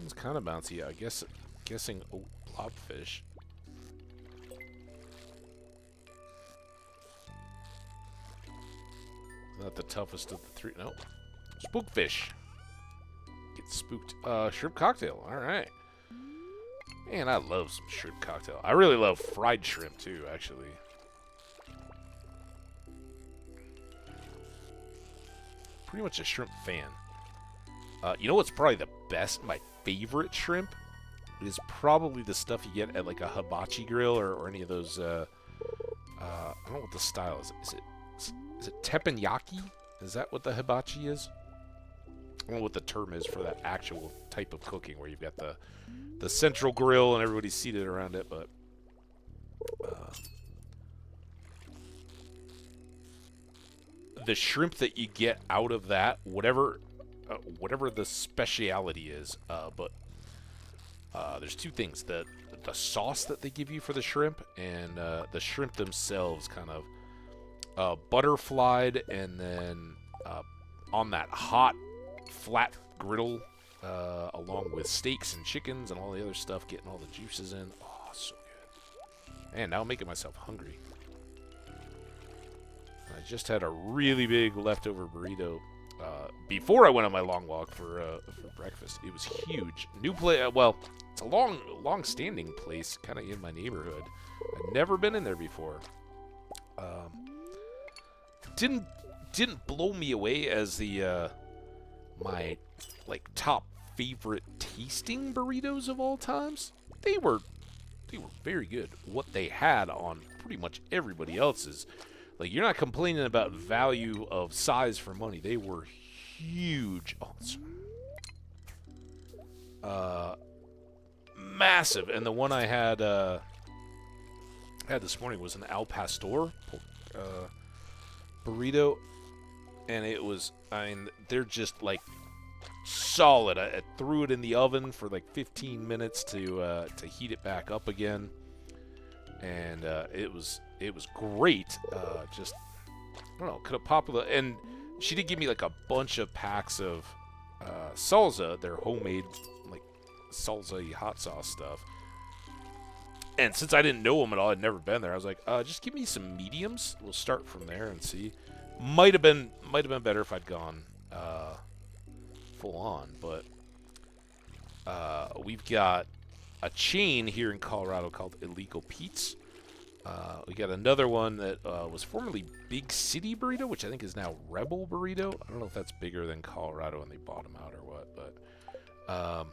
It's kind of bouncy. I guess, guessing blobfish. Not the toughest of the three. No, spookfish. Get spooked. Shrimp cocktail. All right. Man, I love some shrimp cocktail. I really love fried shrimp too, actually. Pretty much a shrimp fan. You know what's probably the best? My favorite shrimp is probably the stuff you get at like a hibachi grill or any of those. I don't know what the style is. Is it teppanyaki? Is that what the hibachi is? I don't know what the term is for that actual type of cooking where you've got the central grill and everybody's seated around it, but the shrimp that you get out of that, whatever the speciality is, but there's two things: the sauce that they give you for the shrimp, and the shrimp themselves, kind of butterflied, and then on that hot flat griddle, along with steaks and chickens and all the other stuff, getting all the juices in. Oh, so good! Man, now I'm making myself hungry. I just had a really big leftover burrito before I went on my long walk for breakfast. It was huge. New place. Well, it's a long-standing place, kind of in my neighborhood. I'd never been in there before. Didn't blow me away as the my like top favorite tasting burritos of all times. They were very good. What they had on pretty much everybody else's. Like, you're not complaining about value of size for money. They were huge. Oh, massive. And the one I had this morning was an al pastor burrito, and it was, I mean, they're just like solid. I threw it in the oven for like 15 minutes to heat it back up again, and it was great. Just, I don't know, could have popped with it. And she did give me like a bunch of packs of salsa, their homemade like salsa hot sauce stuff. And since I didn't know them at all, I'd never been there, I was like, just give me some mediums. We'll start from there and see. Might have been better if I'd gone full on, but we've got a chain here in Colorado called Illegal Pete's. We got another one that was formerly Big City Burrito, which I think is now Rebel Burrito. I don't know if that's bigger than Colorado and they bought them out or what, but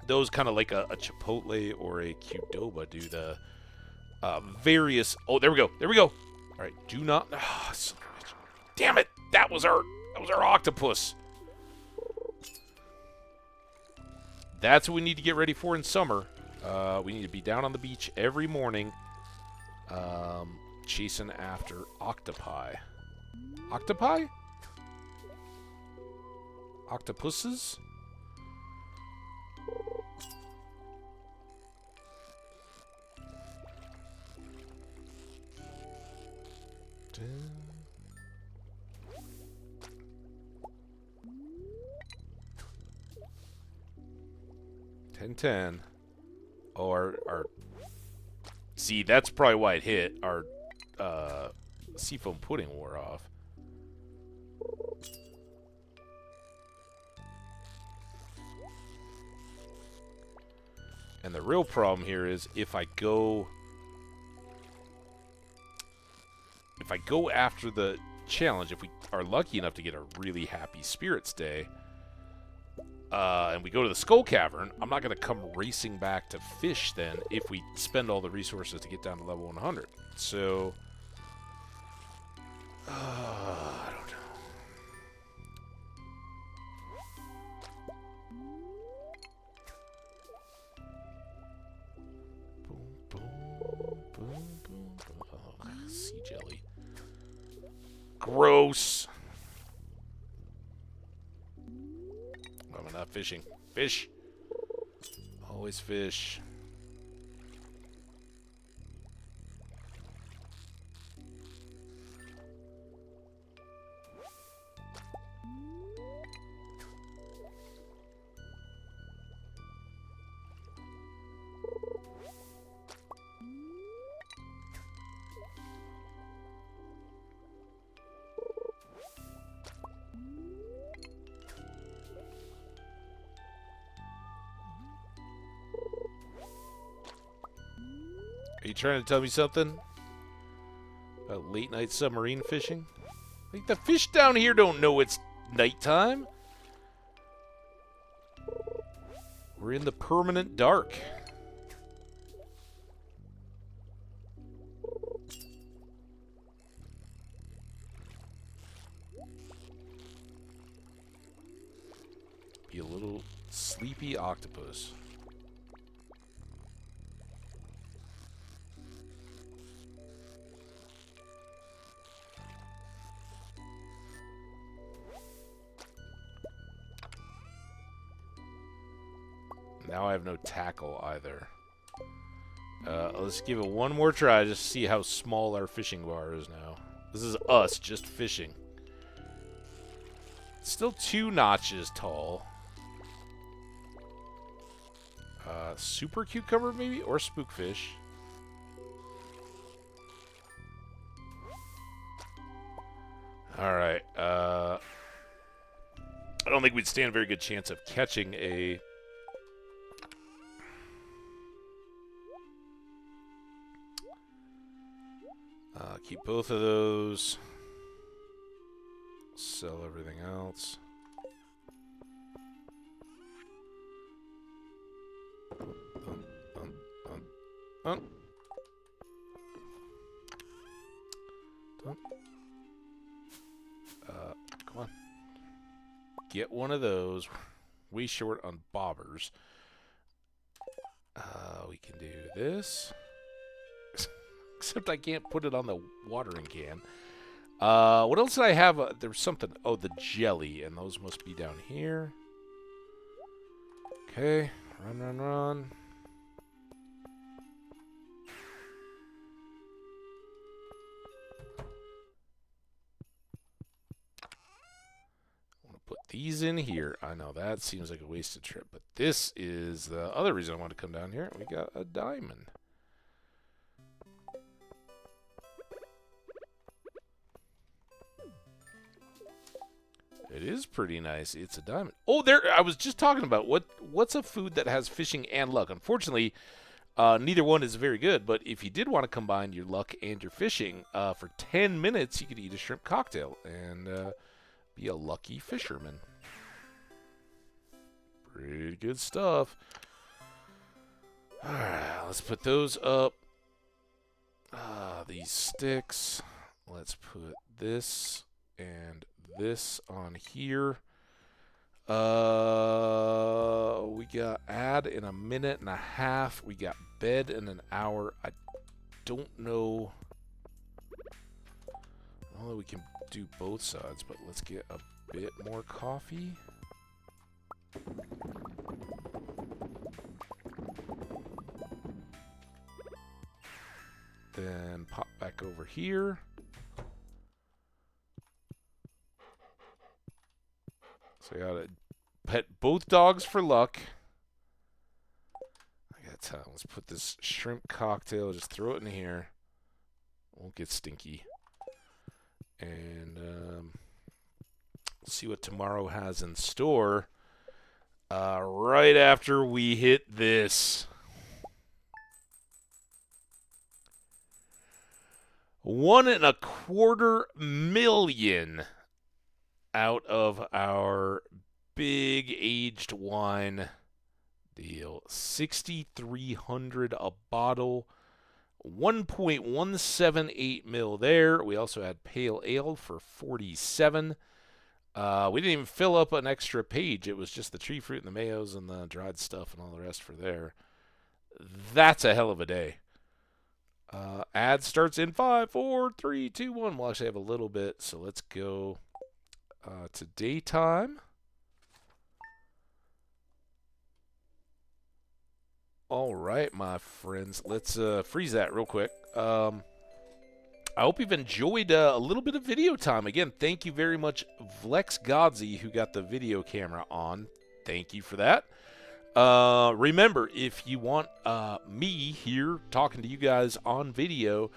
those kind of like a Chipotle or a Qdoba do the various. Oh, there we go. There we go. All right, do not. Oh, son of a bitch. Damn it! That was our octopus. That's what we need to get ready for in summer. We need to be down on the beach every morning, chasing after octopi. Octopi? Octopuses? $10. Oh, our see, that's probably why it hit. Our seafoam pudding wore off. And the real problem here is if I go after the challenge, if we are lucky enough to get a really happy spirits day, and we go to the Skull Cavern, I'm not going to come racing back to fish then if we spend all the resources to get down to level 100. So, I don't know. Oh, sea jelly. Gross. Why am I not fishing? Fish. Always fish. Are you trying to tell me something about late night submarine fishing? Like, the fish down here don't know it's nighttime. We're in the permanent dark. Be a little sleepy octopus. Now I have no tackle either. Let's give it one more try just to see how small our fishing bar is now. This is us just fishing. Still 2 notches tall. Super cucumber maybe? Or spookfish. Alright. I don't think we'd stand a very good chance of catching a... keep both of those. Sell everything else. Come on. Get one of those. Way short on bobbers. We can do this. Except I can't put it on the watering can. What else did I have? There was something. Oh, the jelly. And those must be down here. Okay. Run, run, run. I want to put these in here. I know that seems like a wasted trip. But this is the other reason I want to come down here. We got a diamond. It is pretty nice. It's a diamond. Oh, there! I was just talking about what's a food that has fishing and luck. Unfortunately, neither one is very good. But if you did want to combine your luck and your fishing, for 10 minutes you could eat a shrimp cocktail and be a lucky fisherman. Pretty good stuff. All right, let's put those up. These sticks. Let's put this and this on here. We got ad in a minute and a half. We got bed in an hour. I don't know. I don't know that we can do both sides, but let's get a bit more coffee. Then pop back over here. So I gotta pet both dogs for luck. I got time. Let's put this shrimp cocktail, just throw it in here. Won't get stinky. And see what tomorrow has in store. Right after we hit this. 1.25 million out of our big aged wine deal. 6,300 a bottle. 1.178 mil there. We also had pale ale for 47. We didn't even fill up an extra page. It was just the tree fruit and the mayos and the dried stuff and all the rest for there. That's a hell of a day. Ad starts in 5, 4, 3, 2, 1. We'll actually have a little bit, so let's go to daytime. All right, my friends. Let's freeze that real quick. I hope you've enjoyed a little bit of video time. Again, thank you very much, Vlex Godzi, who got the video camera on. Thank you for that. Remember, if you want me here talking to you guys on video,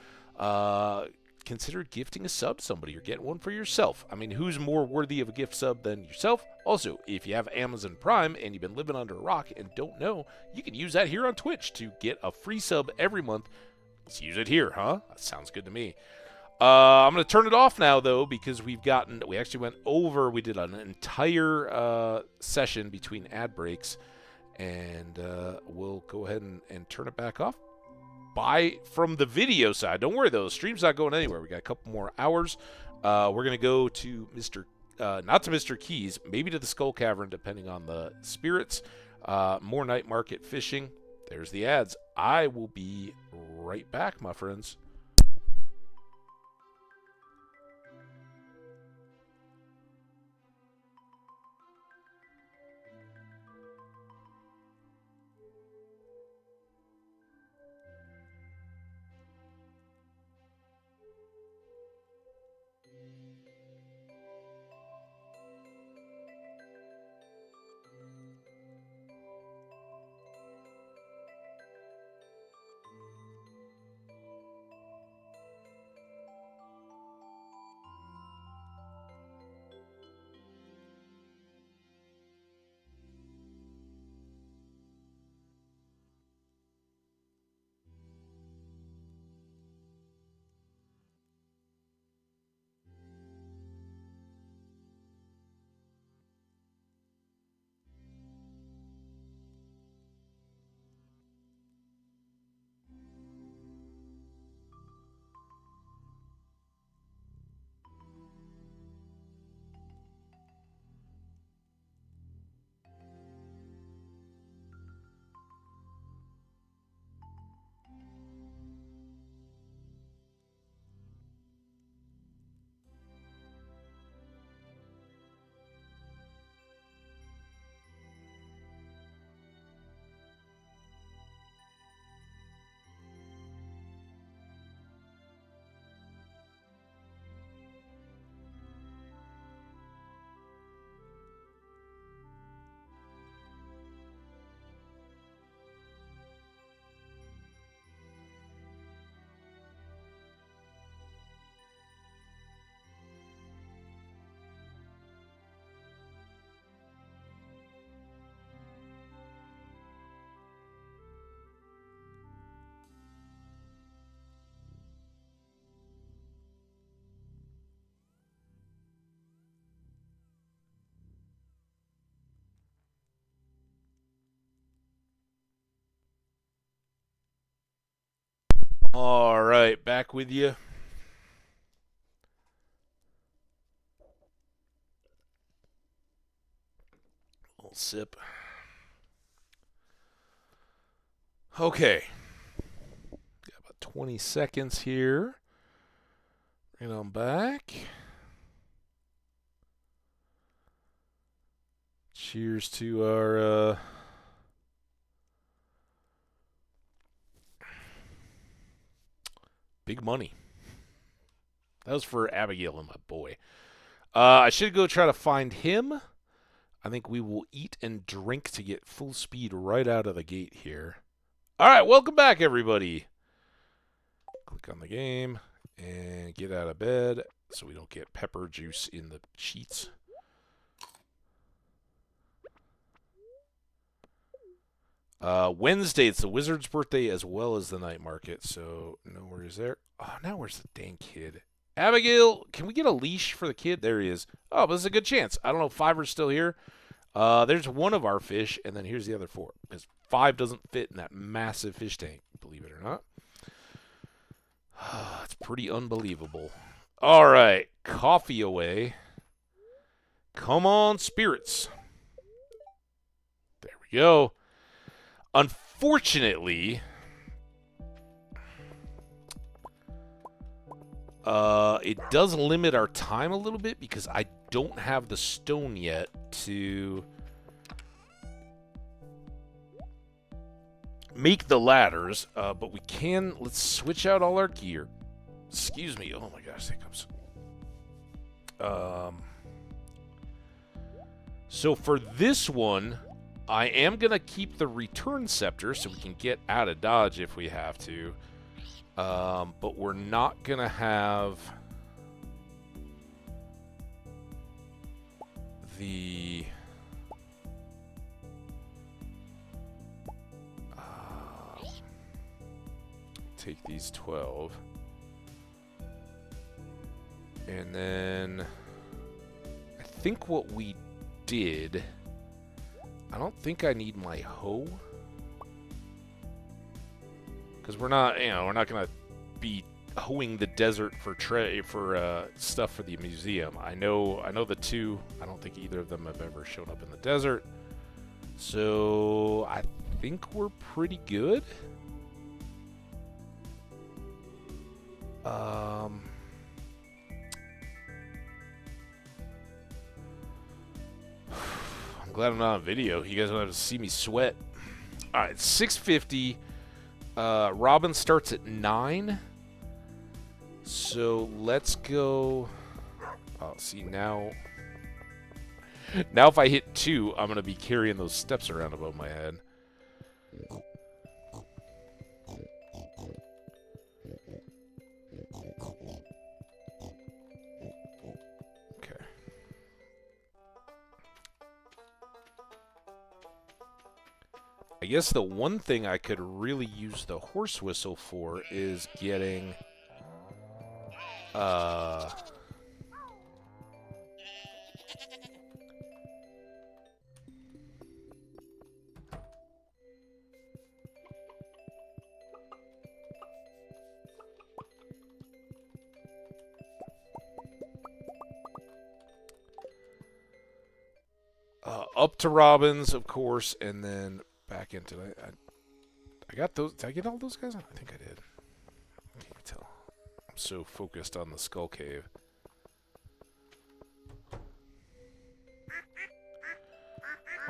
consider gifting a sub to somebody or getting one for yourself. I mean, who's more worthy of a gift sub than yourself? Also, if you have Amazon Prime and you've been living under a rock and don't know, you can use that here on Twitch to get a free sub every month. Let's use it here, huh? That sounds good to me. I'm going to turn it off now, though, because we actually went over. We did an entire session between ad breaks. And we'll go ahead and turn it back off. Bye from the video side. Don't worry, though. The stream's not going anywhere. We got a couple more hours. We're going to go to not to Mr. Keys, maybe to the Skull Cavern, depending on the spirits. More night market fishing. There's the ads. I will be right back, my friends. All right, back with you. sip. Okay. Got about 20 seconds here. Bring it on back. Cheers to our big money. That was for Abigail and my boy. I should go try to find him. I think we will eat and drink to get full speed right out of the gate here. All right, welcome back, everybody. Click on the game and get out of bed so we don't get pepper juice in the sheets. Wednesday, it's the wizard's birthday as well as the night market, so no worries there. Oh, now where's the dang kid? Abigail, can we get a leash for the kid? There he is. Oh, but this is a good chance. I don't know if Fiver's still here. There's one of our fish, and then here's the other four. Because 5 doesn't fit in that massive fish tank, believe it or not. It's pretty unbelievable. All right, coffee away. Come on, spirits. There we go. Unfortunately, it does limit our time a little bit because I don't have the stone yet to make the ladders, but we can. Let's switch out all our gear. Excuse me. Oh my gosh, hiccups. So for this one, I am going to keep the return scepter so we can get out of dodge if we have to. But we're not going to have the... take these 12. And then I think what we did... I don't think I need my hoe. Because we're not, we're not going to be hoeing the desert for stuff for the museum. I know the two. I don't think either of them have ever shown up in the desert. So I think we're pretty good. I'm glad I'm not on video. You guys don't have to see me sweat. All right, 6:50. Robin starts at 9. So let's go. Oh, see now. Now if I hit 2, I'm gonna be carrying those steps around above my head. Okay. I guess the one thing I could really use the horse whistle for is getting up to Robin's, of course, and then back into it. I got those. Did I get all those guys? I think I did. I can't tell. I'm so focused on the skull cave.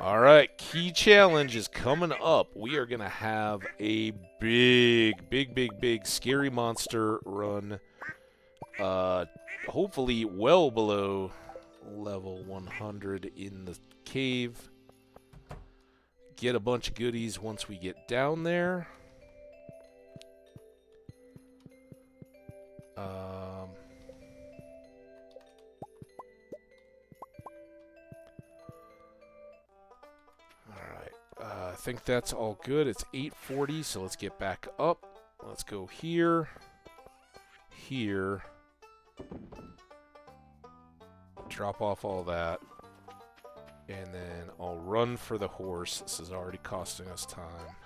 All right, key challenge is coming up. We are going to have a big scary monster run. Hopefully well below level 100 in the cave. Get a bunch of goodies once we get down there. I think that's all good. It's 8:40, so let's get back up. Let's go here. Here. Drop off all that. And then I'll run for the horse. This is already costing us time.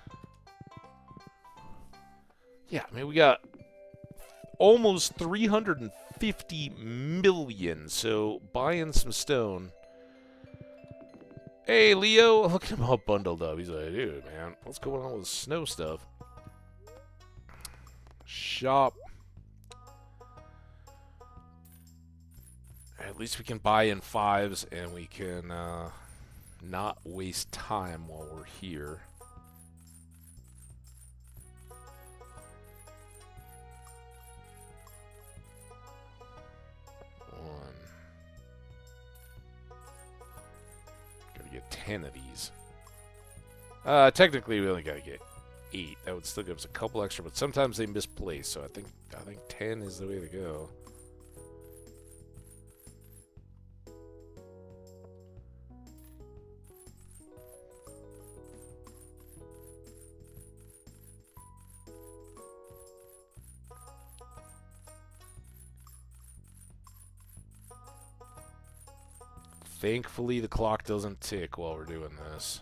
Yeah, I mean, we got almost 350 million, so buying some stone Hey, Leo, look at him all bundled up. He's like, dude, man, what's going on with snow stuff? Shop. At least we can buy in 5s, and we can not waste time while we're here. Gotta get 10 of these. Technically, we only gotta get 8. That would still give us a couple extra, but sometimes they misplace. So I think 10 is the way to go. Thankfully, the clock doesn't tick while we're doing this.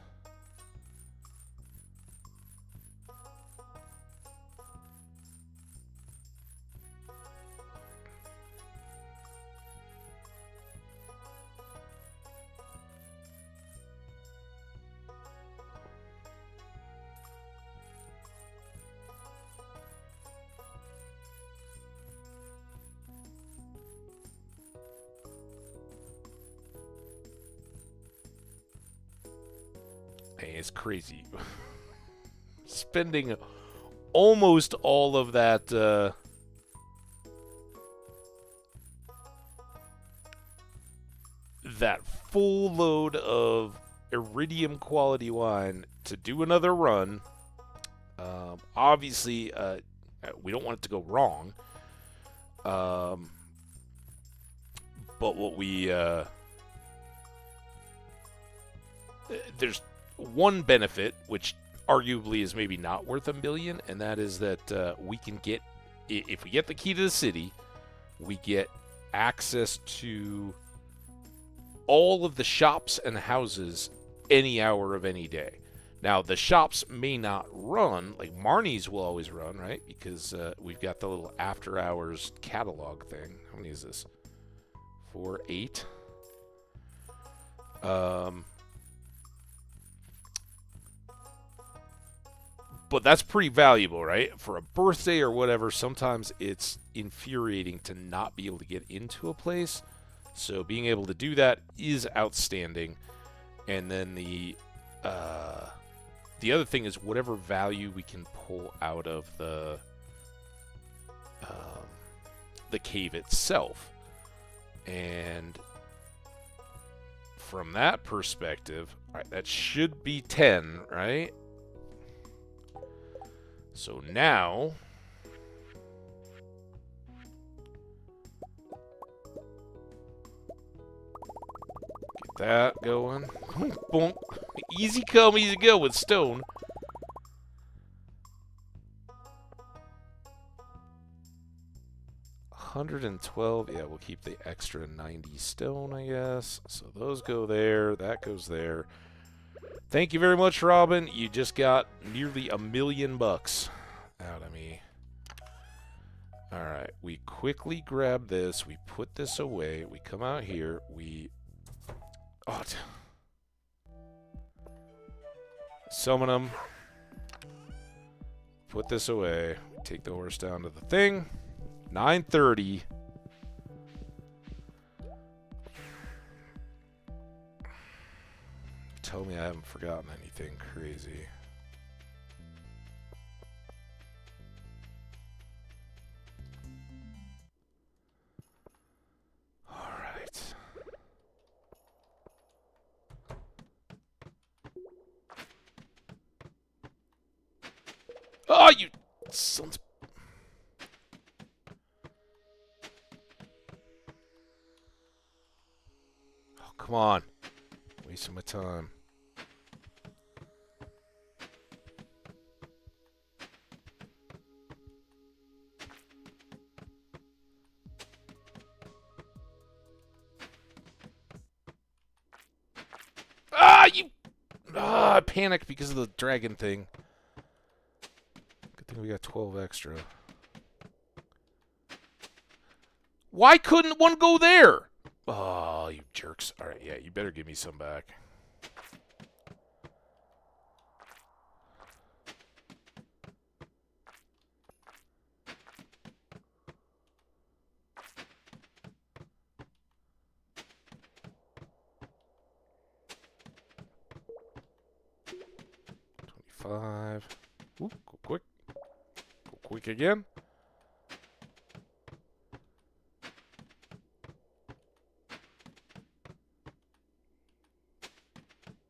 Hey, it's crazy. Spending almost all of that that full load of iridium quality wine to do another run. Obviously, we don't want it to go wrong. But what we there's one benefit, which arguably is maybe not worth $1 million, and that is that we can get, if we get the key to the city, we get access to all of the shops and houses any hour of any day. Now, the shops may not run, like Marnie's will always run, right? Because we've got the little after-hours catalog thing. How many is this? 4, 8. But that's pretty valuable, right? For a birthday or whatever, sometimes it's infuriating to not be able to get into a place. So being able to do that is outstanding. And then the other thing is whatever value we can pull out of the cave itself. And from that perspective, all right, that should be 10, right? So now, get that going. Boom. Easy come, easy go with stone. $112. Yeah, we'll keep the extra 90 stone, I guess. So those go there. That goes there. Thank you very much, Robin. You just got nearly $1 million out of me. All right, we quickly grab this. We put this away. We come out here. We summon them. Put this away. Take the horse down to the thing. 9:30. Tell me I haven't forgotten anything crazy. All right. Oh, you sons. Oh, come on. Wasting my time. I panicked because of the dragon thing. Good thing we got 12 extra. Why couldn't one go there? Oh, you jerks. Alright, yeah, you better give me some back. 25. Ooh, go quick. Go quick again.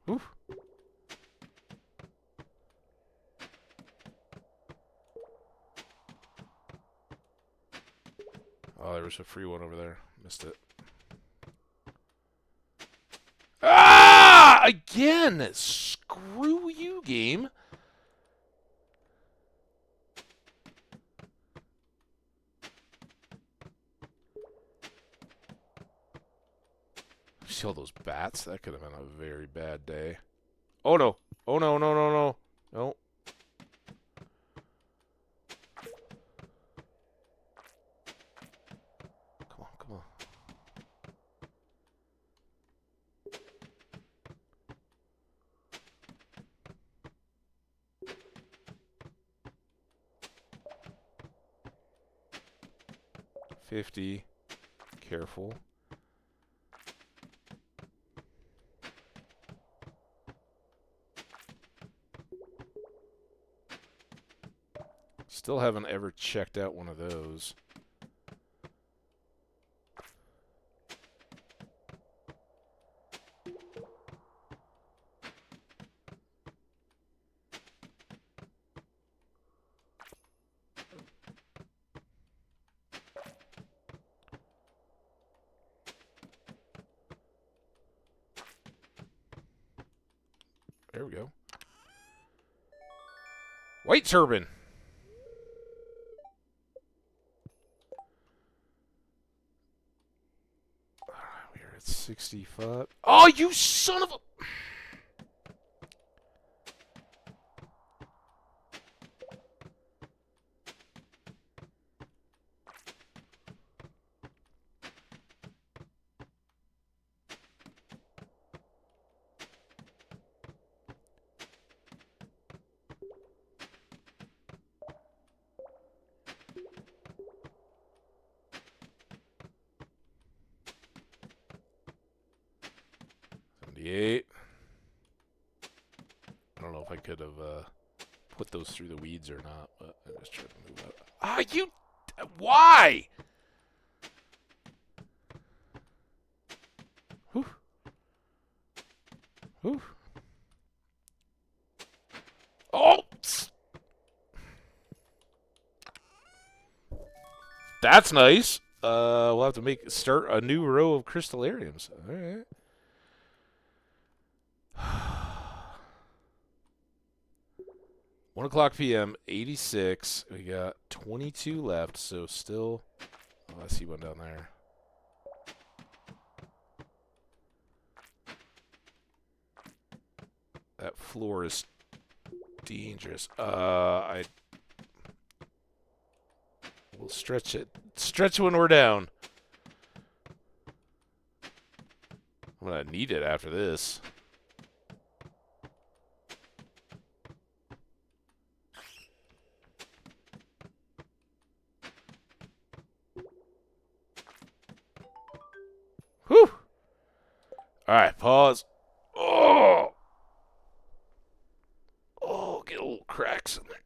Ooh. Oh, there was a free one over there. Missed it. Ah! Again! Screw you, game. See all those bats? That could have been a very bad day. Oh, no. Oh, no, no, no, no. No. Come on, come on. $50. Careful. Still haven't ever checked out one of those. There we go. White turban. We're at 65. Oh, you son of a... I don't know if I could have put those through the weeds or not, but I just tried to move up. Ah, you... Why? Whew. Whew. Oh! That's nice. We'll have to start a new row of crystallariums. All right. 1:00 p.m. 86. We got 22 left, so still. Oh, I see one down there. That floor is dangerous. I will stretch it. Stretch when we're down. I'm gonna need it after this. Whew. All right, pause. Oh, get a little cracks in there.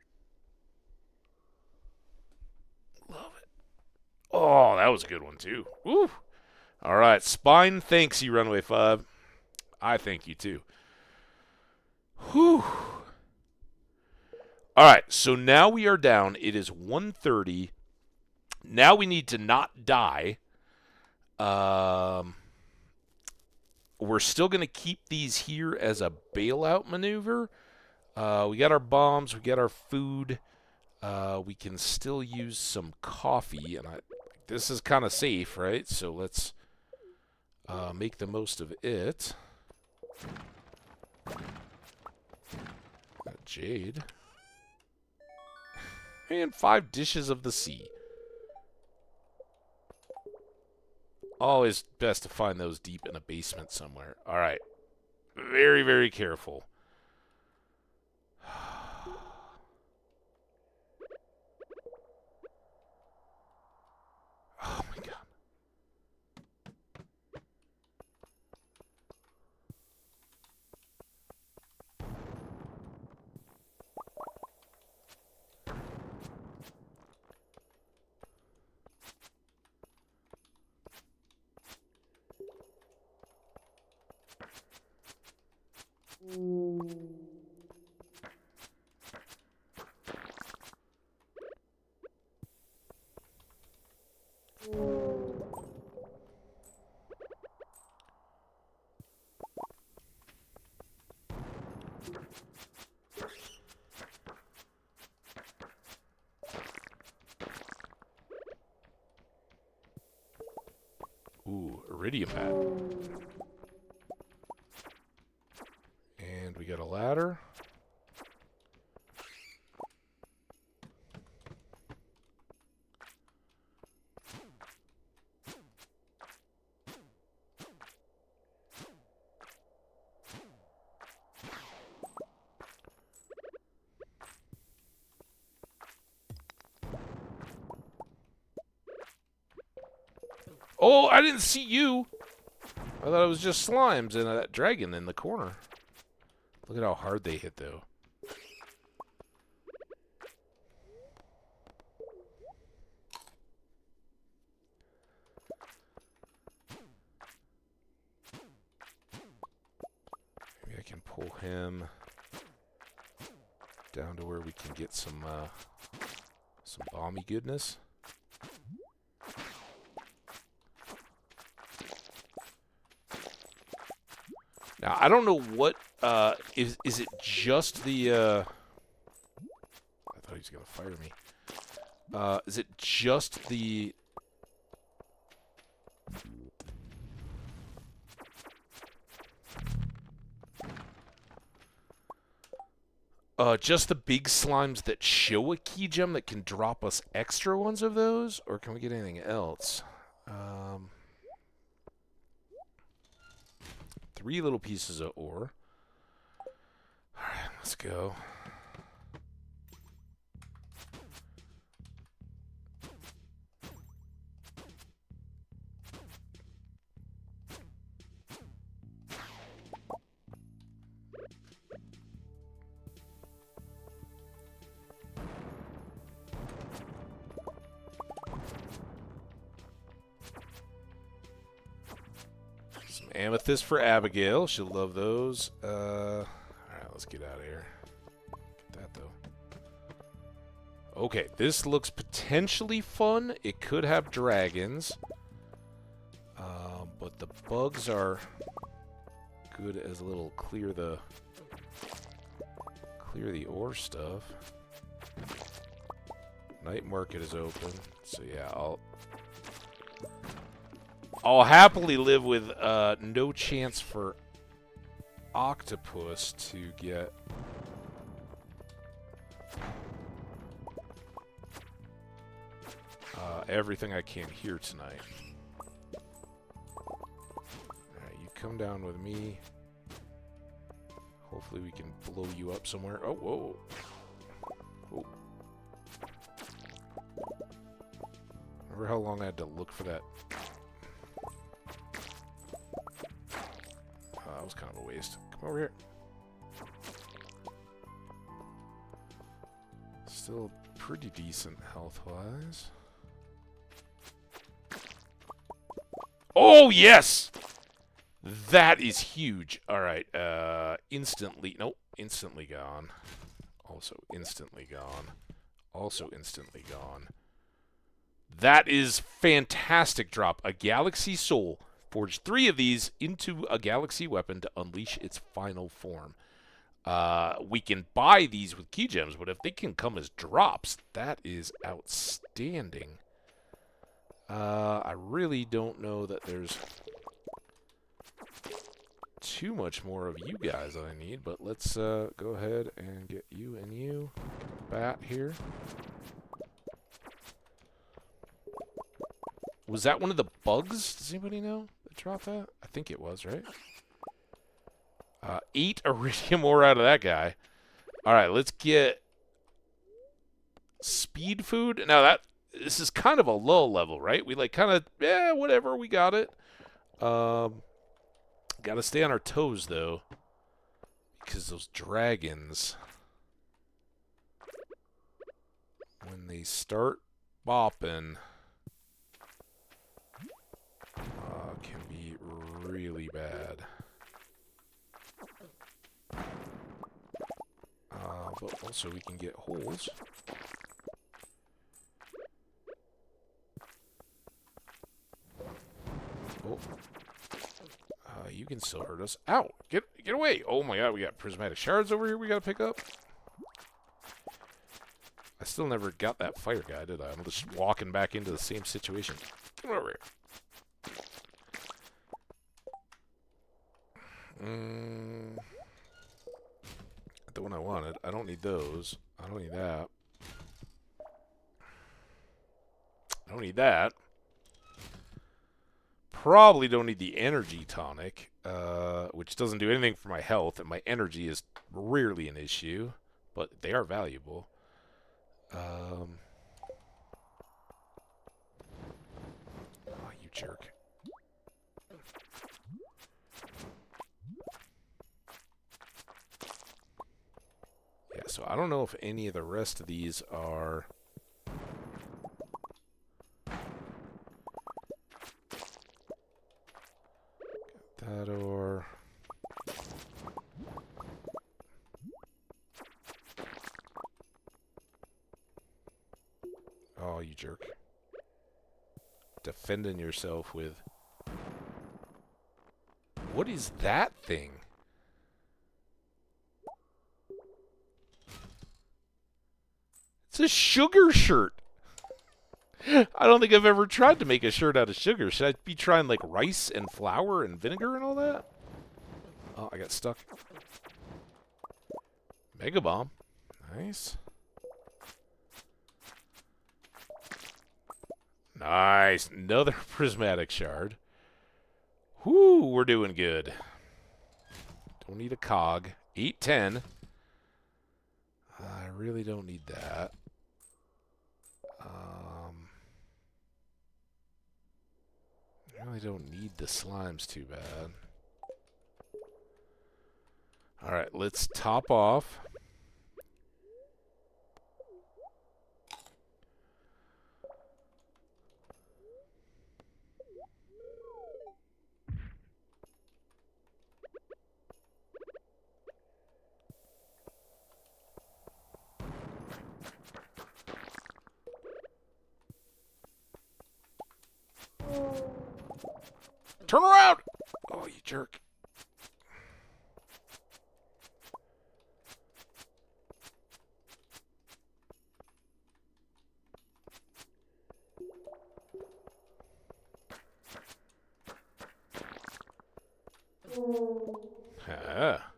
Love it. Oh, that was a good one too. Woo. All right, Spine thanks you, Runway 5. I thank you too. Whew. All right, so now we are down. It is 1:30. Now we need to not die. We're still going to keep these here as a bailout maneuver. We got our bombs. We got our food. We can still use some coffee. And this is kind of safe, right? So let's make the most of it. Got jade. And 5 dishes of the sea. Always best to find those deep in a basement somewhere. All right. very, very careful. Oh my god. Ooh, iridium hat. And we got a ladder. Oh, I didn't see you. I thought it was just slimes and that dragon in the corner. Look at how hard they hit, though. Maybe I can pull him down to where we can get some bomby goodness. Now, I don't know what, is it just the, I thought he was going to fire me. Is it just the, just the big slimes that show a key gem that can drop us extra ones of those? Or can we get anything else? 3 little pieces of ore. Alright, let's go. Amethyst for Abigail. She'll love those. Alright, let's get out of here. Get that, though. Okay, this looks potentially fun. It could have dragons. But the bugs are good as a little clear the ore stuff. Night market is open. So yeah, I'll happily live with no chance for octopus to get everything I can here tonight. Alright, you come down with me. Hopefully we can blow you up somewhere. Oh, whoa. Oh. Remember how long I had to look for that? That was kind of a waste. Come over here. Still pretty decent health-wise. Oh, yes! That is huge. Alright, instantly... Nope, instantly gone. Also instantly gone. Also instantly gone. That is fantastic drop. A Galaxy Soul. Forge 3 of these into a Galaxy weapon to unleash its final form. We can buy these with key gems, but if they can come as drops, that is outstanding. I really don't know that there's too much more of you guys I need, but let's go ahead and get you and you. Bat here. Was that one of the bugs? Does anybody know that dropped that? I think it was, right? 8 iridium ore out of that guy. All right, let's get speed food. Now this is kind of a low level, right? We like kind of, whatever, we got it. Got to stay on our toes, though, because those dragons, when they start bopping, can be really bad. But also we can get holes. Oh. You can still hurt us. Ow! Get away! Oh my god, we got prismatic shards over here we gotta pick up. I still never got that fire guy, did I? I'm just walking back into the same situation. Come over here. The one I wanted. I don't need those. I don't need that. I don't need that. Probably don't need the energy tonic, which doesn't do anything for my health, and my energy is rarely an issue, but they are valuable. Oh, you jerk. Yeah, so I don't know if any of the rest of these are... That or... Oh, you jerk. Defending yourself with... What is that thing? It's a sugar shirt. I don't think I've ever tried to make a shirt out of sugar. Should I be trying like rice and flour and vinegar and all that? Oh, I got stuck. Mega bomb. Nice. Nice. Another prismatic shard. Whoo, we're doing good. Don't need a cog. 810. I really don't need that. I really don't need the slimes too bad. Alright, let's top off. Turn around! Oh, you jerk. Ah.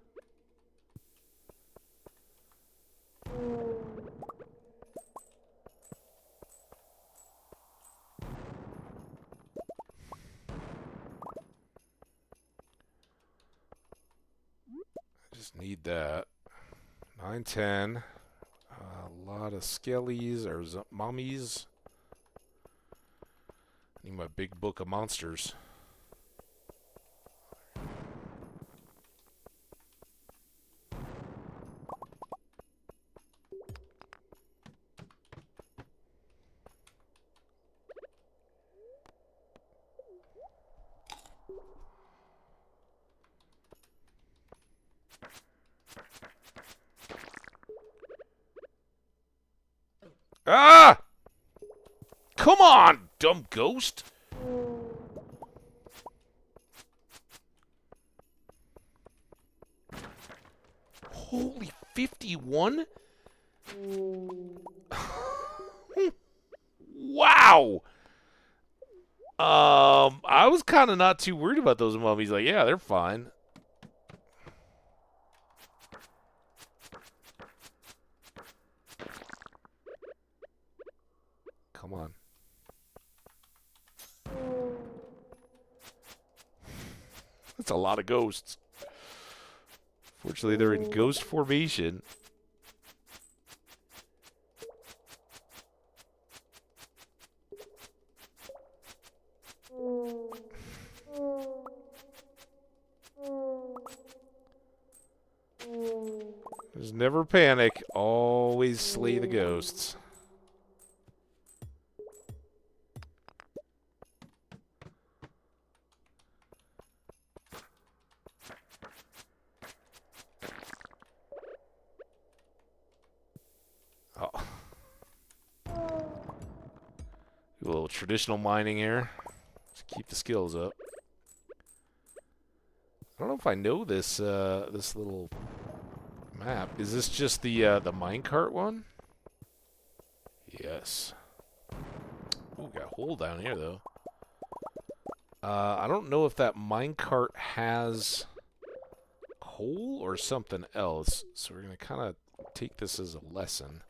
Just need that. 910. A lot of skellies or mummies. Need my big book of monsters. Ah! Come on, dumb ghost! Holy 51? Wow! I was kind of not too worried about those mummies. Like, yeah, they're fine. Come on. That's a lot of ghosts. Fortunately, they're in ghost formation. There's never panic. Always slay the ghosts. Oh. Do a little traditional mining here. Just keep the skills up. I don't know if I know this this little map. Is this just the minecart one? Yes. Ooh, got a hole down here though. I don't know if that minecart has coal or something else, so we're gonna kind of take this as a lesson.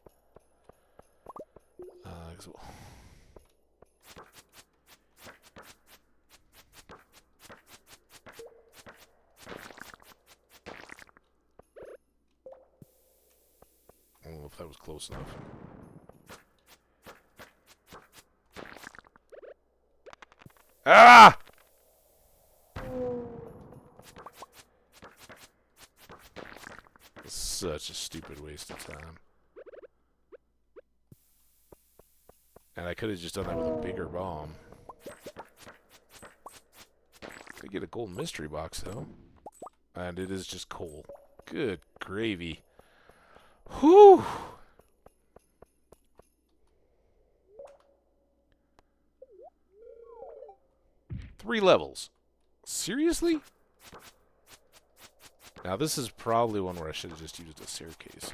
I don't know if that was close enough. Ah! Such a stupid waste of time. And I could have just done that with a bigger bomb. I get a gold mystery box, though. And it is just coal. Good gravy. Whew! Three levels. Seriously? Now, this is probably one where I should have just used a staircase.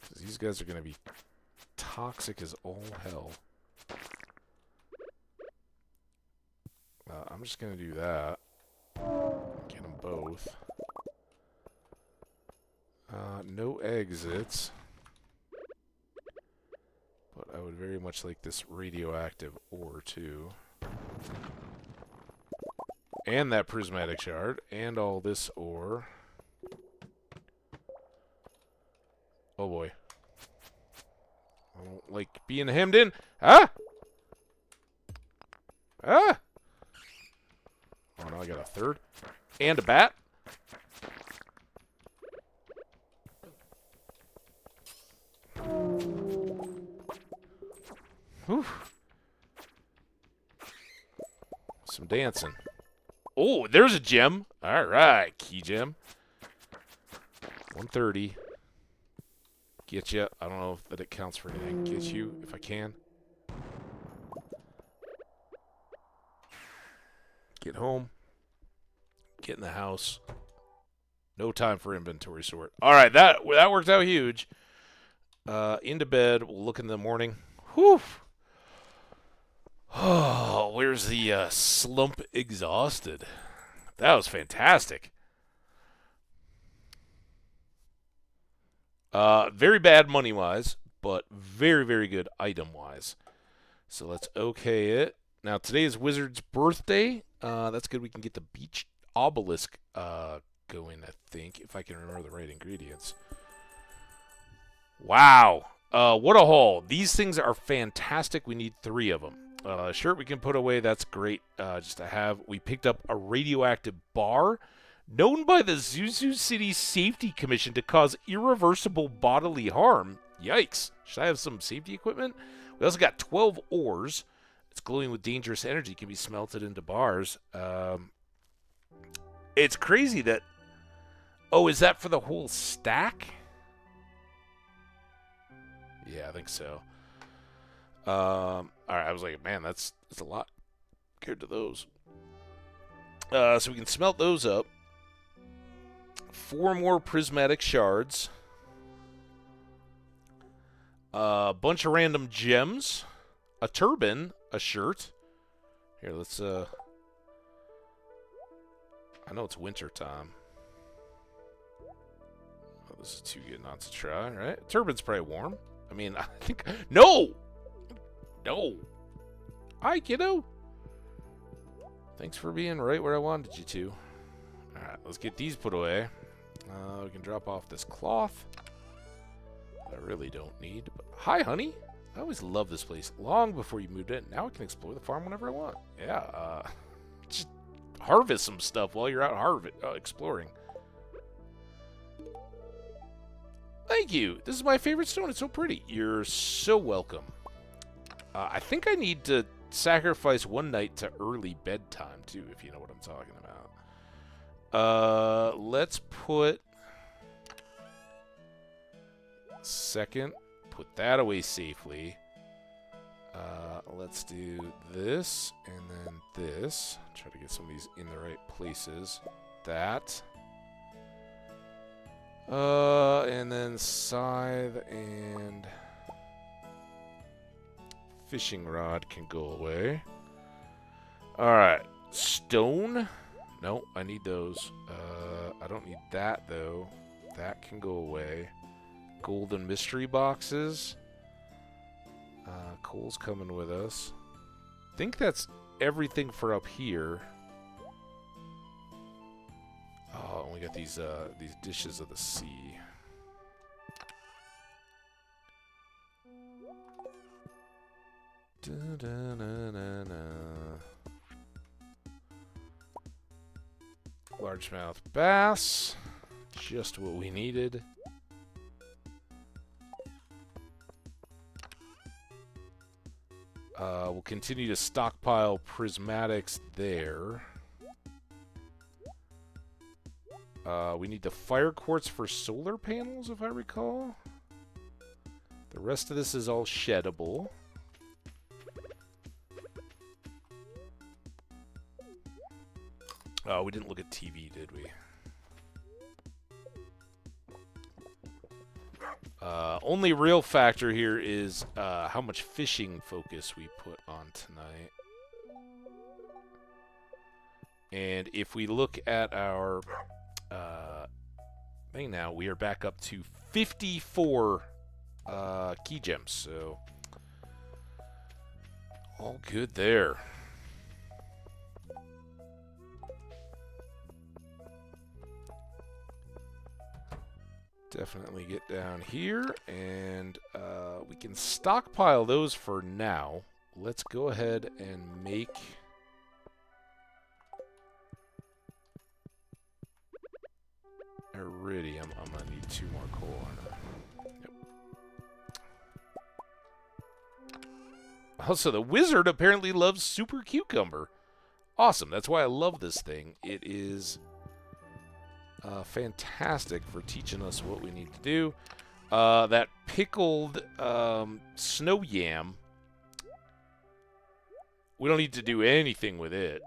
Because these guys are going to be toxic as all hell. I'm just going to do that. Get them both. No exits. But I would very much like this radioactive ore, too. And that prismatic shard. And all this ore. Oh, boy. I don't like being hemmed in. Ah! Ah! Oh, now I got a third. And a bat. Whew. Some dancing. Oh, there's a gem. All right, key gem. 130. Get you. I don't know if that it counts for anything. Get you, if I can. Get home. Get in the house. No time for inventory sort. All right, that worked out huge. Into bed. We'll look in the morning. Whew. Oh, where's the slump exhausted? That was fantastic. Very bad money-wise, but very, very good item-wise. So let's okay it. Now, today is Wizard's birthday. That's good. We can get the beach obelisk going, I think, if I can remember the right ingredients. Wow. What a haul. These things are fantastic. We need 3 of them. Shirt we can put away. That's great just to have. We picked up a radioactive bar known by the Zuzu City Safety Commission to cause irreversible bodily harm. Yikes. Should I have some safety equipment? We also got 12 ores. It's glowing with dangerous energy. Can be smelted into bars. It's crazy that... Oh, is that for the whole stack? Yeah, I think so. All right, I was like, man, that's a lot compared to those. So we can smelt those up. 4 more prismatic shards. A bunch of random gems. A turban. A shirt. Here, let's, I know it's winter time. Oh, this is too good not to try, right? Turban's probably warm. I mean, I think... No! No! Hi, kiddo! Thanks for being right where I wanted you to. Alright, let's get these put away. We can drop off this cloth. I really don't need. But, hi, honey. I always loved this place long before you moved in. Now I can explore the farm whenever I want. Yeah, just harvest some stuff while you're out exploring. Thank you. This is my favorite stone. It's so pretty. You're so welcome. I think I need to sacrifice one night to early bedtime, too, if you know what I'm talking about. Let's put... Second. Put that away safely. Let's do this, and then this. Try to get some of these in the right places. That. And then scythe and fishing rod can go away. Alright. Stone. No, I need those. I don't need that, though. That can go away. Golden mystery boxes. Coal's coming with us. I think that's everything for up here. Oh, and we got these dishes of the sea. Largemouth bass. Just what we needed. We'll continue to stockpile prismatics there. We need the fire quartz for solar panels, if I recall. The rest of this is all sheddable. Oh, we didn't look at TV, did we? Only real factor here is how much fishing focus we put on tonight. And if we look at our thing now, we are back up to 54 key gems, so all good there. Definitely get down here, and we can stockpile those for now. Let's go ahead and make... iridium. I'm going to need 2 more coal on it. Yep. Also, the wizard apparently loves super cucumber. Awesome. That's why I love this thing. It is... fantastic for teaching us what we need to do. That pickled snow yam, we don't need to do anything with it.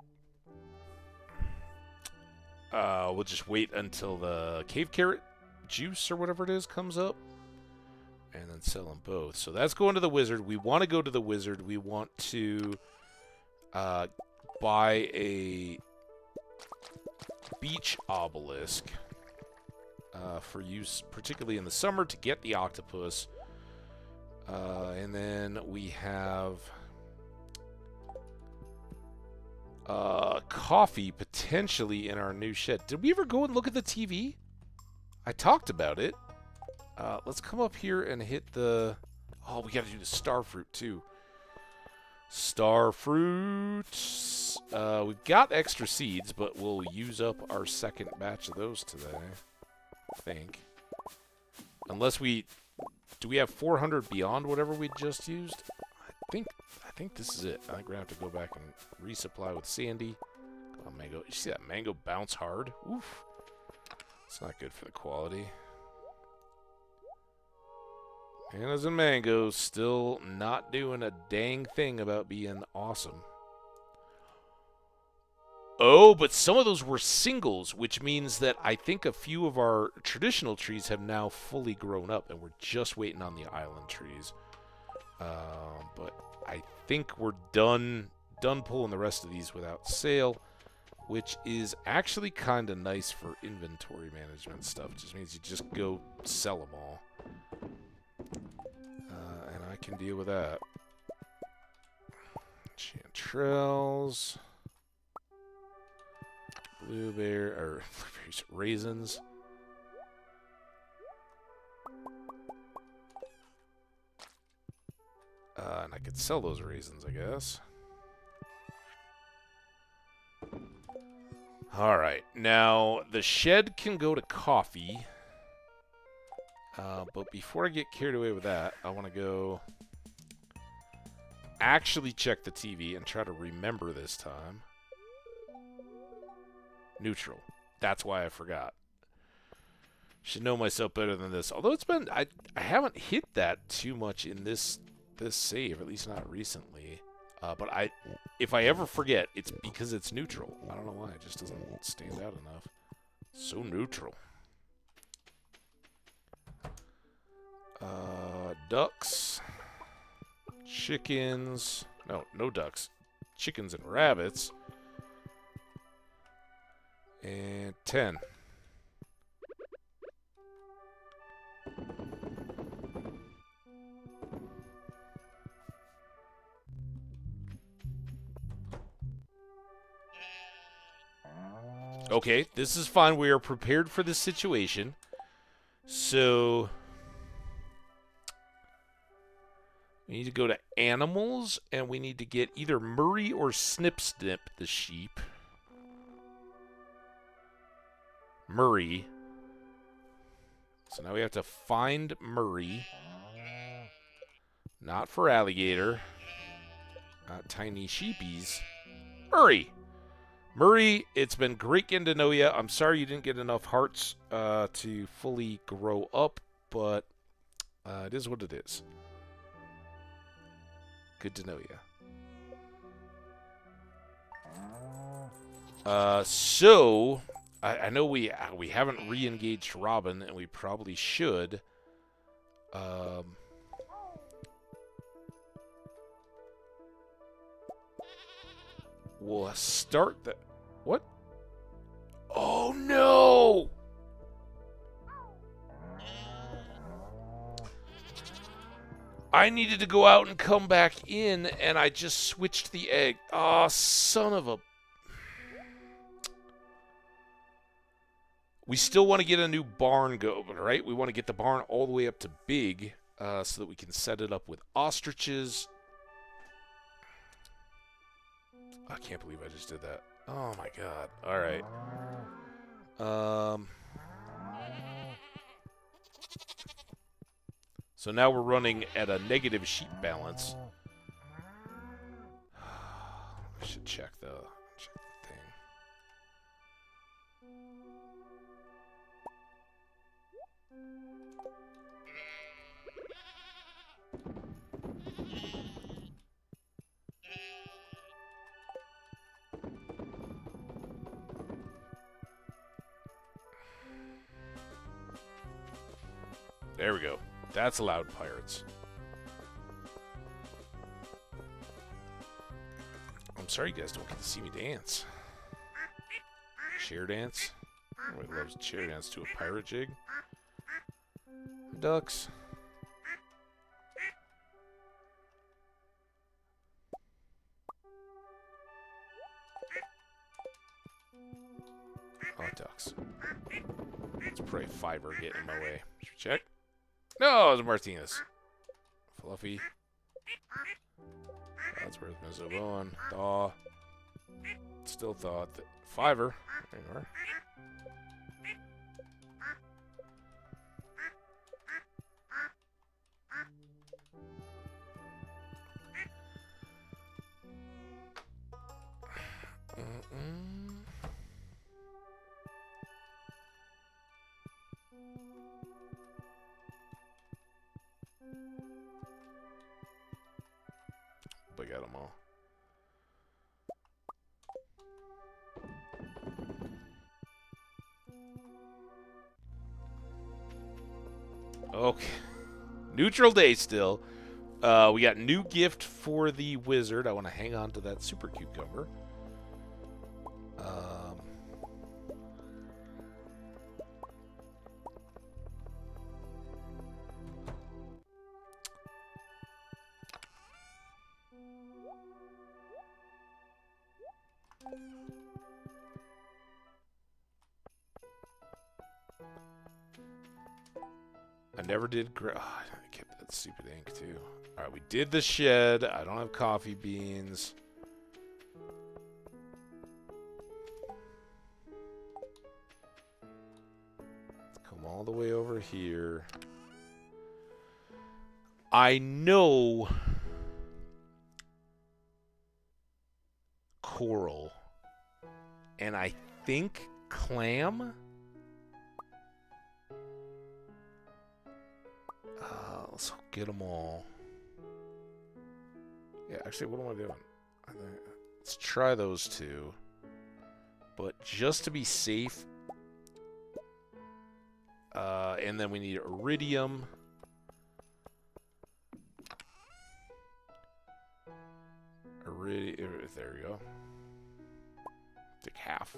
We'll just wait until the cave carrot juice or whatever it is comes up, and then sell them both. So that's going to the wizard. We want to go to the wizard. We want to buy a beach obelisk for use particularly in the summer to get the octopus, and then we have coffee potentially in our new shed. Did we ever go and look at the TV? I talked about it. Let's come up here and hit the... oh, we gotta do the star fruit too. Star fruit. We've got extra seeds, but we'll use up our second batch of those today, I think. Unless we... do we have 400 beyond whatever we just used? I think this is it. I think we're going to have to go back and resupply with Sandy. Come on, mango. You see that mango bounce hard? Oof. It's not good for the quality. Bananas and mangoes still not doing a dang thing about being awesome. Oh, but some of those were singles, which means that I think a few of our traditional trees have now fully grown up, and we're just waiting on the island trees. But I think we're done pulling the rest of these without sale, which is actually kind of nice for inventory management stuff. It just means you just go sell them all. And I can deal with that. Chanterelles. Blueberries, raisins. I could sell those raisins, I guess. Alright, now the shed can go to coffee. But before I get carried away with that, I want to go actually check the TV and try to remember this time. Neutral. That's why I forgot. Should know myself better than this. Although it's been, I haven't hit that too much in this save, at least not recently. But if I ever forget, it's because it's neutral. I don't know why. It just doesn't stand out enough. So neutral. Ducks. Chickens. No ducks. Chickens and rabbits. And 10. Okay, this is fine. We are prepared for this situation. So we need to go to animals, and we need to get either Murray or Snip Snip the sheep. Murray. So now we have to find Murray. Not for alligator. Not tiny sheepies. Murray! Murray, it's been great getting to know you. I'm sorry you didn't get enough hearts to fully grow up, but it is what it is. Good to know you. So I know we haven't re-engaged Robin, and we probably should. We'll start the... What? Oh, no! I needed to go out and come back in, and I just switched the egg. Ah, oh, son of a... We still want to get a new barn going, right? We want to get the barn all the way up to big so that we can set it up with ostriches. I can't believe I just did that. Oh, my God. All right. So now we're running at a negative sheep balance. I should check the thing. There we go. That's allowed, pirates. I'm sorry you guys don't get to see me dance. Chair dance? Everybody loves chair dance to a pirate jig. Ducks. Oh, ducks. Let's pray Fiver get in my way. Should we check? No, it was Martinez. Fluffy. That's where it's been so going. Thaw. Still thought that Fiver. There you are. I got them all. Okay. Neutral day still. We got new gift for the wizard. I want to hang on to that super cucumber. I never did. Oh, I kept that that stupid ink, too. Alright, we did the shed. I don't have coffee beans. Come all the way over here. I know coral. And I think clam? Let's get them all. Yeah, actually, what am I doing? Let's try those two. But just to be safe. And then we need iridium. There we go. Take half.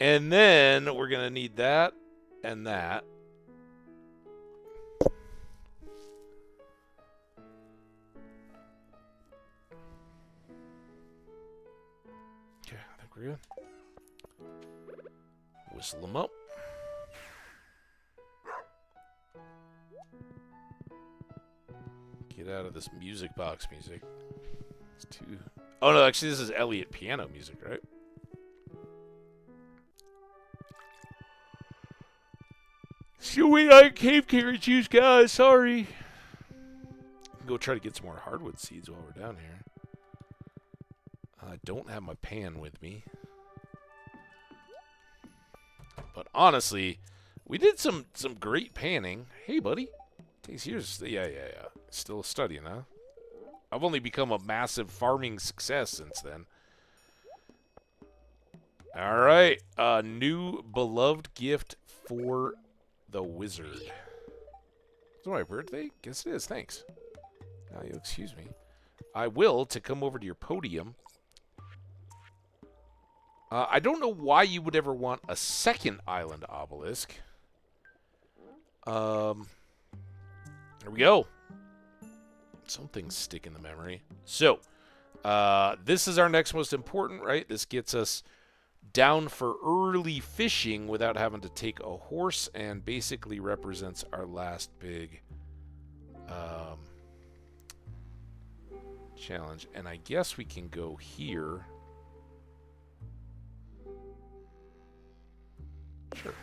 And then we're going to need that and that. Okay, I think we're good. Whistle them up. Get out of this music box music. It's too... Oh, no, actually, this is Elliott piano music, right? Should we like cave carrot juice, guys? Sorry. Go try to get some more hardwood seeds while we're down here. I don't have my pan with me. But honestly, we did some great panning. Hey, buddy. Takes years. Yeah. Still studying, huh? I've only become a massive farming success since then. All right. A new beloved gift for the wizard. Is it my birthday? Guess it is. Thanks. Now you'll excuse me. I will to come over to your podium. I don't know why you would ever want a second island obelisk. There we go. Something's sticking the memory. So, this is our next most important, right? This gets us down for early fishing without having to take a horse and basically represents our last big challenge. And I guess we can go here. Sure.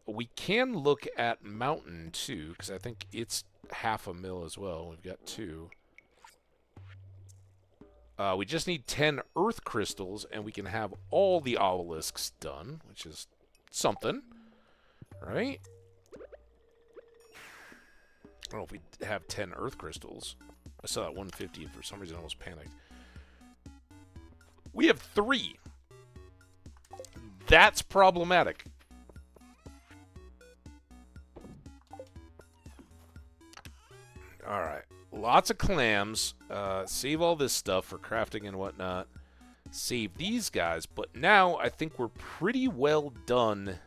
We can look at mountain too, because I think it's 0.5 mil as well. We've got 2. We just need 10 earth crystals, and we can have all the obelisks done, which is something, right? I don't know if we have 10 earth crystals. I saw that 150, and for some reason I almost panicked. We have 3. That's problematic. Alright. Lots of clams. Save all this stuff for crafting and whatnot. Save these guys. But now I think we're pretty well done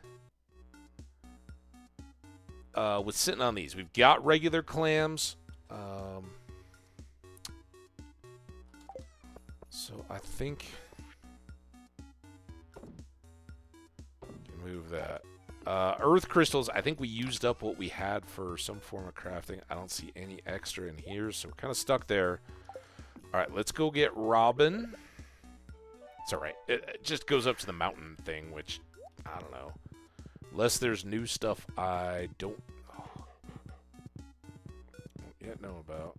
with sitting on these. We've got regular clams. So I think... move that. Earth crystals, I think we used up what we had for some form of crafting. I don't see any extra in here, so we're kind of stuck there. Alright, let's go get Robin. It's alright. It just goes up to the mountain thing, which, I don't know. Unless there's new stuff I don't yet know about.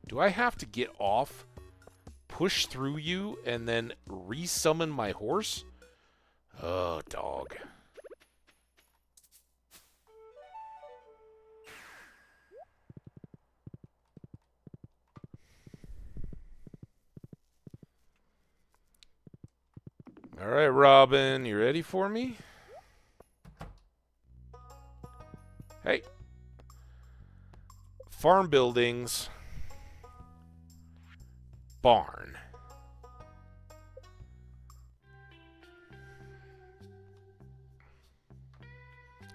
Do I have to get off, push through you, and then resummon my horse? Oh, dog. All right, Robin, you ready for me? Hey. Farm buildings. Barn.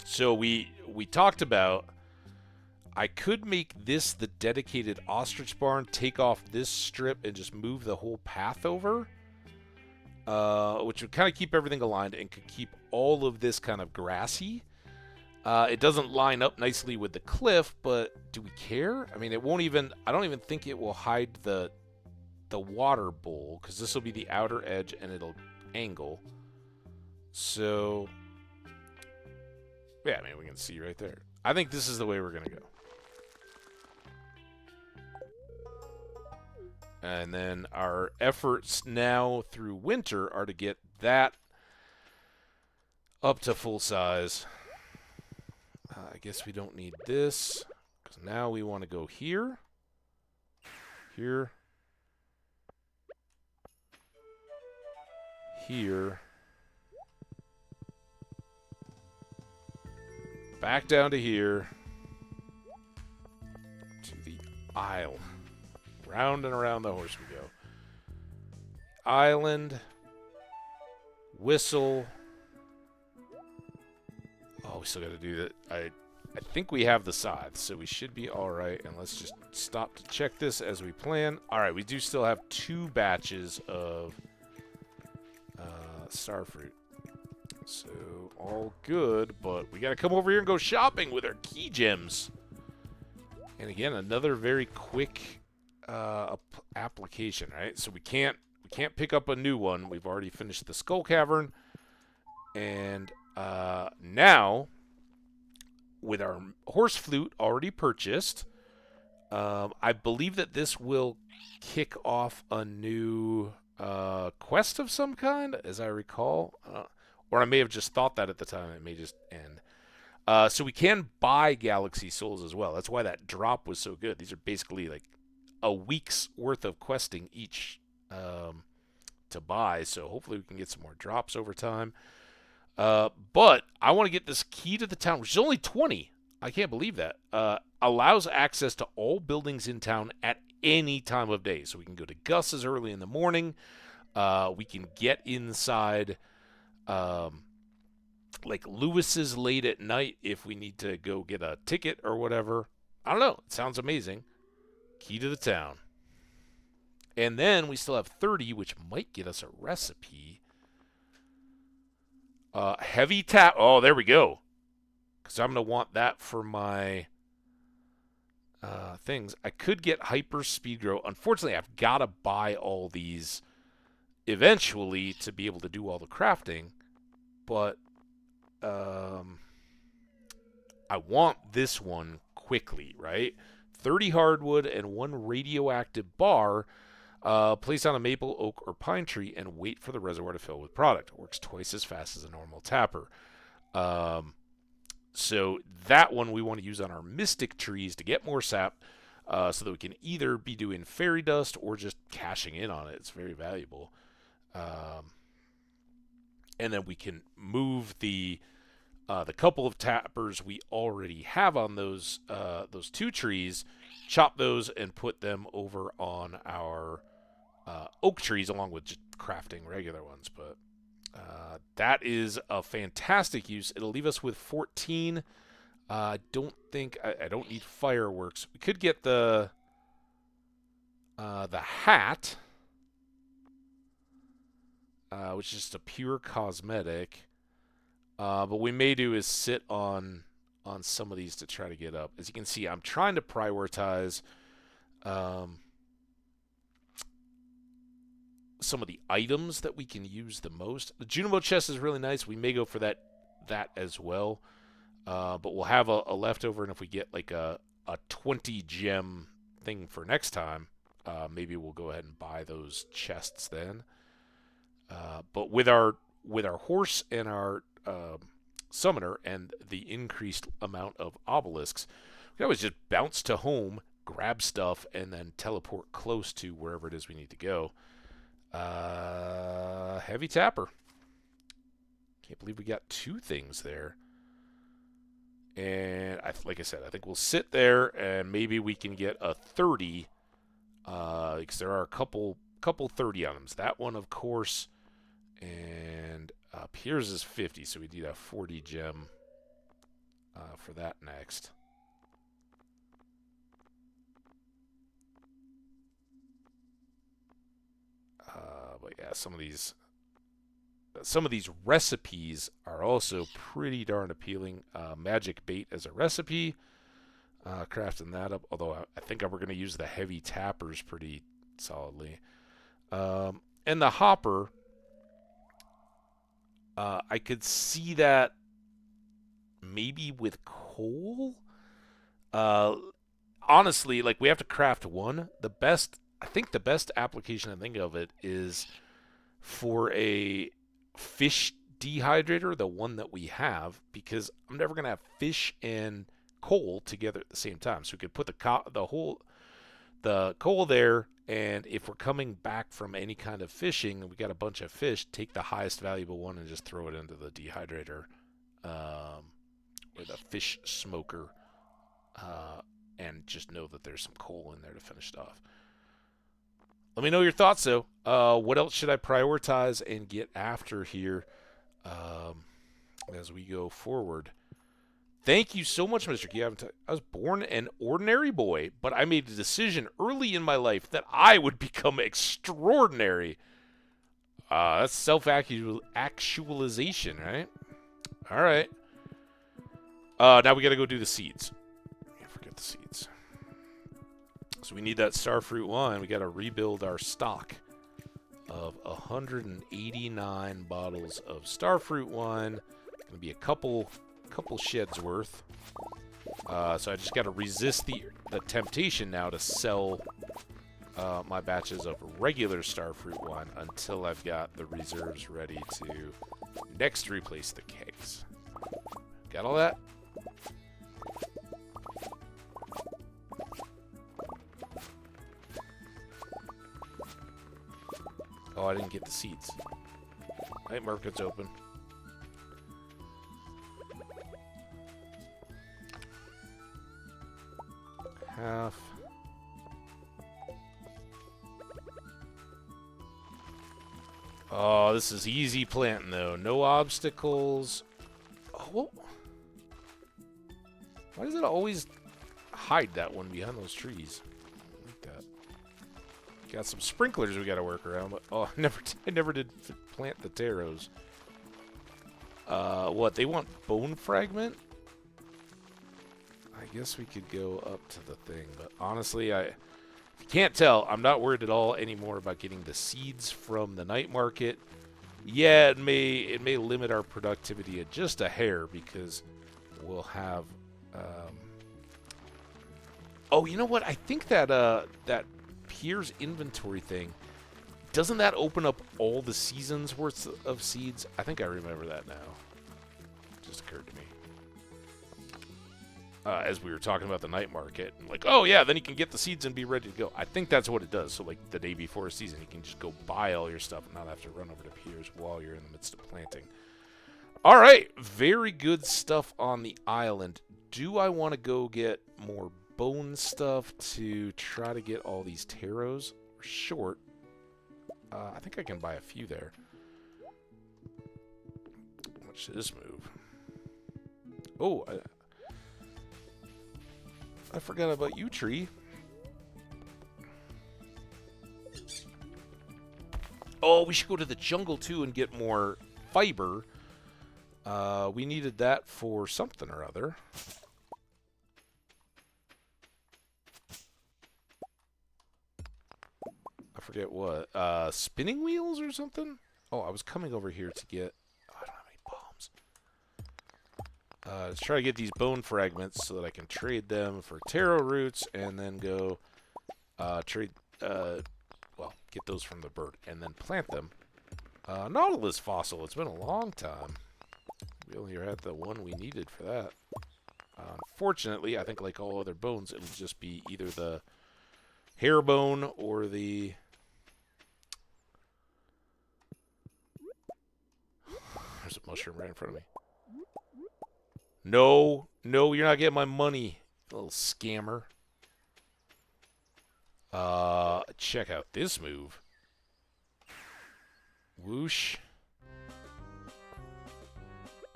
So we talked about I could make this the dedicated ostrich barn, take off this strip, and just move the whole path over. Which would kind of keep everything aligned and could keep all of this kind of grassy. It doesn't line up nicely with the cliff, but do we care? I mean, it won't even, I don't even think it will hide the water bowl, because this will be the outer edge and it'll angle. So, yeah, I mean, we can see right there. I think this is the way we're going to go. And then our efforts now through winter are to get that up to full size. I guess we don't need this, because now we want to go here, here, here, back down to here, to the isle. Round and around the horse we go. Island, whistle. Oh, we still got to do that. I think we have the scythe, so we should be all right. And let's just stop to check this as we plan. All right, we do still have 2 batches of starfruit. So, all good, but we got to come over here and go shopping with our key gems. And again, another very quick application, right? So we can't pick up a new one. We've already finished the Skull Cavern. And now, with our horse flute already purchased, I believe that this will kick off a new quest of some kind, as I recall. Or I may have just thought that at the time. It may just end. So we can buy Galaxy Souls as well. That's why that drop was so good. These are basically like a week's worth of questing each to buy. So hopefully we can get some more drops over time. But I want to get this key to the town, which is only 20. I can't believe that. Allows access to all buildings in town at any time of day. So we can go to Gus's early in the morning. We can get inside like Lewis's late at night if we need to go get a ticket or whatever. I don't know. It sounds amazing. Key to the town. And then we still have 30, which might get us a recipe. Heavy tap. Oh, there we go. Because I'm going to want that for my things. I could get hyper speed grow. Unfortunately, I've got to buy all these eventually to be able to do all the crafting. But I want this one quickly, right? 30 hardwood and 1 radioactive bar. Place on a maple, oak, or pine tree and wait for the reservoir to fill with product. It works twice as fast as a normal tapper. So that one we want to use on our mystic trees to get more sap so that we can either be doing fairy dust or just cashing in on it. It's very valuable. And then we can move the couple of tappers we already have on those 2 trees, chop those and put them over on our oak trees along with just crafting regular ones. But that is a fantastic use. It'll leave us with 14. I don't think I don't need fireworks. We could get the hat, which is just a pure cosmetic. But we may do is sit on some of these to try to get up. As you can see, I'm trying to prioritize some of the items that we can use the most. The Junimo chest is really nice. We may go for that as well. But we'll have a leftover, and if we get like a 20 gem thing for next time, maybe we'll go ahead and buy those chests then. But with our horse and our summoner and the increased amount of obelisks, we can always just bounce to home, grab stuff, and then teleport close to wherever it is we need to go. Heavy tapper. Can't believe we got 2 things there. And like I said, I think we'll sit there and maybe we can get a 30. Because there are a couple 30 items. That one, of course, and Piers is 50, so we need a 40 gem for that next. But yeah, some of these some of these recipes are also pretty darn appealing. Magic bait as a recipe. Crafting that up, although I think we're going to use the heavy tappers pretty solidly. And the hopper, I could see that maybe with coal. Honestly, like, we have to craft one. I think the best application I think of it is for a fish dehydrator, the one that we have, because I'm never going to have fish and coal together at the same time. So we could put the coal there, and if we're coming back from any kind of fishing and we got a bunch of fish, take the highest valuable one and just throw it into the dehydrator, or the fish smoker, and just know that there's some coal in there to finish it off. Let me know your thoughts, though. What else should I prioritize and get after here as we go forward? Thank you so much, Mr. Key. I was born an ordinary boy, but I made a decision early in my life that I would become extraordinary. That's self-actualization, right? All right. Now we got to go do the seeds. Can't forget the seeds. So we need that starfruit wine. We got to rebuild our stock of 189 bottles of starfruit wine. Going to be a couple sheds worth. So I just got to resist the temptation now to sell my batches of regular starfruit wine until I've got the reserves ready to next replace the kegs. Got all that? Oh, I didn't get the seeds. Night market's open. Half. Oh, this is easy planting, though. No obstacles. Oh, why does it always hide that one behind those trees? I like that. Got some sprinklers we got to work around, but oh, I never did plant the taros. What, they want bone fragment? I guess we could go up to the thing, but honestly, if you can't tell, I'm not worried at all anymore about getting the seeds from the night market. Yeah, it may limit our productivity just a hair because we'll have. Oh, you know what? I think that that Pierre's inventory thing, doesn't that open up all the seasons worth of seeds? I think I remember that now. Just occurred to me. As we were talking about the night market. Like, oh yeah, then you can get the seeds and be ready to go. I think that's what it does. So like the day before a season, you can just go buy all your stuff and not have to run over to Pierre's while you're in the midst of planting. All right, very good stuff on the island. Do I want to go get more bone stuff to try to get all these taros? We're short. I think I can buy a few there. How much does this move? Oh, I forgot about you, tree. Oh, we should go to the jungle, too, and get more fiber. We needed that for something or other. I forget what. Spinning wheels or something? Oh, I was coming over here to get... Oh, I don't have any bombs. Let's try to get these bone fragments so that I can trade them for taro roots and then go trade... well, get those from the bird and then plant them. Nautilus fossil. It's been a long time. We only had the one we needed for that. Unfortunately, I think like all other bones, it'll just be either the hair bone or the... There's a mushroom right in front of me. No, no, you're not getting my money, little scammer. Check out this move. Whoosh.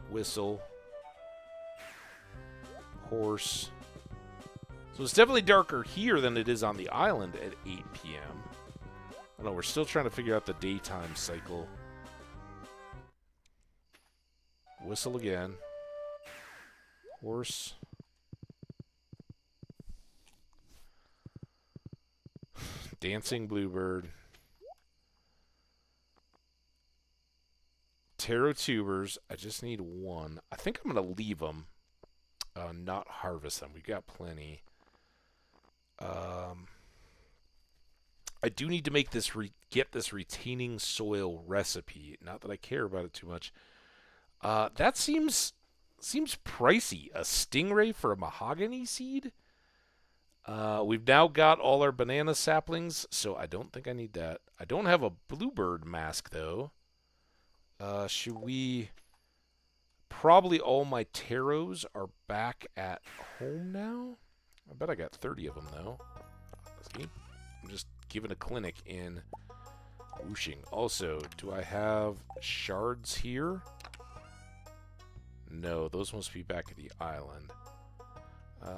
Whistle. Horse. So it's definitely darker here than it is on the island at 8 p.m. I don't know, we're still trying to figure out the daytime cycle. Whistle again. Horse. Dancing bluebird. Taro tubers. I just need one. I think I'm going to leave them. Not harvest them. We've got plenty. I do need to make this get this retaining soil recipe. Not that I care about it too much. That seems pricey. A stingray for a mahogany seed? We've now got all our banana saplings, so I don't think I need that. I don't have a bluebird mask, though. Should we... Probably all my taros are back at home now. I bet I got 30 of them, though. See? I'm just giving a clinic in whooshing. Also, do I have shards here? No, those must be back at the island.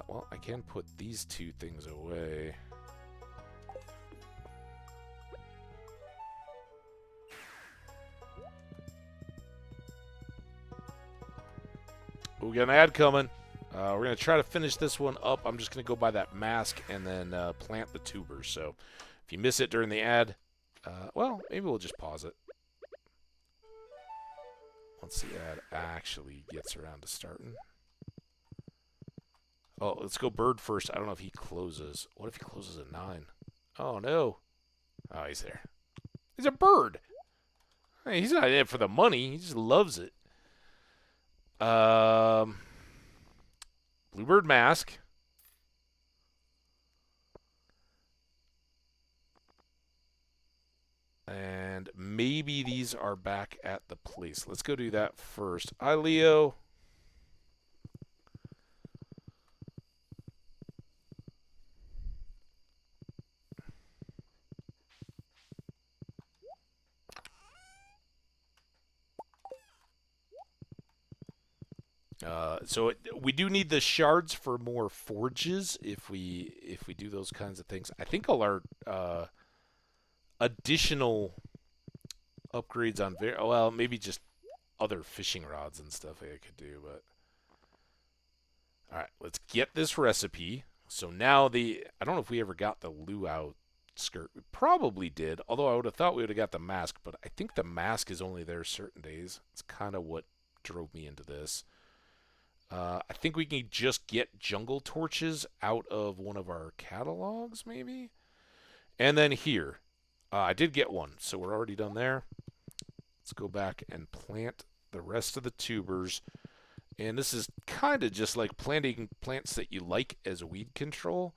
Well, I can put these two things away. Oh, we got an ad coming. We're going to try to finish this one up. I'm just going to go buy that mask and then plant the tubers. So if you miss it during the ad, well, maybe we'll just pause it. Once the ad actually gets around to starting. Oh, let's go bird first. I don't know if he closes. What if he closes at 9? Oh, no. Oh, he's there. He's a bird. Hey, he's not in it for the money. He just loves it. Bluebird mask. And maybe these are back at the place. Let's go do that first. Hi, Leo. So we do need the shards for more forges if we do those kinds of things. I think all our additional upgrades on well, maybe just other fishing rods and stuff I could do, but all right, let's get this recipe. So now I don't know if we ever got the luau skirt. We probably did, although I would have thought we would have got the mask, but I think the mask is only there certain days. It's kind of what drove me into this. I think we can just get jungle torches out of one of our catalogs, maybe? And then here. I did get one, so we're already done there. Let's go back and plant the rest of the tubers. And this is kind of just like planting plants that you like as weed control,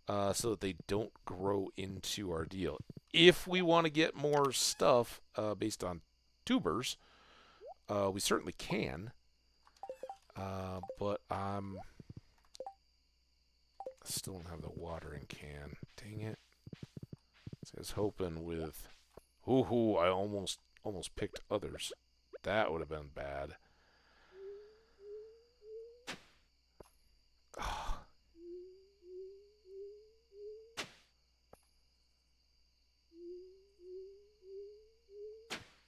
so that they don't grow into our deal. If we want to get more stuff based on tubers, we certainly can. But I still don't have the watering can. Dang it. So I was hoping with... Ooh, I almost picked others. That would have been bad.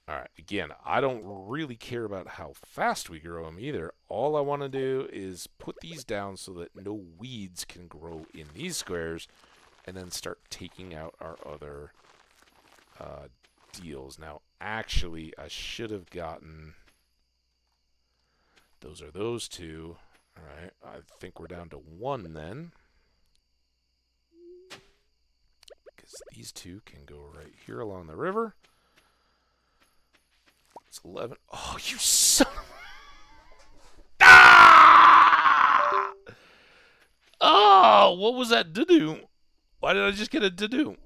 Alright, again, I don't really care about how fast we grow them either. All I want to do is put these down so that no weeds can grow in these squares, and then start taking out our other deals. Now, actually, I should have gotten... Those are those two. Alright, I think we're down to 1 then. Because these two can go right here along the river. It's 11. Oh, you son of... Ah! Oh, what was that to-do? Why did I just get a to-do?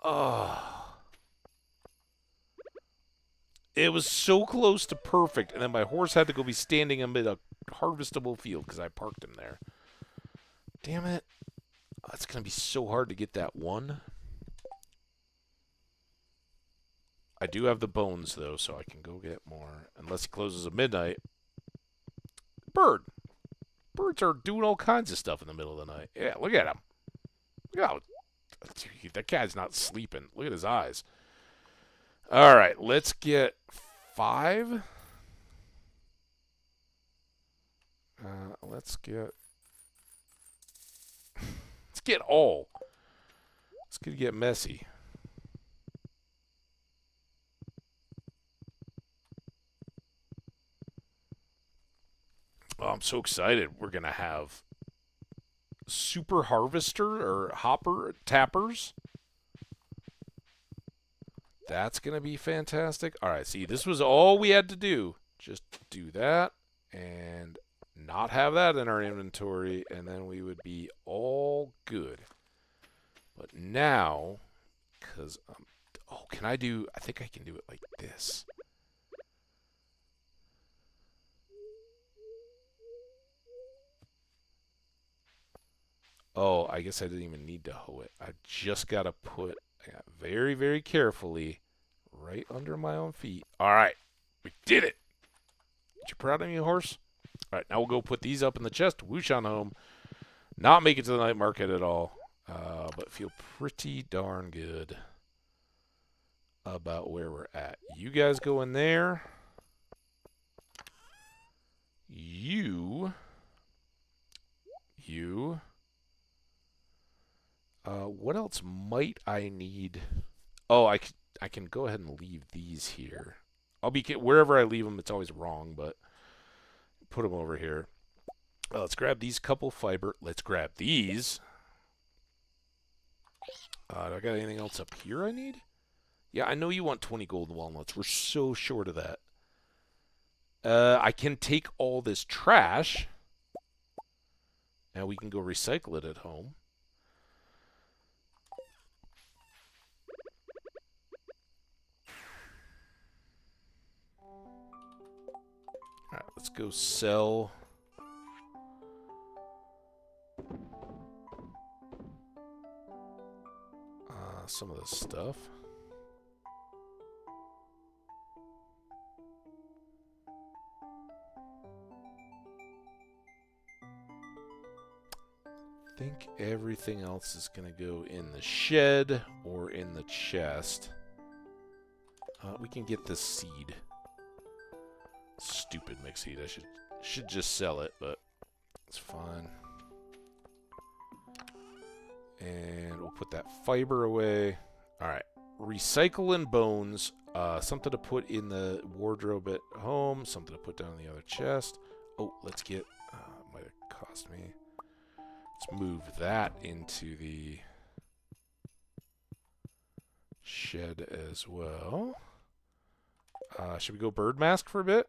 Oh. It was so close to perfect, and then my horse had to go be standing amid a harvestable field because I parked him there. Damn it. Oh, it's going to be so hard to get that one. I do have the bones, though, so I can go get more. Unless he closes at midnight. Bird. Birds are doing all kinds of stuff in the middle of the night. Yeah, look at him. Look at how... That guy's not sleeping. Look at his eyes. All right, let's get 5. Let's get all. It's gonna get messy. Oh, I'm so excited. We're gonna have super harvester or hopper tappers. That's gonna be fantastic. All right, see, this was all we had to do. Just do that and not have that in our inventory, and then we would be all good. But now, because oh, can I do? I think I can do it like this. Oh, I guess I didn't even need to hoe it. I just got to put very, very carefully right under my own feet. All right, we did it. You proud of me, horse? All right, now we'll go put these up in the chest. Whoosh on home. Not make it to the night market at all, but feel pretty darn good about where we're at. You guys go in there. You. What else might I need? Oh, I can go ahead and leave these here. I'll be wherever I leave them. It's always wrong, but put them over here. Let's grab these couple fiber. Let's grab these. Do I got anything else up here I need? Yeah, I know you want 20 golden walnuts. We're so short of that. I can take all this trash. Now we can go recycle it at home. Alright, let's go sell. Some of this stuff. I think everything else is going to go in the shed or in the chest. We can get this seed. Stupid mixed seed. I should just sell it, but it's fine. And we'll put that fiber away. All right. Recycle and bones. Something to put in the wardrobe at home. Something to put down in the other chest. Oh, let's get... might have cost me. Let's move that into the shed as well. Should we go bird mask for a bit?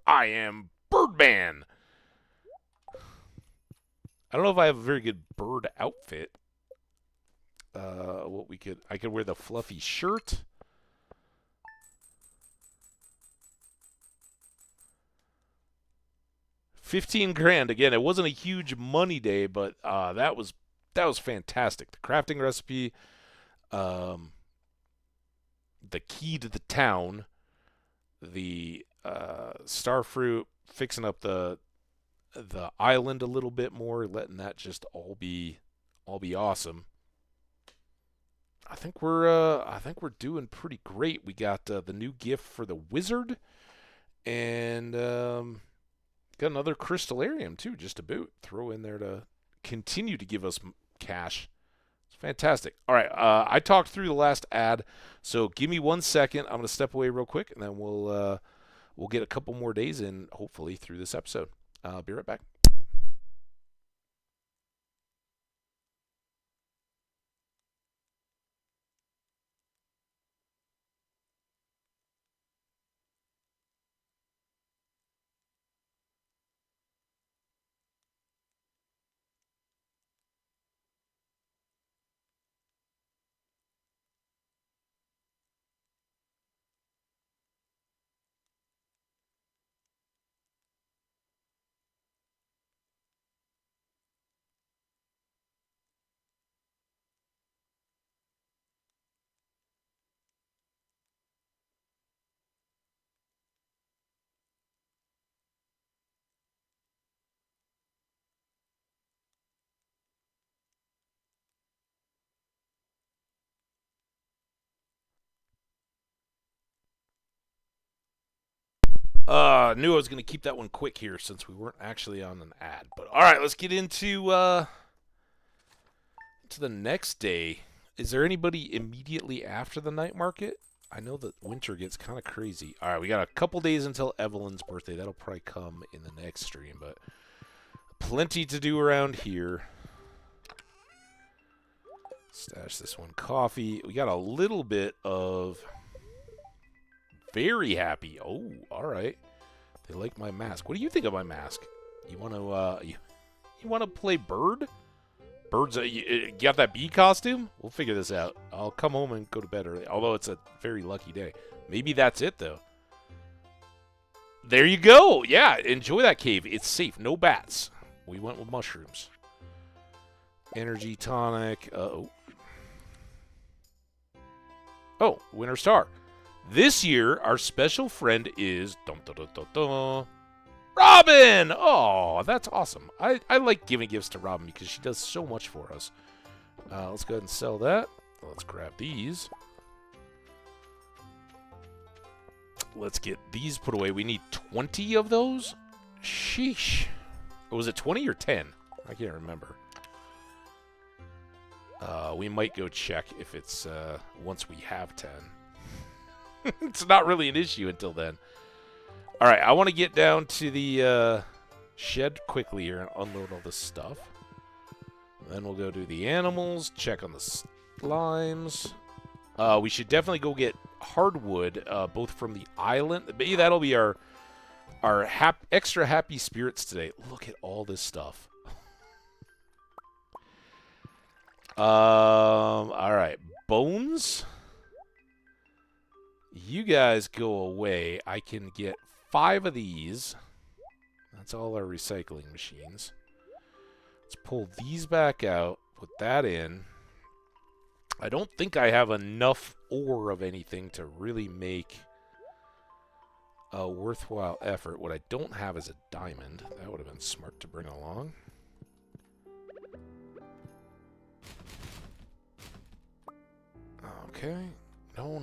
I am Birdman! I don't know if I have a very good bird outfit. I could wear the fluffy shirt. $15,000 again. It wasn't a huge money day, but that was fantastic. The crafting recipe, the key to the town, the starfruit, fixing up the island a little bit more, letting that just all be awesome. I think we're doing pretty great. We got the new gift for the wizard, and got another crystallarium too, just to boot. Throw in there to continue to give us cash. It's fantastic. All right, I talked through the last ad, so give me 1 second. I'm gonna step away real quick, and then we'll get a couple more days in, hopefully, through this episode. I'll be right back. Knew I was going to keep that one quick here since we weren't actually on an ad. But all right, let's get into to the next day. Is there anybody immediately after the night market? I know that winter gets kind of crazy. All right, we got a couple days until Evelyn's birthday. That'll probably come in the next stream, but plenty to do around here. Stash this one. Coffee. We got a little bit of very happy. Oh, all right. They like my mask. What do you think of my mask? You want to you want to play bird? Birds, you got that bee costume? We'll figure this out. I'll come home and go to bed early, although it's a very lucky day. Maybe that's it, though. There you go. Yeah, enjoy that cave. It's safe. No bats. We went with mushrooms. Energy tonic. Oh, Winter Star. This year, our special friend is... Robin! Oh, that's awesome. I like giving gifts to Robin because she does so much for us. Let's go ahead and sell that. Let's grab these. Let's get these put away. We need 20 of those? Sheesh. Or was it 20 or 10? I can't remember. We might go check if it's once we have 10. It's not really an issue until then. All right, I want to get down to the shed quickly here and unload all this stuff. Then we'll go do the animals, check on the slimes. We should definitely go get hardwood, both from the island. Maybe that'll be our extra happy spirits today. Look at all this stuff. All right, bones. You guys go away. I can get 5 of these. That's all our recycling machines. Let's pull these back out, put that in. I don't think I have enough ore of anything to really make a worthwhile effort. What I don't have is a diamond. That would have been smart to bring along. Okay. No.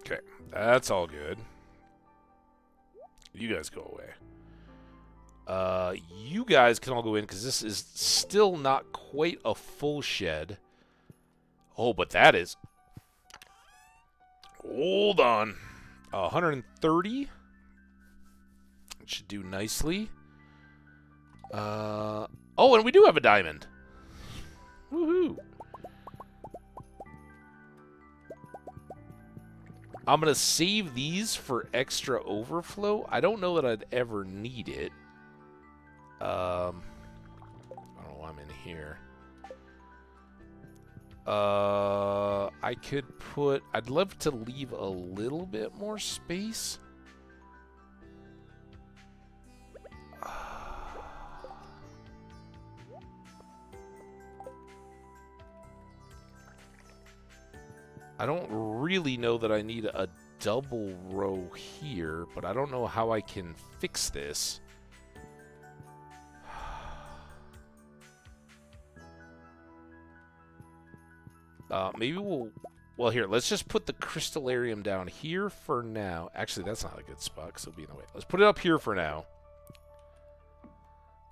Okay, that's all good. You guys go away. You guys can all go in because this is still not quite a full shed. Oh, but that is... Hold on. 130. It should do nicely. Oh, and we do have a diamond. Woohoo. I'm going to save these for extra overflow. I don't know that I'd ever need it. I don't know why I'm in here. I could put... I'd love to leave a little bit more space. I don't really know that I need a double row here, but I don't know how I can fix this. Maybe we'll... Well, here, let's just put the crystallarium down here for now. Actually, that's not a good spot because it'll be in the way. Let's put it up here for now.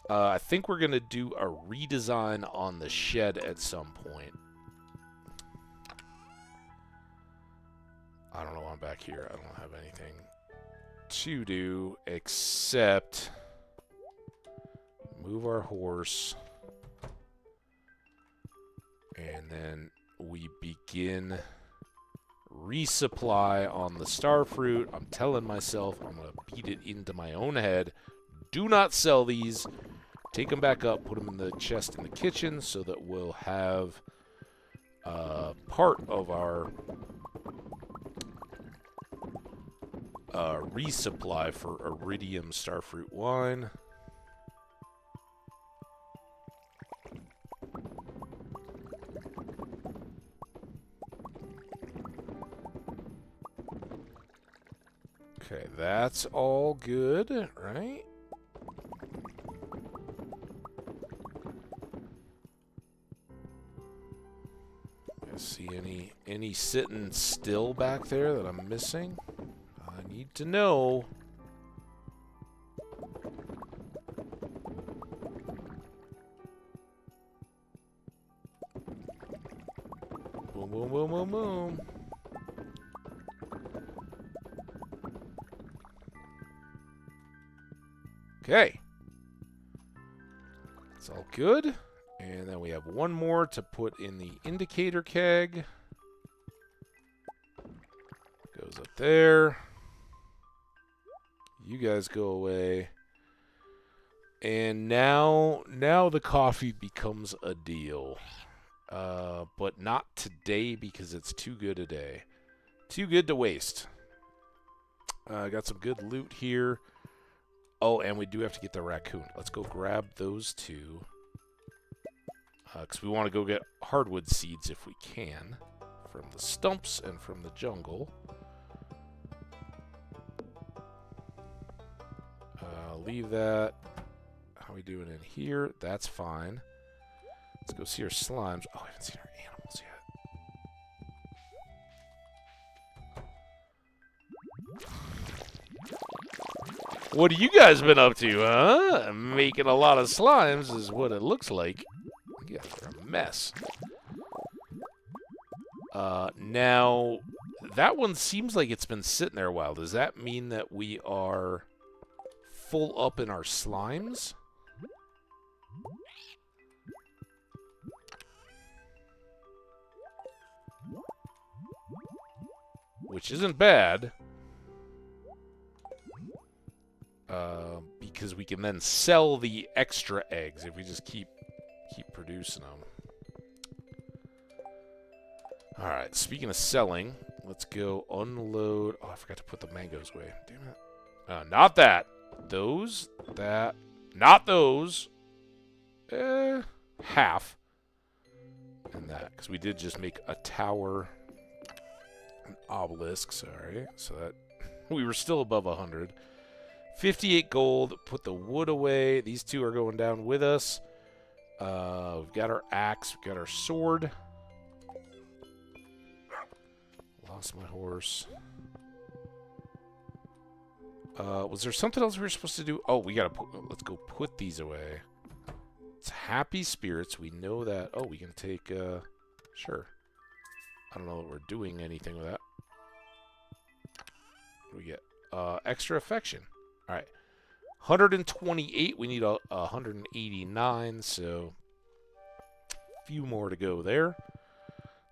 I think we're going to do a redesign on the shed at some point. I don't know why I'm back here. I don't have anything to do except move our horse. And then we begin resupply on the starfruit. I'm telling myself I'm going to beat it into my own head. Do not sell these. Take them back up, put them in the chest in the kitchen so that we'll have part of our resupply for iridium starfruit wine. Okay, that's all good, right? any sitting still back there that I'm missing? I need to know. Boom, boom, boom, boom, boom. Okay. It's all good. And then we have one more to put in the indicator keg. Goes up there. You guys go away. And now the coffee becomes a deal. But not today because it's too good a day. Too good to waste. Got some good loot here. Oh, and we do have to get the raccoon. Let's go grab those two. Because we want to go get hardwood seeds if we can. From the stumps and from the jungle. Leave that. How are we doing in here? That's fine. Let's go see our slimes. Oh, I haven't seen our animals yet. What have you guys been up to, huh? Making a lot of slimes is what it looks like. You guys are a mess. Now, that one seems like it's been sitting there a while. Does that mean that we are full up in our slimes? Which isn't bad. Because we can then sell the extra eggs if we just keep producing them. Alright, speaking of selling, let's go unload. Oh, I forgot to put the mangoes away. Damn it. Not that. Those. That. Not those. Half. And that. Because we did just make a tower. An obelisk, sorry. So that we were still above 100. 58 gold. Put the wood away. These two are going down with us. We've got our axe. We've got our sword. Lost my horse. Was there something else we were supposed to do? Oh, we gotta put. Let's go put these away. It's happy spirits. We know that. Oh, we can take. Sure. I don't know that we're doing anything with that. What do we get? Extra affection. All right. 128. We need a 189. So a few more to go there.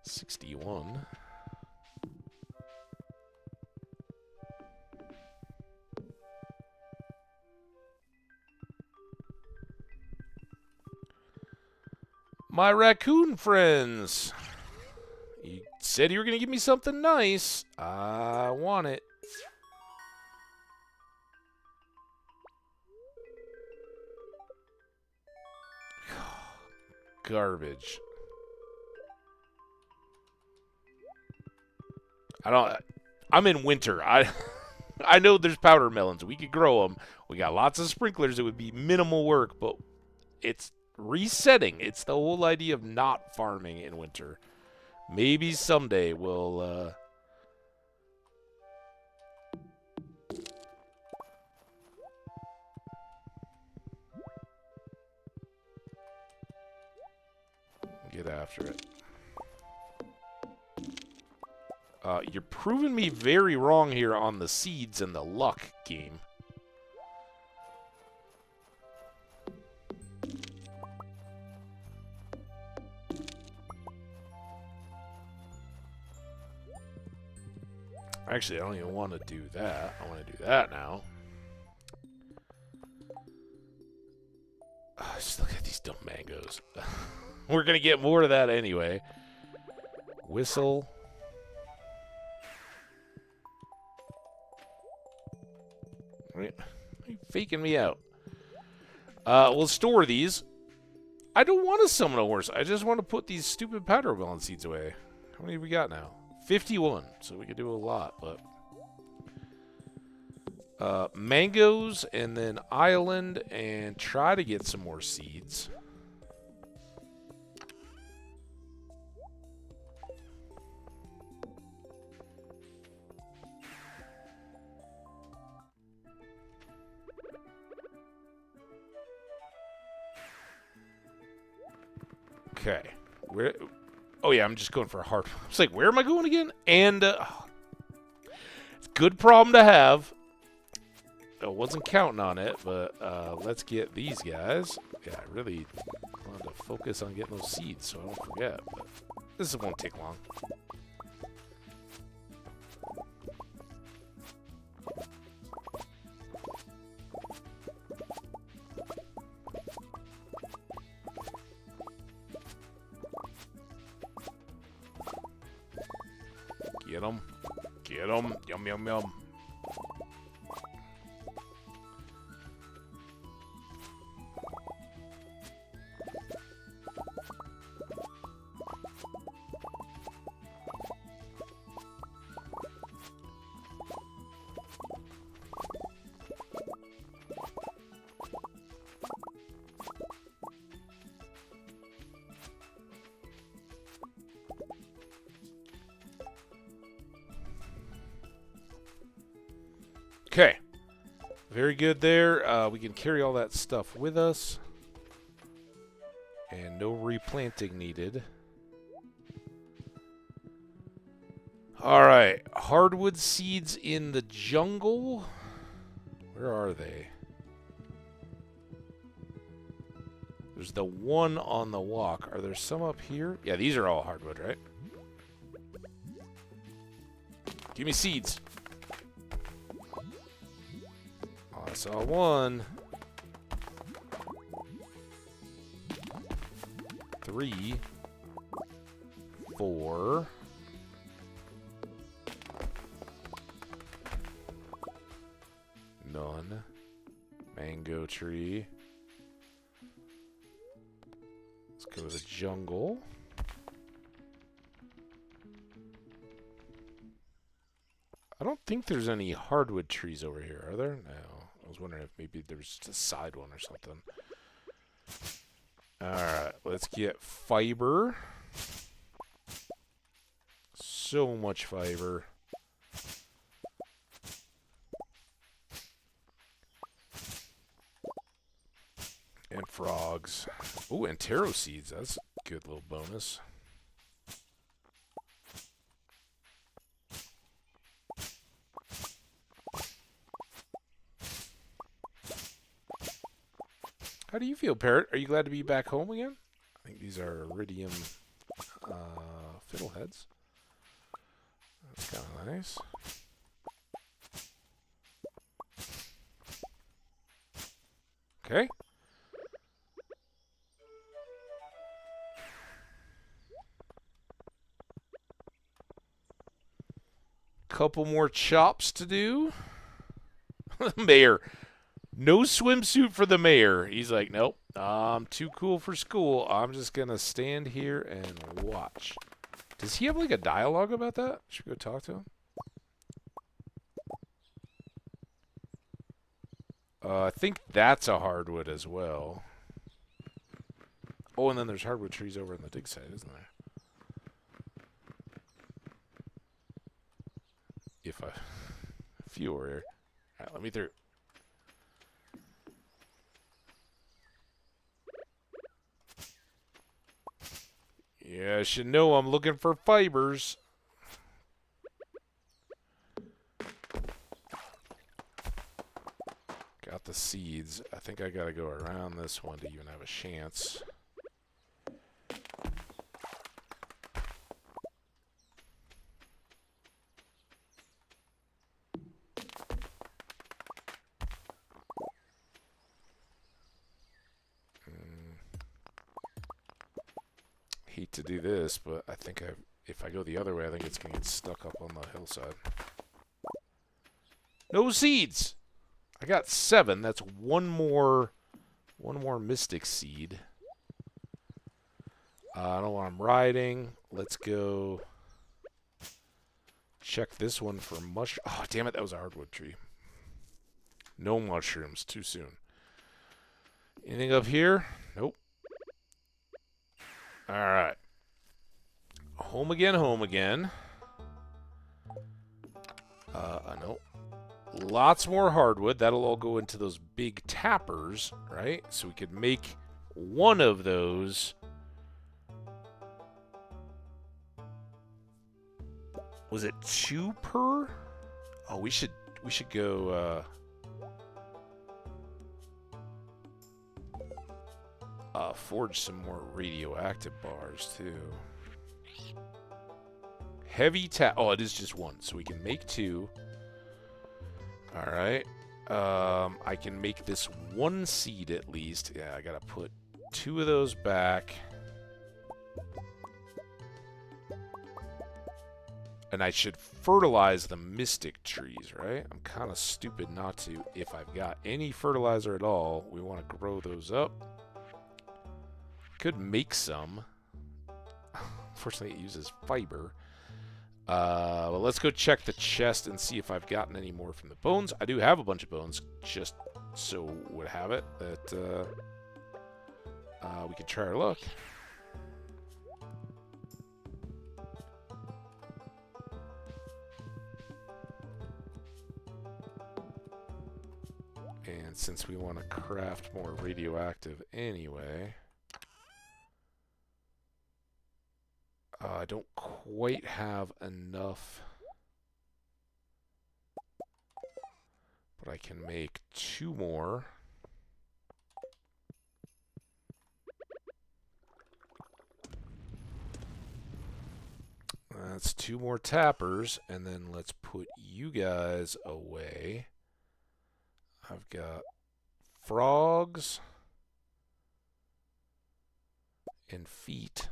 61. My raccoon friends. You said you were going to give me something nice. I want it. Garbage. I'm in winter. I know there's powder melons. We could grow them. We got lots of sprinklers. It would be minimal work, but it's resetting. It's the whole idea of not farming in winter. Maybe someday we'll get after it. You're proving me very wrong here on the seeds and the luck game. Actually, I don't even want to do that. I want to do that now. Just look at these dumb mangoes. We're going to get more of that anyway. Whistle. Are you faking me out? We'll store these. I don't want to summon a horse. I just want to put these stupid powder melon seeds away. How many have we got now? 51, so we could do a lot, but mangoes and then island and try to get some more seeds. Okay. Where? Oh, yeah, I'm just going for a hard one. It's like, where am I going again? And, it's a good problem to have. I wasn't counting on it, but let's get these guys. Yeah, I really wanted to focus on getting those seeds so I don't forget. But this won't take long. Get them. Get them. Yum, yum, yum. Okay. Very good there. We can carry all that stuff with us. And no replanting needed. Alright. Hardwood seeds in the jungle. Where are they? There's the one on the walk. Are there some up here? Yeah, these are all hardwood, right? Give me seeds. I saw one. 3, 4. None. Mango tree. Let's go to the jungle. I don't think there's any hardwood trees over here, are there? No. I was wondering if maybe there was just a side one or something. Alright, let's get fiber. So much fiber. And frogs. Ooh, and taro seeds. That's a good little bonus. How do you feel, Parrot? Are you glad to be back home again? I think these are iridium fiddleheads. That's kind of nice. Okay. Couple more chops to do. Mayor. No swimsuit for the mayor. He's like, nope, I'm too cool for school. I'm just going to stand here and watch. Does he have like a dialogue about that? Should we go talk to him? I think that's a hardwood as well. Oh, and then there's hardwood trees over on the dig site, isn't there? If a few were here. All right, let me through. Yeah, I should know I'm looking for fibers. Got the seeds. I think I gotta go around this one to even have a chance. Hate to do this, but I think if I go the other way, I think it's gonna get stuck up on the hillside. No seeds. I got 7. That's one more mystic seed. I don't know what I'm riding. Let's go check this one for mush. Oh, damn it! That was a hardwood tree. No mushrooms. Too soon. Anything up here? Nope. Alright. Home again, home again. No. Lots more hardwood. That'll all go into those big tappers, right? So we could make one of those Was it 2 per? Oh, we should go forge some more radioactive bars too. Heavy oh, it is just 1, so we can make 2. All right. I can make this 1 seed at least. Yeah, I gotta put 2 of those back. And I should fertilize the mystic trees, right? I'm kind of stupid not to. If I've got any fertilizer at all, we want to grow those up. Could make some. Unfortunately, it uses fiber. Well, let's go check the chest and see if I've gotten any more from the bones. I do have a bunch of bones, just so would have it that we could try our luck. And since we want to craft more radioactive anyway, I don't quite have enough, but I can make 2 more. That's 2 more tappers, and then let's put you guys away. I've got frogs and feet.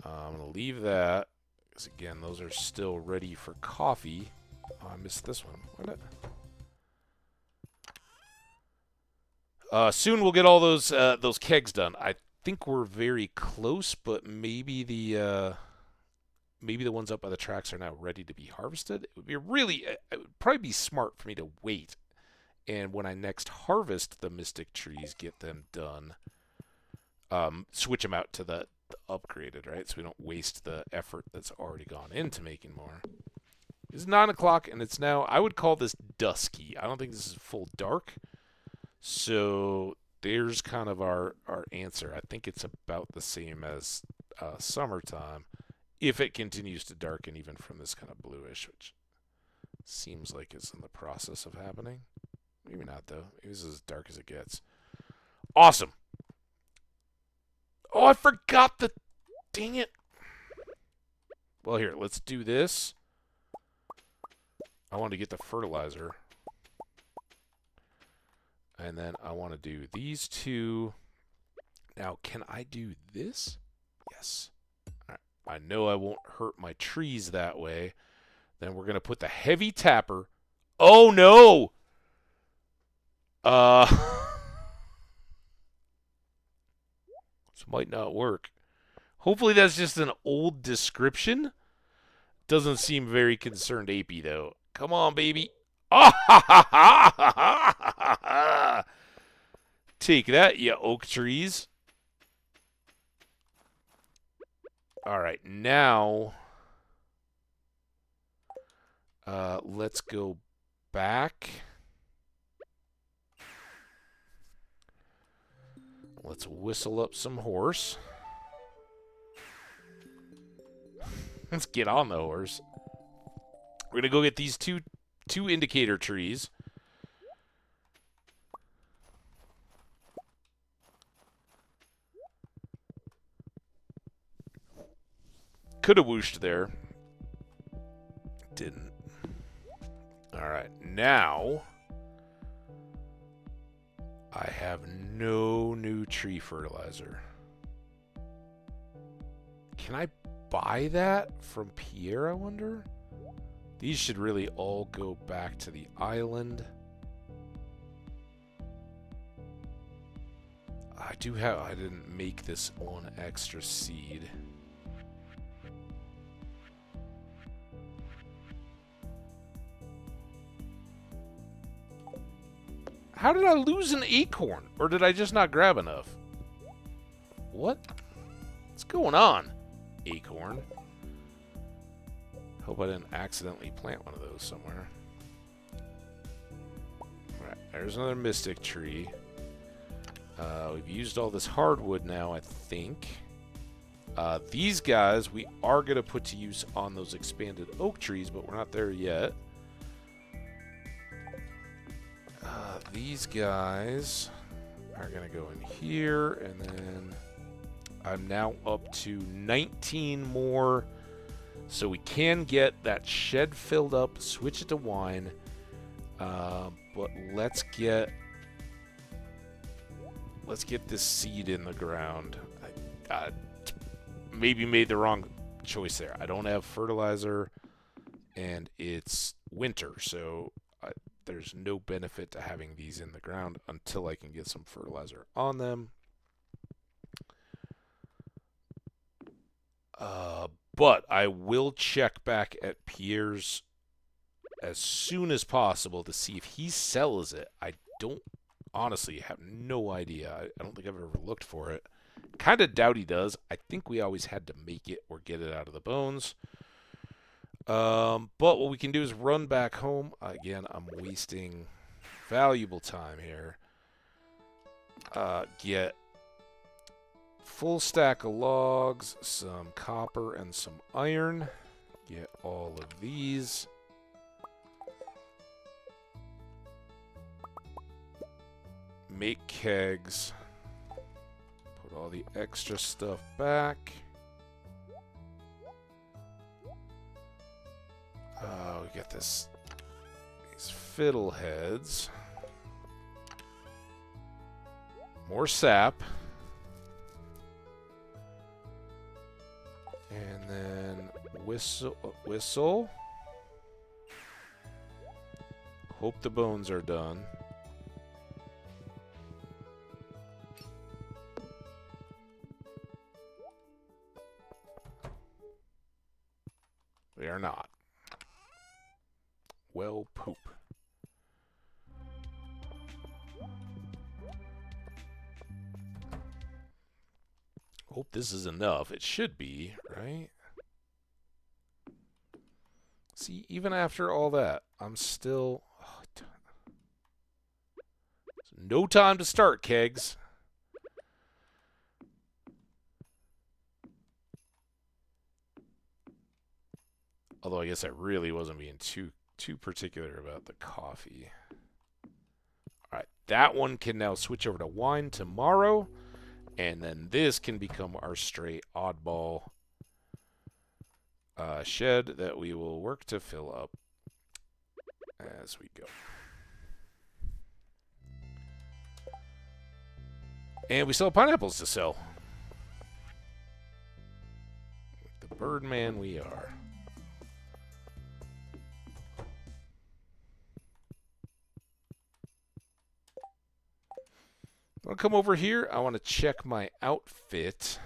I'm going to leave that, because again, those are still ready for coffee. Oh, I missed this one. What? Soon we'll get all those kegs done. I think we're very close, but maybe the ones up by the tracks are now ready to be harvested. It would be it would probably be smart for me to wait, and when I next harvest the mystic trees, get them done. Switch them out to the upgraded, right? So we don't waste the effort that's already gone into making more. It's 9 o'clock, and it's now, I would call this dusky. I don't think this is full dark. So there's kind of our answer. I think it's about the same as summertime, if it continues to darken even from this kind of bluish, which seems like it's in the process of happening. Maybe not, though. It was as dark as it gets. Awesome. Oh, I forgot the... Dang it. Well, here, let's do this. I want to get the fertilizer. And then I want to do these 2. Now, can I do this? Yes. All right. I know I won't hurt my trees that way. Then we're going to put the heavy tapper. Oh, no! This might not work. Hopefully that's just an old description. Doesn't seem very concerned apey, though. Come on, baby. Take that, you oak trees. All right, now let's go back. Let's whistle up some horse. Let's get on the horse. We're gonna go get these two indicator trees. Could have whooshed there. Didn't. Alright, now I have no new tree fertilizer. Can I buy that from Pierre, I wonder? These should really all go back to the island. I didn't make this one extra seed. How did I lose an acorn? Or did I just not grab enough? What? What's going on? Acorn. Hope I didn't accidentally plant one of those somewhere. Alright, there's another mystic tree. We've used all this hardwood now, I think. These guys we are going to put to use on those expanded oak trees, but we're not there yet. These guys are going to go in here, and then I'm now up to 19 more. So we can get that shed filled up, switch it to wine. But let's get this seed in the ground. I maybe made the wrong choice there. I don't have fertilizer, and it's winter, so there's no benefit to having these in the ground until I can get some fertilizer on them. But I will check back at Pierre's as soon as possible to see if he sells it. I don't honestly have no idea. I don't think I've ever looked for it. Kind of doubt he does. I think we always had to make it or get it out of the bones. But what we can do is run back home. Again, I'm wasting valuable time here. Get full stack of logs, some copper, and some iron. Get all of these. Make kegs. Put all the extra stuff back. We get these fiddleheads. More sap. And then whistle. Hope the bones are done. They are not. Well, poop. Hope this is enough. It should be, right? See, even after all that, I'm still... no time to start, kegs. Although I guess I really wasn't being too particular about the coffee. Alright, that one can now switch over to wine tomorrow. And then this can become our stray oddball shed that we will work to fill up as we go. And we still have pineapples to sell. The Birdman we are. I want to come over here. I want to check my outfit.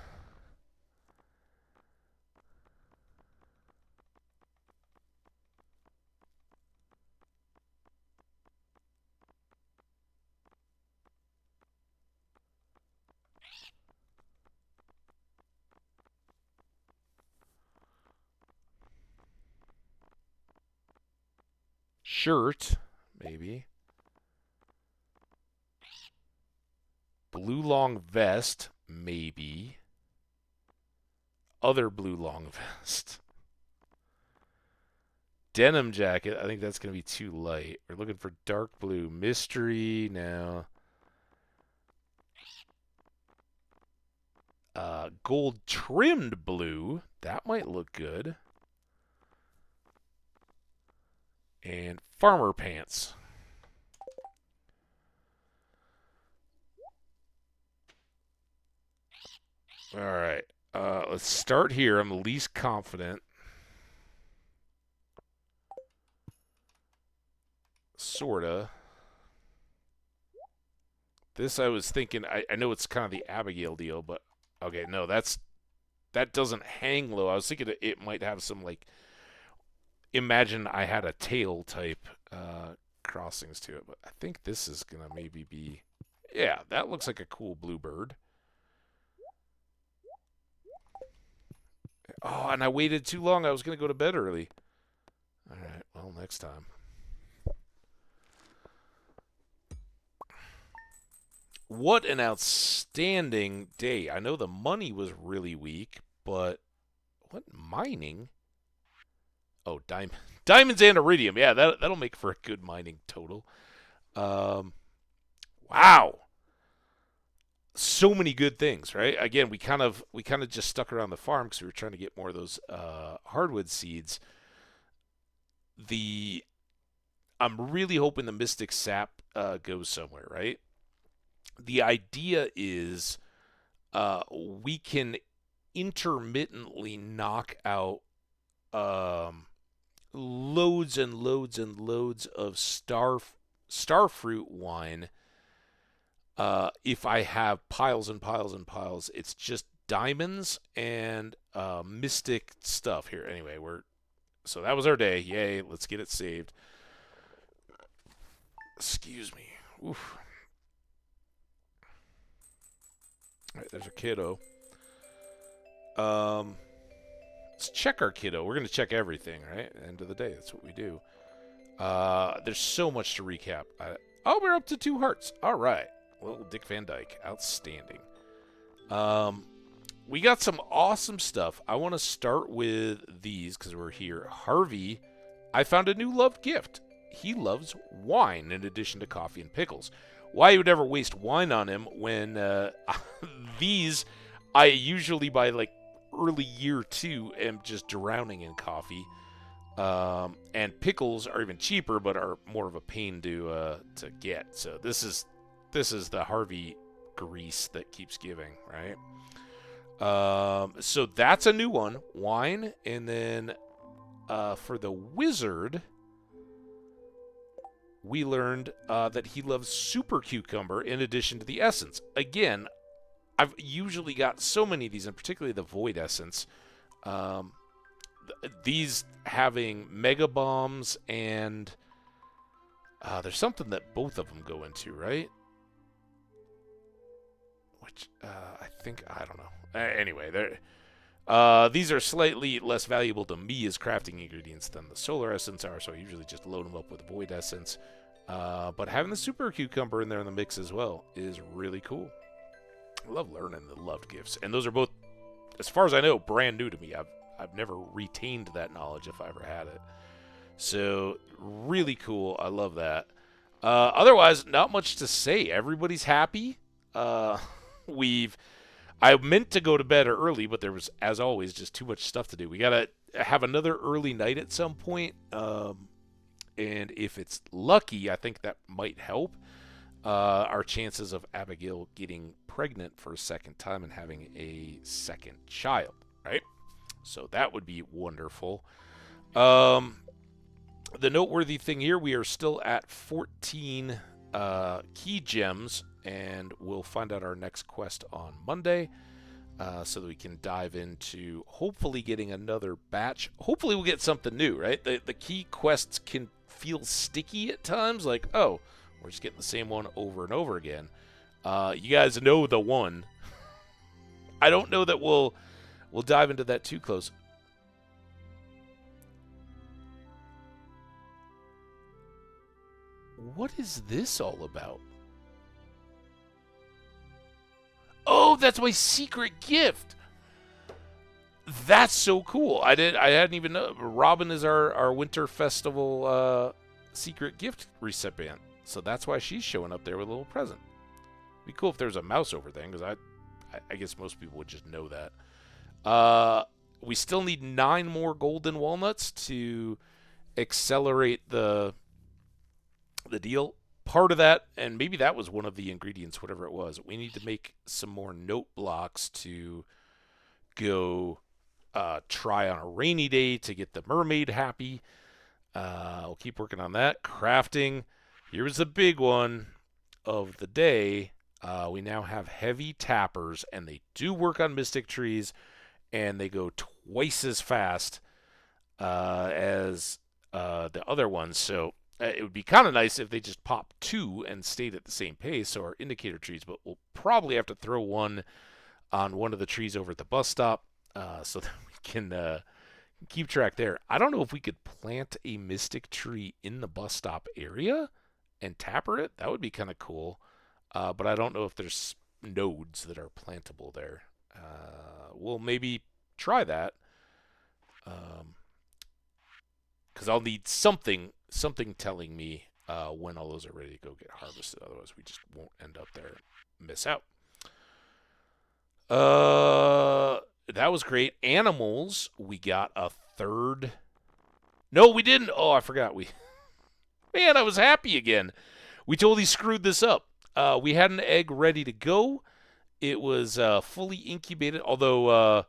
Shirt, maybe. Blue long vest, maybe. Other blue long vest. Denim jacket, I think that's going to be too light. We're looking for dark blue. Mystery now. Gold trimmed blue, that might look good. And farmer pants. Alright, let's start here. I'm the least confident. Sorta. This I was thinking, I know it's kind of the Abigail deal, but okay, no, that doesn't hang low. I was thinking it might have some, like, imagine I had a tail type crossings to it, but I think this is going to maybe be, yeah, that looks like a cool bluebird. Oh, and I waited too long. I was going to go to bed early. All right, well, next time. what an outstanding day. I know the money was really weak, but what mining? Oh, diamonds and iridium. Yeah, that'll make for a good mining total. Um, wow. So many good things, right? Again, we kind of just stuck around the farm because we were trying to get more of those hardwood seeds. The I'm really hoping the Mystic Sap goes somewhere, right? The idea is we can intermittently knock out um, loads and loads and loads of starfruit wine. If I have piles and piles and piles, it's just diamonds and mystic stuff here. Anyway, so that was our day. Yay! Let's get it saved. Excuse me. Oof. All right, there's a kiddo. Let's check our kiddo. We're gonna check everything, right? At the end of the day, that's what we do. There's so much to recap. We're up to 2 hearts. All right, little Dick Van Dyke, outstanding. We got some awesome stuff. I want to start with these because we're here. Harvey, I found a new love gift. He loves wine in addition to coffee and pickles. Why you would ever waste wine on him when these I usually by like early year 2 am just drowning in coffee. And pickles are even cheaper, but are more of a pain to get. So this is the Harvey grease that keeps giving, right? So that's a new one, wine, and then for the wizard, we learned that he loves super cucumber in addition to the essence. Again, I've usually got so many of these, and particularly the void essence. These having mega bombs and there's something that both of them go into, right? Which I don't know. Anyway, these are slightly less valuable to me as crafting ingredients than the solar essence are, so I usually just load them up with void essence. But having the super cucumber in there in the mix as well is really cool. I love learning the loved gifts, and those are both, as far as I know, brand new to me. I've never retained that knowledge if I ever had it. So really cool. I love that. Otherwise, not much to say. Everybody's happy. I meant to go to bed early, but there was, as always, just too much stuff to do. We gotta have another early night at some point. And if it's lucky, I think that might help our chances of Abigail getting pregnant for a second time and having a second child, right? So that would be wonderful. The noteworthy thing here, we are still at 14 key gems, and we'll find out our next quest on Monday so that we can dive into hopefully getting another batch. Hopefully we'll get something new, right? The key quests can feel sticky at times, like, oh, we're just getting the same one over and over again. You guys know the one. I don't know that we'll dive into that too close. What is this all about? Oh, that's my secret gift. That's so cool. I hadn't even know. Robin is our winter festival secret gift recipient. So that's why she's showing up there with a little present. It'd be cool if there was a mouse over thing, because I guess most people would just know that. We still need 9 more golden walnuts to accelerate the deal. Part of that, and maybe that was one of the ingredients, whatever it was, we need to make some more note blocks to go try on a rainy day to get the mermaid happy. We'll keep working on that. Crafting. Here's the big one of the day. We now have heavy tappers, and they do work on mystic trees, and they go twice as fast as the other ones. So it would be kind of nice if they just popped 2 and stayed at the same pace, so our indicator trees, but we'll probably have to throw one on one of the trees over at the bus stop so that we can keep track there. I don't know if we could plant a mystic tree in the bus stop area and tapper it. That would be kind of cool. but I don't know if there's nodes that are plantable there. We'll maybe try that. Because I'll need something telling me when all those are ready to go get harvested. Otherwise, we just won't end up there, miss out. That was great. Animals, we got a third. No, we didn't. Oh, I forgot. Man, I was happy again. We totally screwed this up. We had an egg ready to go. It was fully incubated. Although,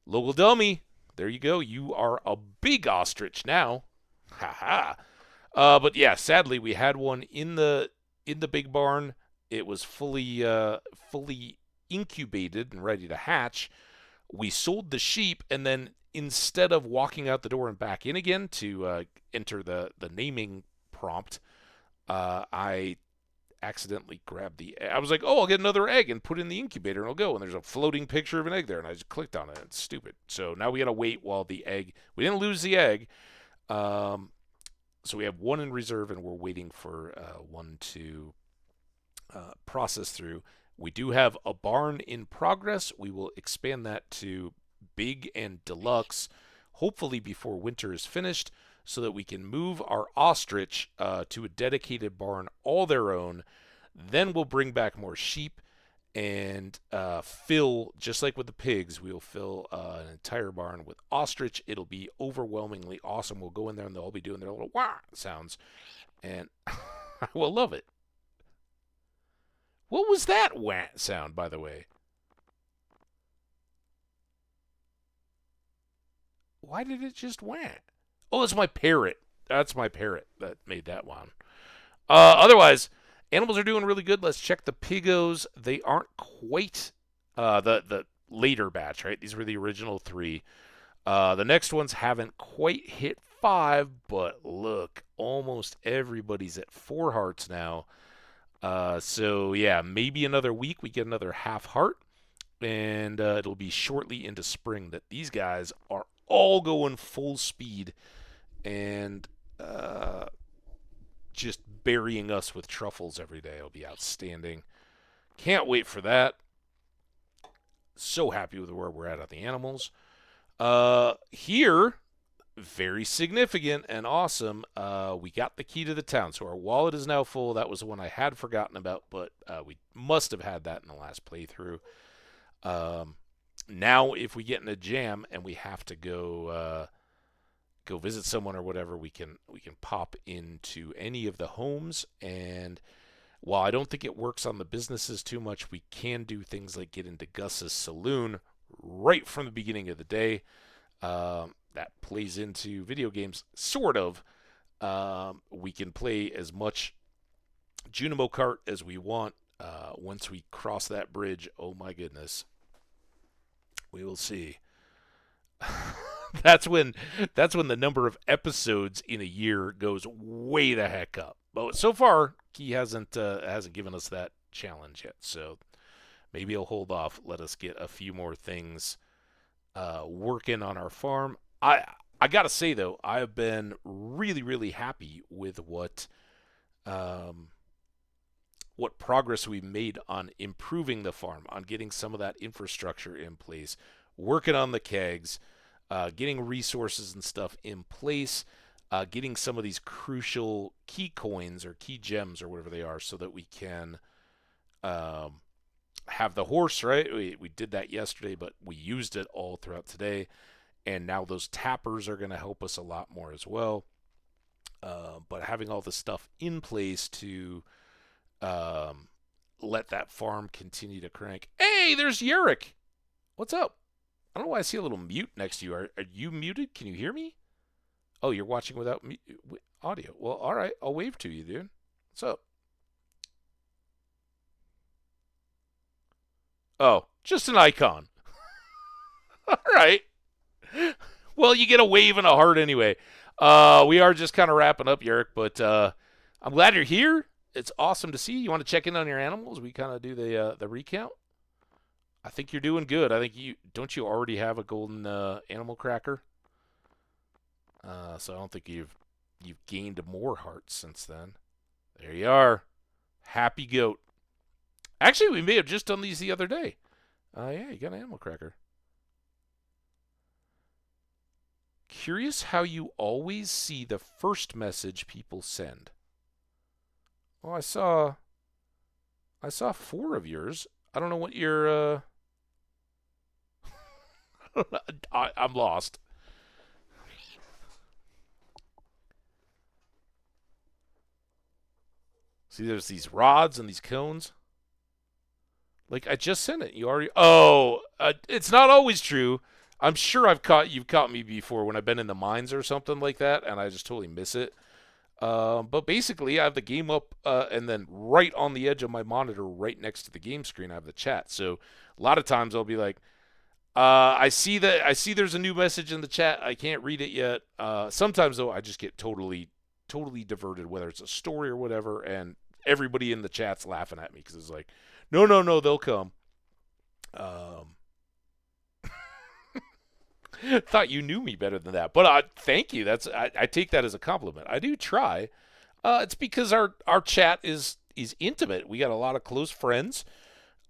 local dummy, there you go. You are a big ostrich now. Ha ha. But yeah, sadly, we had one in the big barn. It was fully incubated and ready to hatch. We sold the sheep, and then instead of walking out the door and back in again to enter the naming prompt, I accidentally grabbed the egg. I was like, oh, I'll get another egg and put it in the incubator and it'll go. And there's a floating picture of an egg there, and I just clicked on it. It's stupid. So now we got to wait while the egg. We didn't lose the egg. So we have one in reserve, and we're waiting for one to process through. We do have a barn in progress. We will expand that to big and deluxe, hopefully before winter is finished, so that we can move our ostrich to a dedicated barn all their own. Then we'll bring back more sheep and fill, just like with the pigs, we'll fill an entire barn with ostrich. It'll be overwhelmingly awesome. We'll go in there and they'll all be doing their little wah sounds, and I will love it. What was that wah sound, by the way? Why did it just wah? Oh, it's my parrot. That's my parrot that made that one. Otherwise, animals are doing really good. Let's check the pigos. They aren't quite the later batch, right? These were the original three. The next ones haven't quite hit 5, but look, almost everybody's at 4 hearts now. So yeah, maybe another week we get another half heart, and it'll be shortly into spring that these guys are all going full speed and just burying us with truffles every day. It'll be outstanding. Can't wait for that. So happy with where we're at on the animals. Here, very significant and awesome. We got the key to the town, so our wallet is now full. That was the one I had forgotten about, but we must have had that in the last playthrough. Now, if we get in a jam and we have to go visit someone or whatever, we can pop into any of the homes. And while I don't think it works on the businesses too much, we can do things like get into Gus's saloon right from the beginning of the day. That plays into video games, sort of. We can play as much Junimo Kart as we want. Once we cross that bridge, oh my goodness, we will see. that's when the number of episodes in a year goes way the heck up. But so far, he hasn't given us that challenge yet. So maybe he'll hold off. Let us get a few more things working on our farm. I gotta say though, I have been really happy with what progress we've made on improving the farm, on getting some of that infrastructure in place, working on the kegs, getting resources and stuff in place, getting some of these crucial key coins or key gems or whatever they are, so that we can have the horse, right? We did that yesterday, but we used it all throughout today. And now those tappers are going to help us a lot more as well. But having all the stuff in place to let that farm continue to crank. Hey, there's Yurik. What's up? I don't know why I see a little mute next to you. Are you muted? Can you hear me? Oh, you're watching without audio. Well, all right. I'll wave to you, dude. What's up? Oh, just an icon. All right. Well, you get a wave and a heart anyway. We are just kind of wrapping up, Yurik, but I'm glad you're here. It's awesome to see you. You want to check in on your animals? We kind of do the recount. I think you're doing good. I think you already have a golden animal cracker. So I don't think you've gained more hearts since then. There you are. Happy goat. Actually, we may have just done these the other day. Yeah, you got an animal cracker. Curious how you always see the first message people send. Well, I saw four of yours. I don't know what your I'm lost. See, there's these rods and these cones. Like I just sent it. You already. Oh, it's not always true. I'm sure you've caught me before when I've been in the mines or something like that, and I just totally miss it. But basically, I have the game up, and then right on the edge of my monitor, right next to the game screen, I have the chat. So a lot of times I'll be like, I see there's a new message in the chat. I can't read it yet. Sometimes though, I just get totally diverted, whether it's a story or whatever, and everybody in the chat's laughing at me because it's like, no, no, no, they'll come. Um, Thought you knew me better than that, but thank you. I take that as a compliment. I do try. It's because our chat is intimate. We got a lot of close friends.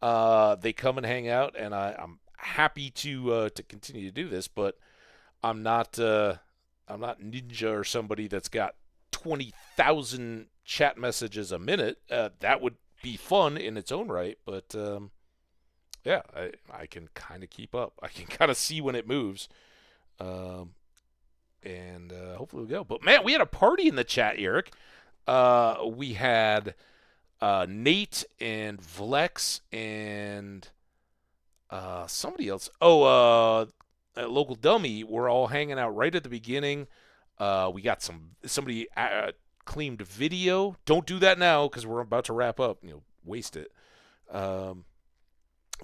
They come and hang out, and I'm happy to continue to do this. But I'm not I'm not Ninja or somebody that's got 20,000 chat messages a minute. That would be fun in its own right, but yeah, I can kind of keep up. I can kind of see when it moves. Um, and hopefully we'll go. But man, we had a party in the chat, Eric. We had Nate and Vlex and somebody else. Oh, local dummy. We're all hanging out right at the beginning. We got somebody claimed video. Don't do that now because we're about to wrap up. Waste it. Um,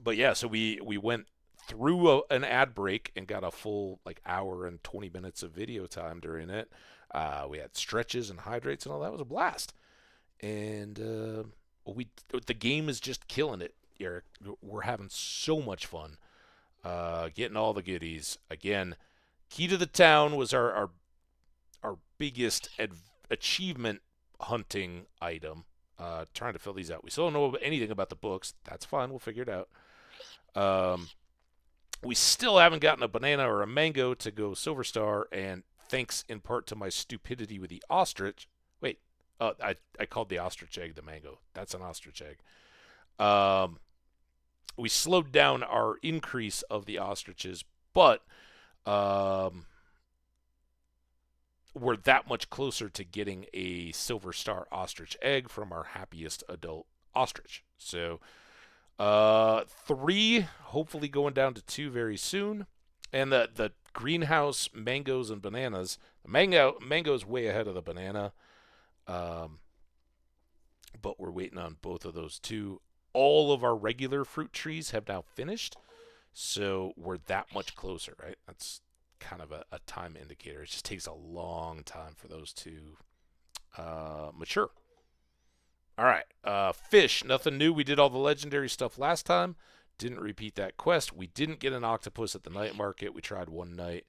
but yeah, so we went through an ad break and got a full like hour and 20 minutes of video time during it. We had stretches and hydrates and all that. It was a blast. And we the game is just killing it, Eric. We're having so much fun. Getting all the goodies. Again, Key to the Town was our biggest achievement hunting item. Trying to fill these out. We still don't know anything about the books. That's fine. We'll figure it out. We still haven't gotten a banana or a mango to go Silver Star, and thanks in part to my stupidity with the ostrich. Wait, I called the ostrich egg the mango. That's an ostrich egg. We slowed down our increase of the ostriches, but we're that much closer to getting a Silver Star ostrich egg from our happiest adult ostrich. So 3, hopefully going down to 2 very soon. And the greenhouse mangoes and bananas. The mango's way ahead of the banana. But we're waiting on both of those too. All of our regular fruit trees have now finished. So we're that much closer, right? That's kind of a time indicator. It just takes a long time for those to mature. All right, fish, nothing new. We did all the legendary stuff last time. Didn't repeat that quest. We didn't get an octopus at the night market. We tried one night.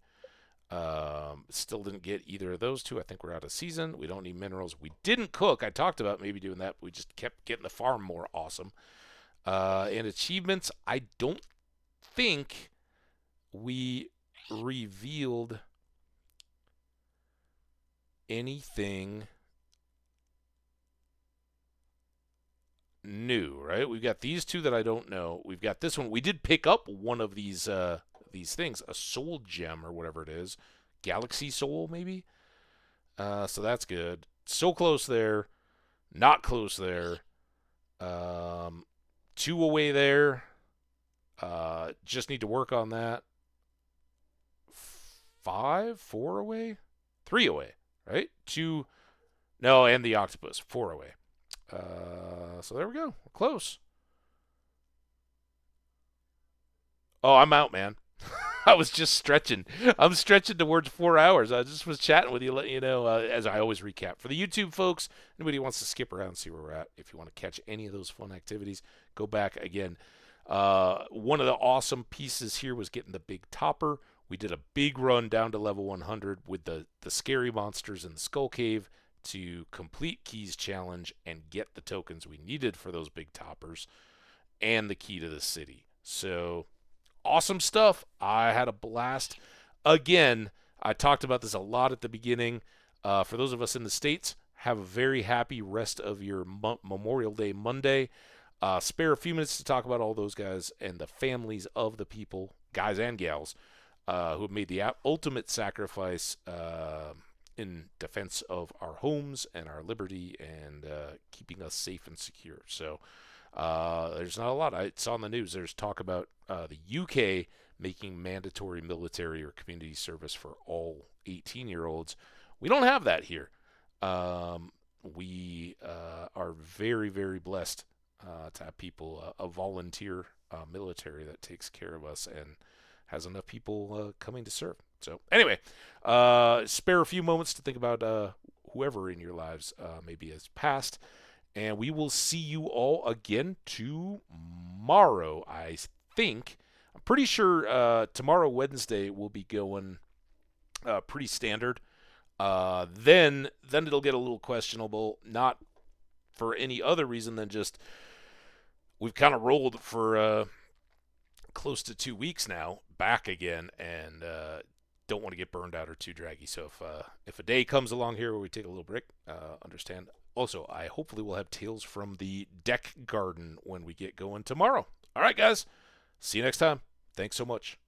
Still didn't get either of those two. I think we're out of season. We don't need minerals. We didn't cook. I talked about maybe doing that, but we just kept getting the farm more awesome. And achievements, I don't think we revealed anything new, right? We've got these two that I don't know. We've got this one. We did pick up one of these things, a soul gem or whatever it is, galaxy soul maybe. So that's good. So close there, not close there. 2 away there. Just need to work on that. 4 away, 3 away, right? 2. No, and the octopus 4 away. So there we go. We're close. Oh, I'm out, man. I was just stretching. I'm stretching towards 4 hours. I just was chatting with you, letting you know, as I always recap. For the YouTube folks, anybody who wants to skip around and see where we're at, if you want to catch any of those fun activities, go back again. One of the awesome pieces here was getting the big topper. We did a big run down to level 100 with the scary monsters in the Skull Cave to complete Key's challenge and get the tokens we needed for those big toppers. and the key to the city. So awesome stuff. I had a blast. Again, I talked about this a lot at the beginning. For those of us in the States, have a very happy rest of your Memorial Day Monday. Spare a few minutes to talk about all those guys and the families of the people, guys and gals, who have made the ultimate sacrifice in defense of our homes and our liberty and keeping us safe and secure. So there's not a lot. It's on the news. There's talk about the UK making mandatory military or community service for all 18-year-olds. We don't have that here. We are very, very blessed to have people, a volunteer military that takes care of us and has enough people coming to serve. So anyway, spare a few moments to think about whoever in your lives maybe has passed. And we will see you all again tomorrow, I think. I'm pretty sure tomorrow, Wednesday, will be going pretty standard. Then it'll get a little questionable, not for any other reason than just we've kind of rolled for close to 2 weeks now, back again, and don't want to get burned out or too draggy. So if a day comes along here where we take a little break, understand. Also, I hopefully will have tales from the deck garden when we get going tomorrow. All right, guys. See you next time. Thanks so much.